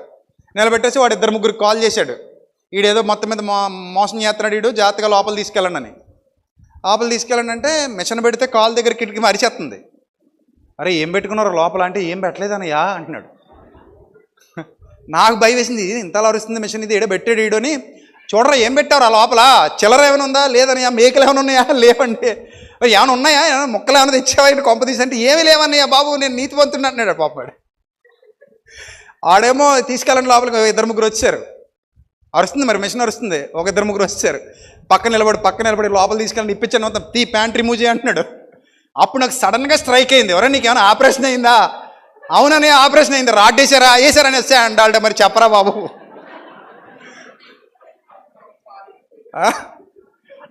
నిలబెట్టేసి వాడు 2-3 కాల్ చేశాడు. ఈడేదో మొత్తం మీద మోసం చేస్తున్నాడు, ఈడు జాగ్రత్తగా లోపల తీసుకెళ్ళండి అని. లోపల తీసుకెళ్ళండి అంటే మిషన్ పెడితే కాల్ దగ్గర కిటికీ అరిచేస్తుంది. అరే ఏం పెట్టుకున్నారు లోపల అంటే, ఏం పెట్టలేదన్నయ్యా అంటున్నాడు. నాకు భయం వేసింది, ఇంతలా అరుస్తుంది మిషన్, ఇది ఈడ పెట్టాడు ఈడని. చూడరా ఏం పెట్టారు ఆ లోపల, చిల్లర ఏమైనా ఉందా లేదన్నయ్యా, మేకలు ఏమైనా ఉన్నాయా లేవండి, ఏమైనా ఉన్నాయా, ఏమైనా మొక్కలు ఏమైనా తెచ్చావా ఇంటి కొంప తీసి అంటే, ఏమీ లేవన్నయ్యా బాబు నేను నీతివంతున్నా అంటున్నాడు పాపాడు. ఆడేమో తీసుకెళ్ళండి లోపలికి. 2-3 వచ్చారు. అరుస్తుంది మరి, మిషన్ అరుస్తుంది. 2-3 వచ్చారు. పక్కన నిలబడి లోపల తీసుకెళ్ళండి, ఇప్పించాను మొత్తం, ప్యాంట్ రిమూవ్ చేయ అంటున్నాడు. అప్పుడు నాకు సడన్గా స్ట్రైక్ అయింది, ఎవరైనా నీకేమైనా ఆపరేషన్ అయిందా? అవునని ఆపరేషన్ అయింది. రాడ్ వేసారని వస్తే అంటాడు. మరి చెప్పరా బాబు,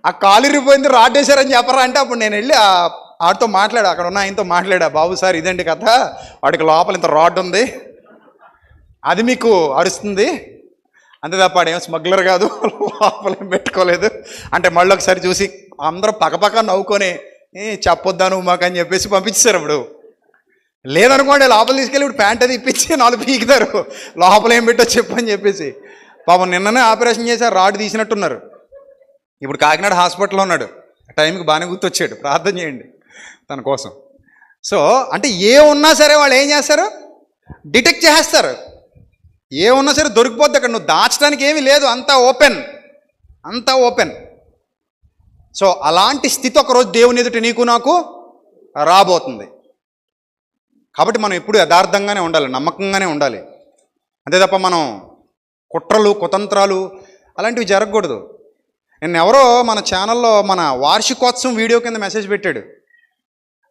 ఆ కాలు ఇరిగిపోయింది, రాడ్ వేసారని చెప్పరా అంటే, అప్పుడు నేను వెళ్ళి ఆడితో మాట్లాడా, అక్కడ ఉన్న ఆయనతో మాట్లాడా, బాబు సార్ ఇదండి కథ, వాడికి లోపల ఇంత రాడ్ ఉంది, అది మీకు అరుస్తుంది, అంతే తప్ప ఆడేం స్మగ్లర్ కాదు, లోపలేం పెట్టుకోలేదు. అంటే మళ్ళీ ఒకసారి చూసి అందరూ పక్కపక్క నవ్వుకొని చెప్పొద్దా నువ్వు మాకు అని చెప్పేసి పంపించారు. అప్పుడు లేదనుకోండి లోపల తీసుకెళ్ళి ఇప్పుడు ప్యాంట్ అది ఇప్పించి 4 పీకుతారు, లోపల ఏం పెట్టో చెప్పని చెప్పేసి. పాపం నిన్ననే ఆపరేషన్ చేశారు, రాడ్ తీసినట్టున్నారు. ఇప్పుడు కాకినాడ హాస్పిటల్లో ఉన్నాడు. టైంకి బాగానే గుర్తొచ్చాడు, ప్రార్థన చేయండి తన కోసం. సో అంటే ఏ ఉన్నా సరే వాళ్ళు ఏం చేస్తారు, డిటెక్ట్ చేస్తారు. ఏ ఉన్నా సరే దొరికిపోద్ది అక్కడ, నువ్వు దాచడానికి ఏమీ లేదు, అంతా ఓపెన్, అంతా ఓపెన్. సో అలాంటి స్థితి ఒకరోజు దేవుని ఎదుట నీకు నాకు రాబోతుంది. కాబట్టి మనం ఎప్పుడు యథార్థంగానే ఉండాలి, నమ్మకంగానే ఉండాలి. అంతే తప్ప మనం కుట్రలు కుతంత్రాలు అలాంటివి జరగకూడదు. నిన్న ఎవరో మన ఛానల్లో మన వార్షికోత్సవం వీడియో కింద మెసేజ్ పెట్టాడు,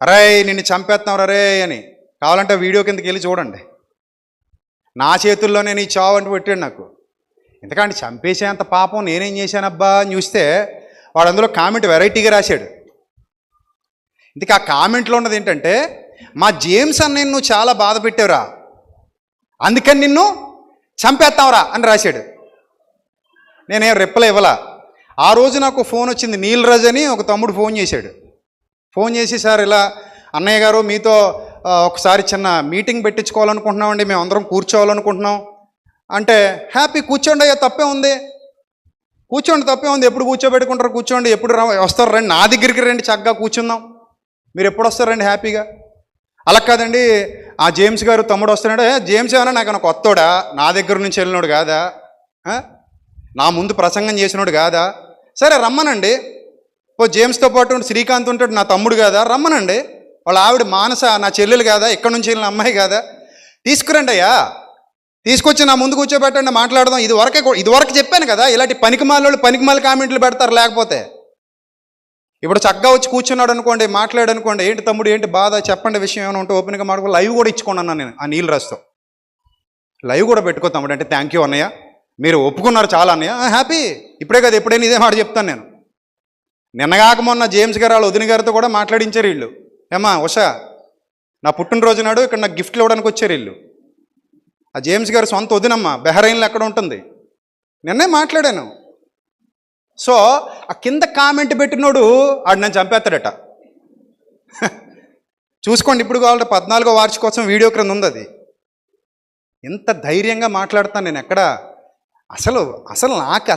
అరే నిన్ను చంపేస్తాం రే అని. కావాలంటే వీడియో కిందకి వెళ్ళి చూడండి. నా చేతుల్లోనే నీ చావు అంటూ పెట్టాడు నాకు. ఎందుకంటే చంపేసేంత పాపం నేనేం చేశానబ్బా అని చూస్తే వాడు అందులో కామెంట్ వెరైటీగా రాశాడు. ఇందుకు ఆ కామెంట్లో ఉన్నది ఏంటంటే, మా జేమ్స్ అన్నయ్య నువ్వు చాలా బాధ పెట్టావురా, అందుకని నిన్ను చంపేస్తావురా అని రాశాడు. నేనేం రిప్లై ఇవ్వలా. ఆ రోజు నాకు ఫోన్ వచ్చింది, నీలరాజ్ అని ఒక తమ్ముడు ఫోన్ చేశాడు. ఫోన్ చేసి సార్ ఇలా అన్నయ్య గారు మీతో ఒకసారి చిన్న మీటింగ్ పెట్టించుకోవాలనుకుంటున్నామండి, మేము అందరం కూర్చోవాలనుకుంటున్నాం అంటే, హ్యాపీ కూర్చోండి అయ్యా తప్పే ఉంది, కూర్చోండి తప్పే ఉంది, ఎప్పుడు కూర్చోబెట్టుకుంటారు కూర్చోండి, ఎప్పుడు వస్తారు రండి, నా దగ్గరికి రండి చక్కగా కూర్చుందాం, మీరు ఎప్పుడు వస్తారండి హ్యాపీగా. అలా కాదండి ఆ జేమ్స్ గారు తమ్ముడు వస్తున్నాడు, జేమ్స్ ఏమన్నా నాకు కొత్తోడా, నా దగ్గర నుంచి వెళ్ళినోడు కాదా, నా ముందు ప్రసంగం చేసినోడు కాదా, సరే రమ్మనండి. ఓ జేమ్స్తో పాటు శ్రీకాంత్ ఉంటాడు నా తమ్ముడు కాదా, రమ్మనండి. వాళ్ళ ఆవిడ మానస నా చెల్లెలు కాదా, ఎక్కడి నుంచి వెళ్ళిన అమ్మాయి కాదా, తీసుకురండి అయ్యా, తీసుకొచ్చి నా ముందు కూర్చోబెట్టండి మాట్లాడదాం. ఇదివరకు చెప్పాను కదా, ఇలాంటి పనికిమాల కామెంట్లు పెడతారు. లేకపోతే ఇప్పుడు చక్కగా వచ్చి కూర్చున్నాడు అనుకోండి, మాట్లాడు అనుకోండి, ఏంటి తమ్ముడు ఏంటి బాధ చెప్పండి, విషయం ఏమైనా ఉంటే ఓపెన్గా మాట్లాడుకో. లైవ్ కూడా ఇచ్చుకున్నాను నేను ఆ నీలరాజుతో, లైవ్ కూడా పెట్టుకో తమ్ముడు అంటే, థ్యాంక్ యూ అన్నయ్య మీరు ఒప్పుకున్నారు చాలా అన్నయ్య, హ్యాపీ. ఇప్పుడే కదా ఎప్పుడైనా ఇదే మాట చెప్తాను నేను. నిన్నగాక మొన్న జేమ్స్ గారు వాళ్ళ వదిన గారితో కూడా మాట్లాడించారు వీళ్ళు. ఏమా ఉషా నా పుట్టినరోజు నాడు ఇక్కడ నాకు గిఫ్ట్లు ఇవ్వడానికి వచ్చారు వీళ్ళు. ఆ జేమ్స్ గారు సొంత వదినమ్మ బెహరైన్లో ఎక్కడ ఉంటుంది, నిన్నే మాట్లాడాను. సో ఆ కింద కామెంట్ పెట్టినోడు ఆడు నన్ను చంపేస్తాడట. చూసుకోండి, ఇప్పుడు కావాలంటే 14వ వార్షికోత్సవం వీడియో క్రింద ఉంది అది. ఎంత ధైర్యంగా మాట్లాడతాను నేను. ఎక్కడ నాకు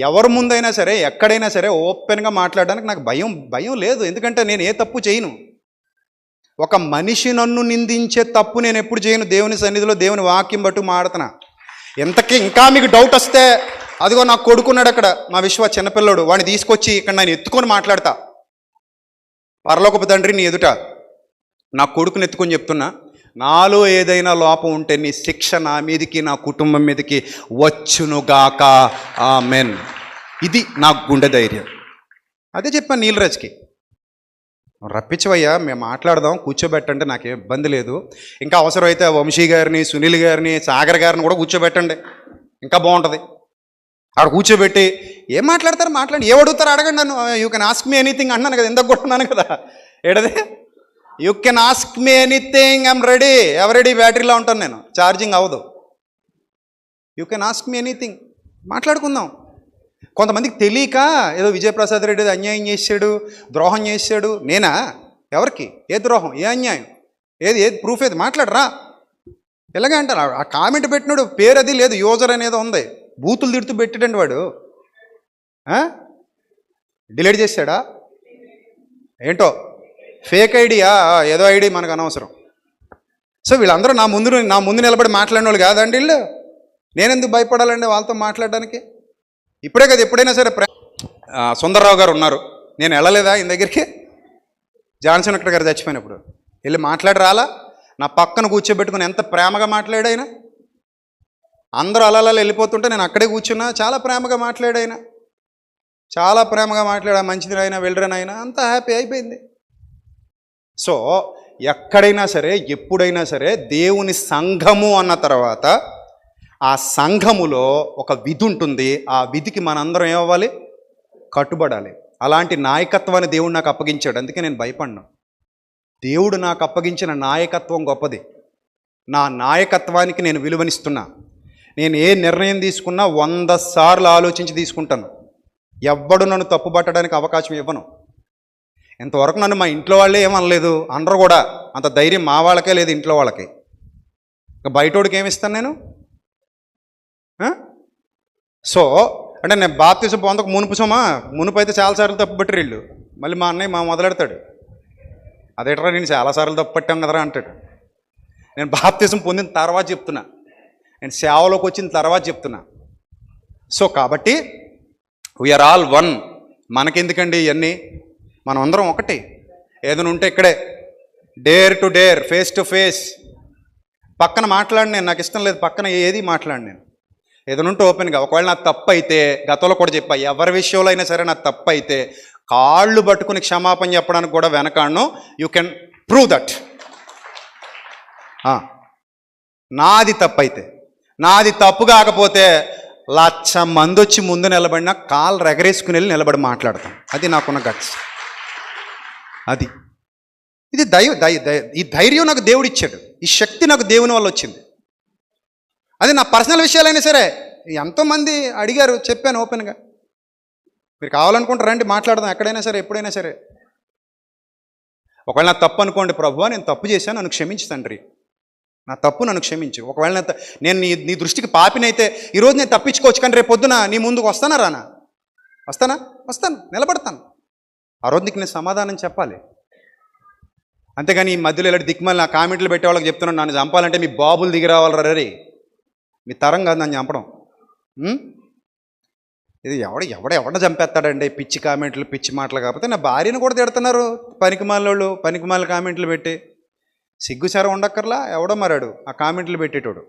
ఎవరి ముందైనా సరే ఎక్కడైనా సరే ఓపెన్గా మాట్లాడడానికి నాకు భయం లేదు. ఎందుకంటే నేను ఏ తప్పు చేయను. ఒక మనిషి నన్ను నిందించే తప్పు నేను ఎప్పుడు చేయను. దేవుని సన్నిధిలో దేవుని వాక్యం బట్టు మాడుతున్నా. ఎంతకీ ఇంకా మీకు డౌట్ వస్తే అదిగో నాకు కొడుకున్నాడు అక్కడ, మా విశ్వ చిన్నపిల్లడు, వాడిని తీసుకొచ్చి ఇక్కడ నేను ఎత్తుకొని మాట్లాడతా. పరలోకపు తండ్రి నీ ఎదుట నా కొడుకుని ఎత్తుకొని చెప్తున్నా, నాలో ఏదైనా లోపం ఉంటే నీ శిక్ష నా మీదికి నా కుటుంబం మీదకి వచ్చునుగాక, ఆమెన్. ఇది నాకు గుండె ధైర్యం. అదే చెప్పాను నీలరాజ్కి, రప్పించవయ్యా మేము మాట్లాడదాం, కూర్చోబెట్టండి, నాకేం ఇబ్బంది లేదు. ఇంకా అవసరమైతే వంశీ గారిని, సునీల్ గారిని, సాగర్ గారిని కూడా కూర్చోబెట్టండి, ఇంకా బాగుంటుంది. అక్కడ కూర్చోబెట్టి ఏం మాట్లాడతారు మాట్లాడండి, ఏం అడుగుతారు అడగండి నన్ను. You can ask me anything అన్నాను కదా, ఎందుకు కొట్టున్నాను కదా ఏడదే. You can ask me anything, I'm ready. Eveready బ్యాటరీలో ఉంటాను నేను, ఛార్జింగ్ అవ్వదు. You can ask me anything, మాట్లాడుకుందాం. కొంతమందికి తెలియక ఏదో విజయప్రసాద్ రెడ్డి అన్యాయం చేశాడు, ద్రోహం చేశాడు. నేనా? ఎవరికి? ఏ ద్రోహం, ఏ అన్యాయం, ఏది ప్రూఫ్ ఏది, మాట్లాడరా. ఇలాగే అంటారు. ఆ కామెంట్ పెట్టినాడు పేరు అది లేదు, యూజర్ అనేది ఉంది, బూతులు తిడుతూ పెట్టాడండి వాడు. డిలీట్ చేశాడా ఏంటో, ఫేక్ ఐడియా, ఏదో ఐడి మనకు అనవసరం. సో వీళ్ళందరూ నా ముందు నిలబడి మాట్లాడిన వాళ్ళు కాదండి వీళ్ళు. నేనెందుకు భయపడాలండి వాళ్ళతో మాట్లాడడానికి? ఇప్పుడే కదా, ఎప్పుడైనా సరే సుందర్రావు గారు ఉన్నారు, నేను వెళ్ళలేదా ఈయన దగ్గరికి? జాన్సన్ అక్కడ గారు చచ్చిపోయినప్పుడు వెళ్ళి మాట్లాడి రాలా? నా పక్కన కూర్చోబెట్టుకుని ఎంత ప్రేమగా మాట్లాడాయన. అందరూ అలా వెళ్ళిపోతుంటే నేను అక్కడే కూర్చున్నా, చాలా ప్రేమగా మాట్లాడాయన, చాలా ప్రేమగా మాట్లాడా. మంచిదినైనా వెళ్ళరనైనా అంతా హ్యాపీ అయిపోయింది. సో ఎక్కడైనా సరే ఎప్పుడైనా సరే దేవుని సంఘము అన్న తర్వాత ఆ సంఘములో ఒక విధి ఉంటుంది. ఆ విధికి మనందరం ఏమవ్వాలి? కట్టుబడాలి. అలాంటి నాయకత్వాన్ని దేవుడు నాకు అప్పగించాడు, అందుకే నేను భయపడ్ను. దేవుడు నాకు అప్పగించిన నాయకత్వం గొప్పది. నా నాయకత్వానికి నేను విలువనిస్తున్నా. నేను ఏ నిర్ణయం తీసుకున్నా 100 సార్లు ఆలోచించి తీసుకుంటాను. ఎవ్వడు నన్ను తప్పు పట్టడానికి అవకాశం ఇవ్వను. ఇంతవరకు నన్ను మా ఇంట్లో వాళ్ళే ఏమనలేదు, అనరు కూడా. అంత ధైర్యం మా వాళ్ళకే లేదు, ఇంట్లో వాళ్ళకి. ఇక బయటోడికి ఏమిస్తాను నేను? సో అంటే నేను బాప్తిసం పొందక మునుపు అయితే చాలాసార్లు తప్పు పట్టారు వీళ్ళు. మళ్ళీ మా అన్నయ్య మొదలెడతాడు, అదేట్రా నేను చాలాసార్లు తప్పు పట్టాను కదరా అంటాడు. నేను బాప్తిసం పొందిన తర్వాత చెప్తున్నా, నేను సేవలోకి వచ్చిన తర్వాత చెప్తున్నా. సో కాబట్టి వీఆర్ ఆల్ వన్. మనకెందుకండి ఇవన్నీ? మనం అందరం ఒకటి. ఏదైనా ఉంటే ఇక్కడే dare to dare, face to face. పక్కన మాట్లాడి నేను, నాకు ఇష్టం లేదు పక్కన ఏది మాట్లాడి నేను. ఏదైనా ఉంటే ఓపెన్గా, ఒకవేళ నాకు తప్పు అయితే, గతంలో కూడా చెప్పా, ఎవరి విషయంలో అయినా సరే నాకు తప్పు అయితే కాళ్ళు పట్టుకుని క్షమాపణ చెప్పడానికి కూడా వెనకాడను. You can prove that. నాది తప్పు అయితే, నాది తప్పు కాకపోతే 1,00,000 మంది వచ్చి ముందు నిలబడినా కాళ్ళు రెగరేసుకుని వెళ్ళి నిలబడి మాట్లాడతాం. అది నాకున్న గట్స్. అది ఇది ఈ ధైర్యం నాకు దేవుడు ఇచ్చాడు. ఈ శక్తి నాకు దేవుని వల్ల వచ్చింది. అది నా పర్సనల్ విషయాలైనా సరే. ఎంతోమంది అడిగారు, చెప్పాను ఓపెన్గా. మీరు కావాలనుకుంటే రండి మాట్లాడదాం, ఎక్కడైనా సరే, ఎప్పుడైనా సరే. ఒకవేళ నా తప్పు అనుకోండి, ప్రభువా నేను తప్పు చేశాను, నన్ను క్షమించు తండ్రి, నా తప్పు నన్ను క్షమించు. ఒకవేళ నేను నీ దృష్టికి పాపినైతే ఈరోజు నేను తప్పించుకోవచ్చు, కానీ రేపు పొద్దున నీ ముందుకు వస్తానా రానా? వస్తాను, నిలబడతాను. ఆ రోజు నీకు నేను సమాధానం చెప్పాలి. అంతేగాని ఈ మధ్యలో ఇలాంటి దిక్కుమల్లి నా కామెంట్లు పెట్టే వాళ్ళకి చెప్తున్నాను, నన్ను చంపాలంటే మీ బాబులు దిగి రావాలి రే, మీ తరం కాదు నన్ను చంపడం. ఇది ఎవడ చంపేస్తాడండి? పిచ్చి కామెంట్లు, పిచ్చి మాటలు. కాకపోతే నా భార్యను కూడా తిడుతున్నారు పనికిమాలోళ్ళు, పనికిమాల కామెంట్లు పెట్టి. సిగ్గుసారం ఉండక్కర్లా, ఎవడో మరాడు ఆ కామెంట్లు పెట్టేటోడు.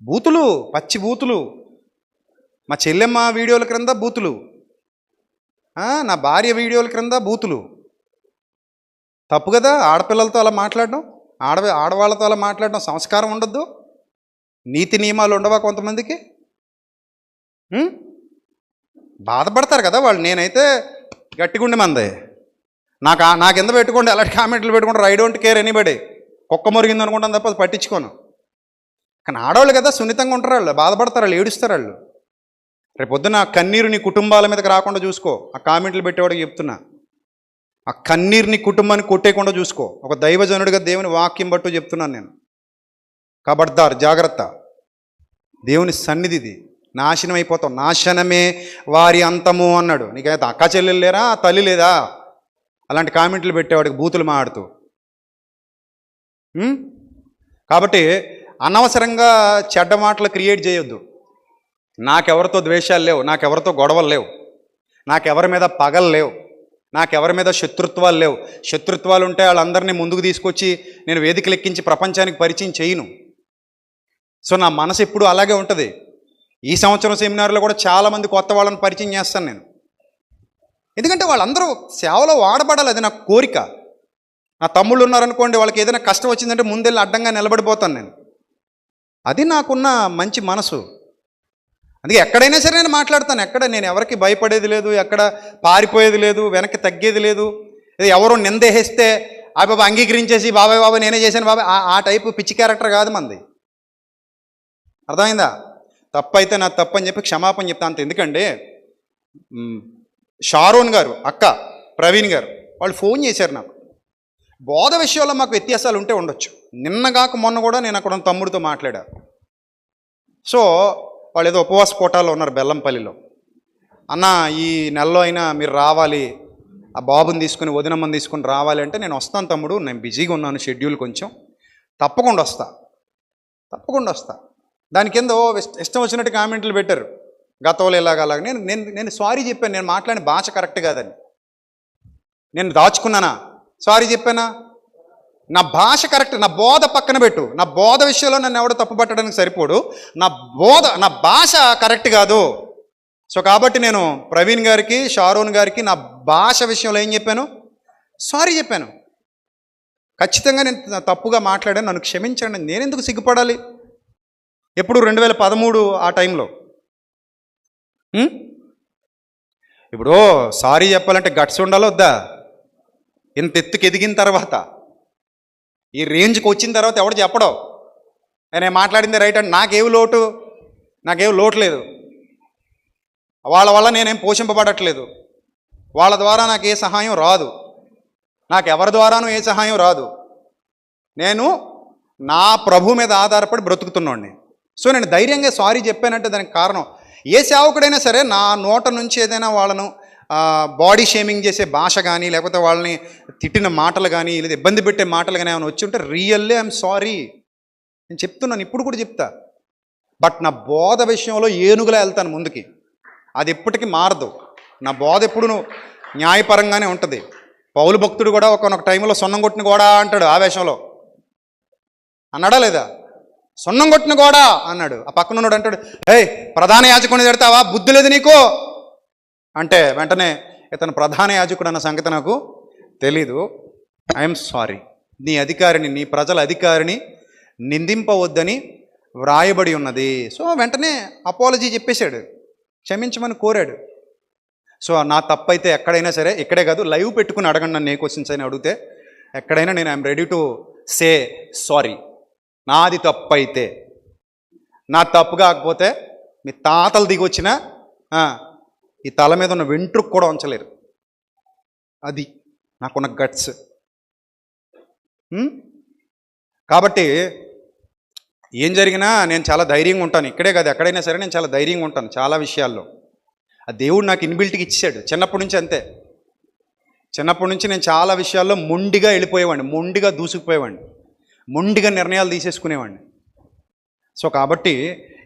బూతులు, పచ్చి బూతులు. మా చెల్లెమ్మ వీడియోల క్రింద బూతులు, నా భార్య వీడియోల క్రింద బూతులు. తప్పు కదా ఆడపిల్లలతో అలా మాట్లాడడం, ఆడవాళ్ళతో అలా మాట్లాడడం. సంస్కారం ఉండద్దు, నీతి నియమాలు ఉండవా కొంతమందికి? బాధపడతారు కదా వాళ్ళు. నేనైతే గట్టిగుండి మందే, నా కింద పెట్టుకోండి, అలాంటి కామెంట్లు పెట్టుకుంటారు. I don't care anybody. కుక్క మురిగింది అనుకుంటాను తప్ప అది పట్టించుకోను. కానీ ఆడవాళ్ళు కదా సున్నితంగా ఉంటారు, వాళ్ళు బాధపడతారు, వాళ్ళు ఏడుస్తారు. వాళ్ళు రేపు పొద్దున ఆ కన్నీరు నీ కుటుంబాల మీదకి రాకుండా చూసుకో. ఆ కామెంట్లు పెట్టేవాడికి చెప్తున్నా, ఆ కన్నీరుని కుటుంబాన్ని కొట్టేయకుండా చూసుకో. ఒక దైవజనుడిగా దేవుని వాక్యం బట్టు చెప్తున్నాను నేను. ఖబర్దార్, జాగ్రత్త. దేవుని సన్నిధిది, నాశనం అయిపోతాం. నాశనమే వారి అంతము అన్నాడు. నీకైతే అక్క చెల్లెలు లేరా, తల్లి లేదా? అలాంటి కామెంట్లు పెట్టేవాడికి బూతులు మాడుతూ. కాబట్టి అనవసరంగా చెడ్డ మాటలు క్రియేట్ చేయొద్దు. నాకెవరితో ద్వేషాలు లేవు, నాకెవరితో గొడవలు లేవు, నాకెవరి మీద పగలు లేవు, నాకెవరి మీద శత్రుత్వాలు లేవు. శత్రుత్వాలు ఉంటే వాళ్ళందరినీ ముందుకు తీసుకొచ్చి నేను వేదికలు ఎక్కించి ప్రపంచానికి పరిచయం చేయను. సో నా మనసు ఎప్పుడు అలాగే ఉంటుంది. ఈ సంవత్సరం సెమినార్లో కూడా చాలామంది కొత్త వాళ్ళని పరిచయం చేస్తాను నేను. ఎందుకంటే వాళ్ళందరూ సేవలో వాడబడాలి, అది నా కోరిక. నా తమ్ముళ్ళు ఉన్నారనుకోండి, వాళ్ళకి ఏదైనా కష్టం వచ్చిందంటే ముందెళ్ళి అడ్డంగా నిలబడిపోతాను నేను. అది నాకున్న మంచి మనసు. అందుకే ఎక్కడైనా సరే నేను మాట్లాడతాను. నేను ఎవరికి భయపడేది లేదు, ఎక్కడ పారిపోయేది లేదు, వెనక్కి తగ్గేది లేదు. ఎవరో నిందేస్తే ఆ బాబా అంగీకరించేసి బాబాయ్ నేనే చేశాను బాబాయ్, ఆ టైపు పిచ్చి క్యారెక్టర్ కాదు మంది. అర్థమైందా? తప్పు అయితే నా తప్పు అని చెప్పి క్షమాపణ చెప్తా అంత. ఎందుకంటే షారోన్ గారు, అక్క ప్రవీణ్ గారు వాళ్ళు ఫోన్ చేశారు నాకు. బోధ విషయంలో మాకు వ్యత్యాసాలు ఉంటే ఉండొచ్చు. నిన్నగాక మొన్న కూడా నేను అక్కడ తమ్ముడితో మాట్లాడా. సో వాళ్ళు ఏదో ఉపవాస కోటాలో ఉన్నారు బెల్లంపల్లిలో. అన్న ఈ నెలలో అయినా మీరు రావాలి, ఆ బాబుని తీసుకుని వదినమ్మని తీసుకుని రావాలి అంటే, నేను వస్తాను తమ్ముడు, నేను బిజీగా ఉన్నాను, షెడ్యూల్ కొంచెం, తప్పకుండా వస్తా. దాని కింద ఇష్టం వచ్చినట్టు కామెంట్లు పెట్టారు, గతంలో ఇలాగ. నేను సారీ చెప్పాను, నేను మాట్లాడిన భాష కరెక్ట్ కాదని. నేను దాచుకున్నానా? సారీ చెప్పానా? నా భాష కరెక్ట్, నా బోధ పక్కన పెట్టు. నా బోధ విషయంలో నన్ను ఎవడో తప్పు పట్టడానికి సరిపోడు. నా భాష కరెక్ట్ కాదు. సో కాబట్టి నేను ప్రవీణ్ గారికి, షారోన్ గారికి నా భాష విషయంలో ఏం చెప్పాను? సారీ చెప్పాను. ఖచ్చితంగా నేను తప్పుగా మాట్లాడాను, నన్ను క్షమించండి. నేను ఎందుకు సిగ్గుపడాలి? ఎప్పుడు 2013 ఆ టైంలో. ఇప్పుడు సారీ చెప్పాలంటే గట్స్ ఉండాలి వద్దా? ఇంత ఎత్తుకు ఎదిగిన తర్వాత, ఈ రేంజ్కి వచ్చిన తర్వాత ఎవడు చెప్పడం? నేను మాట్లాడింది రైట్ అంటే నాకేం లోటు లేదు. వాళ్ళ వల్ల నేనేం పోషింపబడట్లేదు. వాళ్ళ ద్వారా నాకు ఏ సహాయం రాదు, నాకు ఎవరి ద్వారానూ ఏ సహాయం రాదు. నేను నా ప్రభు మీద ఆధారపడి బ్రతుకుతున్నాండి. సో నేను ధైర్యంగా సారీ చెప్పానంటే దానికి కారణం, ఏ సేవకుడైనా సరే నా నోట నుంచి ఏదైనా వాళ్ళను బాడీ షేమింగ్ చేసే భాష కానీ, లేకపోతే వాళ్ళని తిట్టిన మాటలు కానీ, లేదా ఇబ్బంది పెట్టే మాటలు కానీ ఏమైనా వచ్చి ఉంటే రియల్లీ ఐఎమ్ సారీ నేను చెప్తున్నాను, ఇప్పుడు కూడా చెప్తా. బట్ నా బోధ విషయంలో ఏనుగులా వెళ్తాను ముందుకి, అది ఎప్పటికీ మారదు. నా బోధ ఎప్పుడు న్యాయపరంగానే ఉంటుంది. పౌలు భక్తుడు కూడా ఒకనొక టైంలో సొన్నం కొట్టిన గోడా అంటాడు, ఆవేశంలో అన్నాడా లేదా? సొన్నం కొట్టిన గోడా అన్నాడు. ఆ పక్కన ఉన్నాడు అంటాడు, ఏయ్ ప్రధాన యాజకుడిని తిడతావా, బుద్ధి లేదు నీకు అంటే వెంటనే ఇతను ప్రధాన యాజకుడు అన్న సంగతి నాకు తెలీదు, ఐఎమ్ సారీ, నీ ప్రజల అధికారిని నిందింపవద్దని వ్రాయబడి ఉన్నది. సో వెంటనే అపాలజీ చెప్పేశాడు, క్షమించమని కోరాడు. సో నా తప్పు అయితే ఎక్కడైనా సరే, ఇక్కడే కాదు లైవ్ పెట్టుకుని అడగండి నన్ను ఏ క్వశ్చన్స్ అని అడిగితే ఎక్కడైనా నేను I'm ready to say sorry. నాది తప్పు అయితే, నా తప్పు కాకపోతే మీ తాతలు దిగి వచ్చినా ఈ తల మీద ఉన్న వెంట్రుకు కూడా ఉంచలేరు. అది నాకున్న గట్స్. కాబట్టి ఏం జరిగినా నేను చాలా ధైర్యంగా ఉంటాను. ఇక్కడే కాదు ఎక్కడైనా సరే నేను చాలా ధైర్యంగా ఉంటాను చాలా విషయాల్లో. ఆ దేవుడు నాకు ఇన్బిల్ట్గా ఇచ్చాడు చిన్నప్పటి నుంచి. అంతే, చిన్నప్పటి నుంచి నేను చాలా విషయాల్లో మొండిగా వెళ్ళిపోయేవాడిని, మొండిగా దూసుకుపోయేవాడిని, మొండిగా నిర్ణయాలు తీసేసుకునేవాడిని. సో కాబట్టి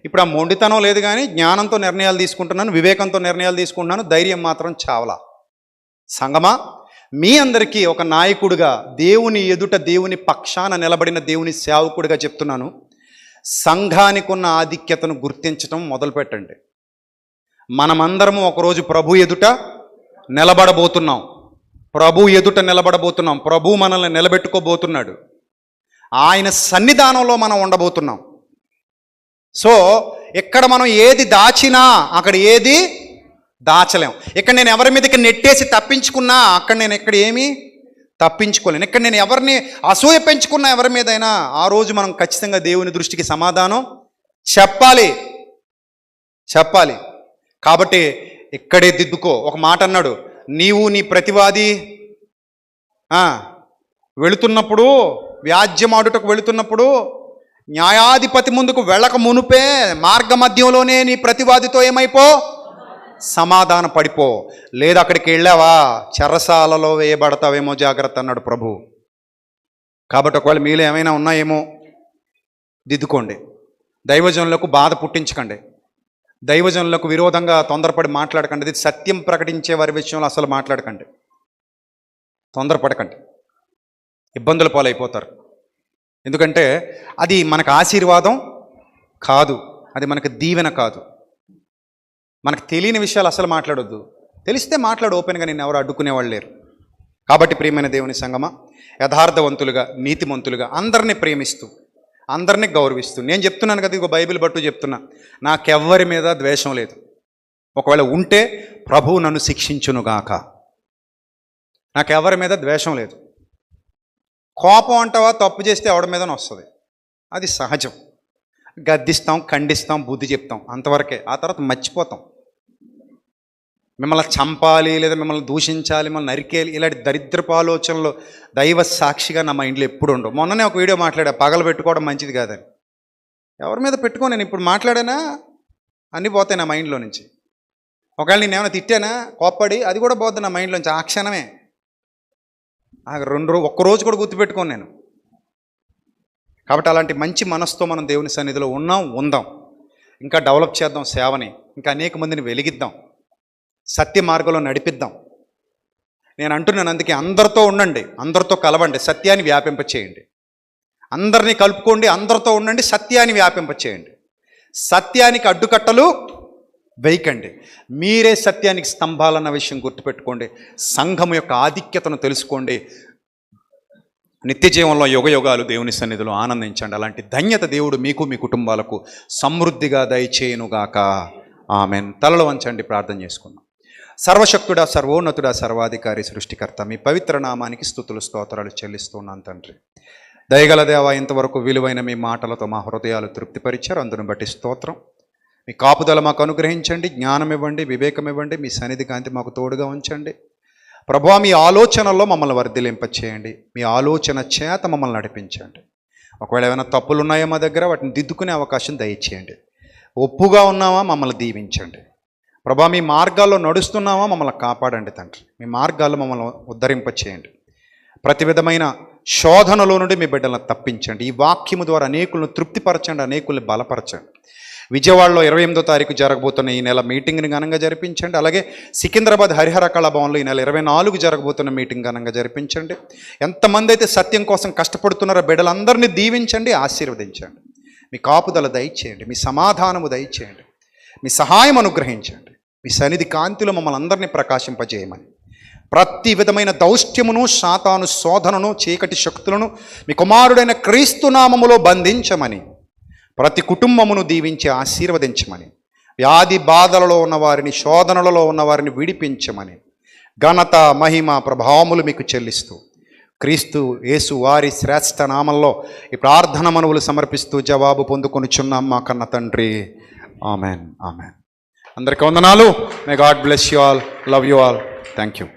ఇప్పుడు ఆ మొండితనం లేదు, కానీ జ్ఞానంతో నిర్ణయాలు తీసుకుంటున్నాను, వివేకంతో నిర్ణయాలు తీసుకుంటున్నాను. ధైర్యం మాత్రం చావలా. సంగమా, మీ అందరికీ ఒక నాయకుడిగా, దేవుని ఎదుట దేవుని పక్షాన నిలబడిన దేవుని సేవకుడిగా చెప్తున్నాను, సంఘానికి ఉన్న ఆధిక్యతను గుర్తించడం మొదలుపెట్టండి. మనమందరము ఒకరోజు ప్రభు ఎదుట నిలబడబోతున్నాం. ప్రభు మనల్ని నిలబెట్టుకోబోతున్నాడు. ఆయన సన్నిధానంలో మనం ఉండబోతున్నాం. సో ఇక్కడ మనం ఏది దాచినా అక్కడ ఏది దాచలేం. ఇక్కడ నేను ఎవరి మీదకి నెట్టేసి తప్పించుకున్నా అక్కడ నేను ఇక్కడ ఏమీ తప్పించుకోలేను. ఇక్కడ నేను ఎవరిని అసూయ పెంచుకున్నా ఎవరి మీదైనా ఆ రోజు మనం ఖచ్చితంగా దేవుని దృష్టికి సమాధానం చెప్పాలి. కాబట్టి ఇక్కడే దిద్దుకో. ఒక మాట అన్నాడు, నీవు నీ ప్రతివాది వెళుతున్నప్పుడు, వ్యాజ్యమాడుటకు వెళుతున్నప్పుడు న్యాయాధిపతి ముందుకు వెళ్ళక మునుపే మార్గ మధ్యంలోనే నీ ప్రతివాదితో ఏమైపో, సమాధాన పడిపో. లేదా అక్కడికి వెళ్ళావా చెరసాలలో వేయబడతావేమో జాగ్రత్త అన్నాడు ప్రభు. కాబట్టి ఒకవేళ మీలో ఏమైనా ఉన్నాయేమో దిద్దుకోండి. దైవజనులకు బాధ పుట్టించకండి, దైవజనులకు విరోధంగా తొందరపడి మాట్లాడకండి. ఇది సత్యం ప్రకటించే వారి విషయంలో అసలు మాట్లాడకండి, తొందరపడకండి, ఇబ్బందుల పాలైపోతారు. ఎందుకంటే అది మనకు ఆశీర్వాదం కాదు, అది మనకు దీవెన కాదు. మనకు తెలియని విషయాలు అసలు మాట్లాడొద్దు, తెలిస్తే మాట్లాడు ఓపెన్గా, నేను ఎవరు అడ్డుకునేవాళ్ళు లేరు. కాబట్టి ప్రియమైన దేవుని సంగమా, యథార్థవంతులుగా, నీతిమంతులుగా, అందరినీ ప్రేమిస్తూ, అందరినీ గౌరవిస్తూ, నేను చెప్తున్నాను కదా, ఇగో బైబిల్ బట్టు చెప్తున్నా, నాకెవ్వరి మీద ద్వేషం లేదు. ఒకవేళ ఉంటే ప్రభువు నన్ను శిక్షించునుగాక. నాకెవరి మీద ద్వేషం లేదు. కోపం అంటావా, తప్పు చేస్తే ఎవడి మీదనే వస్తుంది, అది సహజం. గద్దిస్తాం, ఖండిస్తాం, బుద్ధి చెప్తాం, అంతవరకే. ఆ తర్వాత మర్చిపోతాం. మిమ్మల్ని చంపాలి, లేదా మిమ్మల్ని దూషించాలి, మిమ్మల్ని నరికేయాలి, ఇలాంటి దరిద్రపు ఆలోచనలు దైవ సాక్షిగా నా మైండ్లో ఎప్పుడు ఉండవు. మొన్ననే ఒక వీడియో మాట్లాడా, పగలు పెట్టుకోవడం మంచిది కాదని. ఎవరి మీద పెట్టుకో, నేను ఇప్పుడు మాట్లాడానా అన్నీ పోతాయి నా మైండ్లో నుంచి. ఒకవేళ నేను ఏమైనా తిట్టానా కోప్పడి, అది కూడా పోతుంది నా మైండ్లోంచి ఆ క్షణమే. ఒక్కరోజు కూడా గుర్తుపెట్టుకోను నేను. కాబట్టి అలాంటి మంచి మనసుతో మనం దేవుని సన్నిధిలో ఉందాం. ఇంకా డెవలప్ చేద్దాం సేవని, ఇంకా అనేక మందిని వెలిగిద్దాం, సత్య మార్గంలో నడిపిద్దాం. నేను అంటున్నాను, అందుకే అందరితో ఉండండి, అందరితో కలవండి, సత్యాన్ని వ్యాపింపచేయండి. అందరినీ కలుపుకోండి, అందరితో ఉండండి, సత్యాన్ని వ్యాపింపచేయండి. సత్యానికి అడ్డుకట్టలు వేయకండి, మీరే సత్యానికి స్తంభాలన్న విషయం గుర్తుపెట్టుకోండి. సంఘం యొక్క ఆధిక్యతను తెలుసుకోండి. నిత్య జీవంలో యుగయుగాలు దేవుని సన్నిధిలో ఆనందించండి. అలాంటి ధన్యత దేవుడు మీకు, మీ కుటుంబాలకు సమృద్ధిగా దయచేయునుగాక. ఆమెన్. తలలు వంచండి, ప్రార్థన చేసుకుందాం. సర్వశక్తుడా, సర్వోన్నతుడా, సర్వాధికారి, సృష్టికర్త, మీ పవిత్ర నామానికి స్తుతులు స్తోత్రాలు చెల్లిస్తున్నాను తండ్రి. దయగల దేవా, ఇంతవరకు విలువైన మీ మాటలతో మా హృదయాలు తృప్తిపరిచారు. అందును బట్టి స్తోత్రం. మీ కాపుదల మాకు అనుగ్రహించండి, జ్ఞానం ఇవ్వండి, వివేకం ఇవ్వండి, మీ సన్నిధి కాంతి మాకు తోడుగా ఉంచండి. ప్రభువా, మీ ఆలోచనల్లో మమ్మల్ని వర్ధిలింపచేయండి, మీ ఆలోచన చేత మమ్మల్ని నడిపించండి. ఒకవేళ ఏమైనా తప్పులు ఉన్నాయో మా దగ్గర, వాటిని దిద్దుకునే అవకాశం దయచేయండి. ఒప్పుగా ఉన్నామా మమ్మల్ని దీవించండి. ప్రభువా, మీ మార్గాల్లో నడుస్తున్నామా మమ్మల్ని కాపాడండి తండ్రి. మీ మార్గాల్లో మమ్మల్ని ఉద్ధరింపచేయండి. ప్రతి విధమైన శోధనలో నుండి మీ బిడ్డలను తప్పించండి. ఈ వాక్యము ద్వారా అనేకులను తృప్తిపరచండి, అనేకుల్ని బలపరచండి. విజయవాడలో 28వ తారీఖు జరగబోతున్న ఈ నెల మీటింగ్ని ఘనంగా జరిపించండి. అలాగే సికింద్రాబాద్ హరిహర కళాభవన్లో ఈ నెల 24 జరగబోతున్న మీటింగ్ ఘనంగా జరిపించండి. ఎంతమంది అయితే సత్యం కోసం కష్టపడుతున్నారో బిడ్డలందరినీ దీవించండి, ఆశీర్వదించండి. మీ కాపుదల దయచేయండి, మీ సమాధానము దయచేయండి, మీ సహాయం అనుగ్రహించండి. మీ సన్నిధి కాంతిలో మమ్మల్ని అందరినీ ప్రకాశింపజేయమని, ప్రతి విధమైన దౌష్ట్యమును, సాతాను శోధనను, చీకటి శక్తులను మీ కుమారుడైన క్రీస్తు నామములో బంధించమని, ప్రతి కుటుంబమును దీవించి ఆశీర్వదించమని, వ్యాధి బాధలలో ఉన్నవారిని, శోధనలలో ఉన్నవారిని విడిపించమని, ఘనత మహిమ ప్రభావములు మీకు చెల్లిస్తూ క్రీస్తు యేసు వారి శ్రేష్ఠ నామంలో ఈ ప్రార్థన మనవులు సమర్పిస్తూ జవాబు పొందుకొనుచున్నాం మా కన్న తండ్రి. Amen, amen. అందరికీ వందనాలు. May God bless you all. Love you all. Thank you.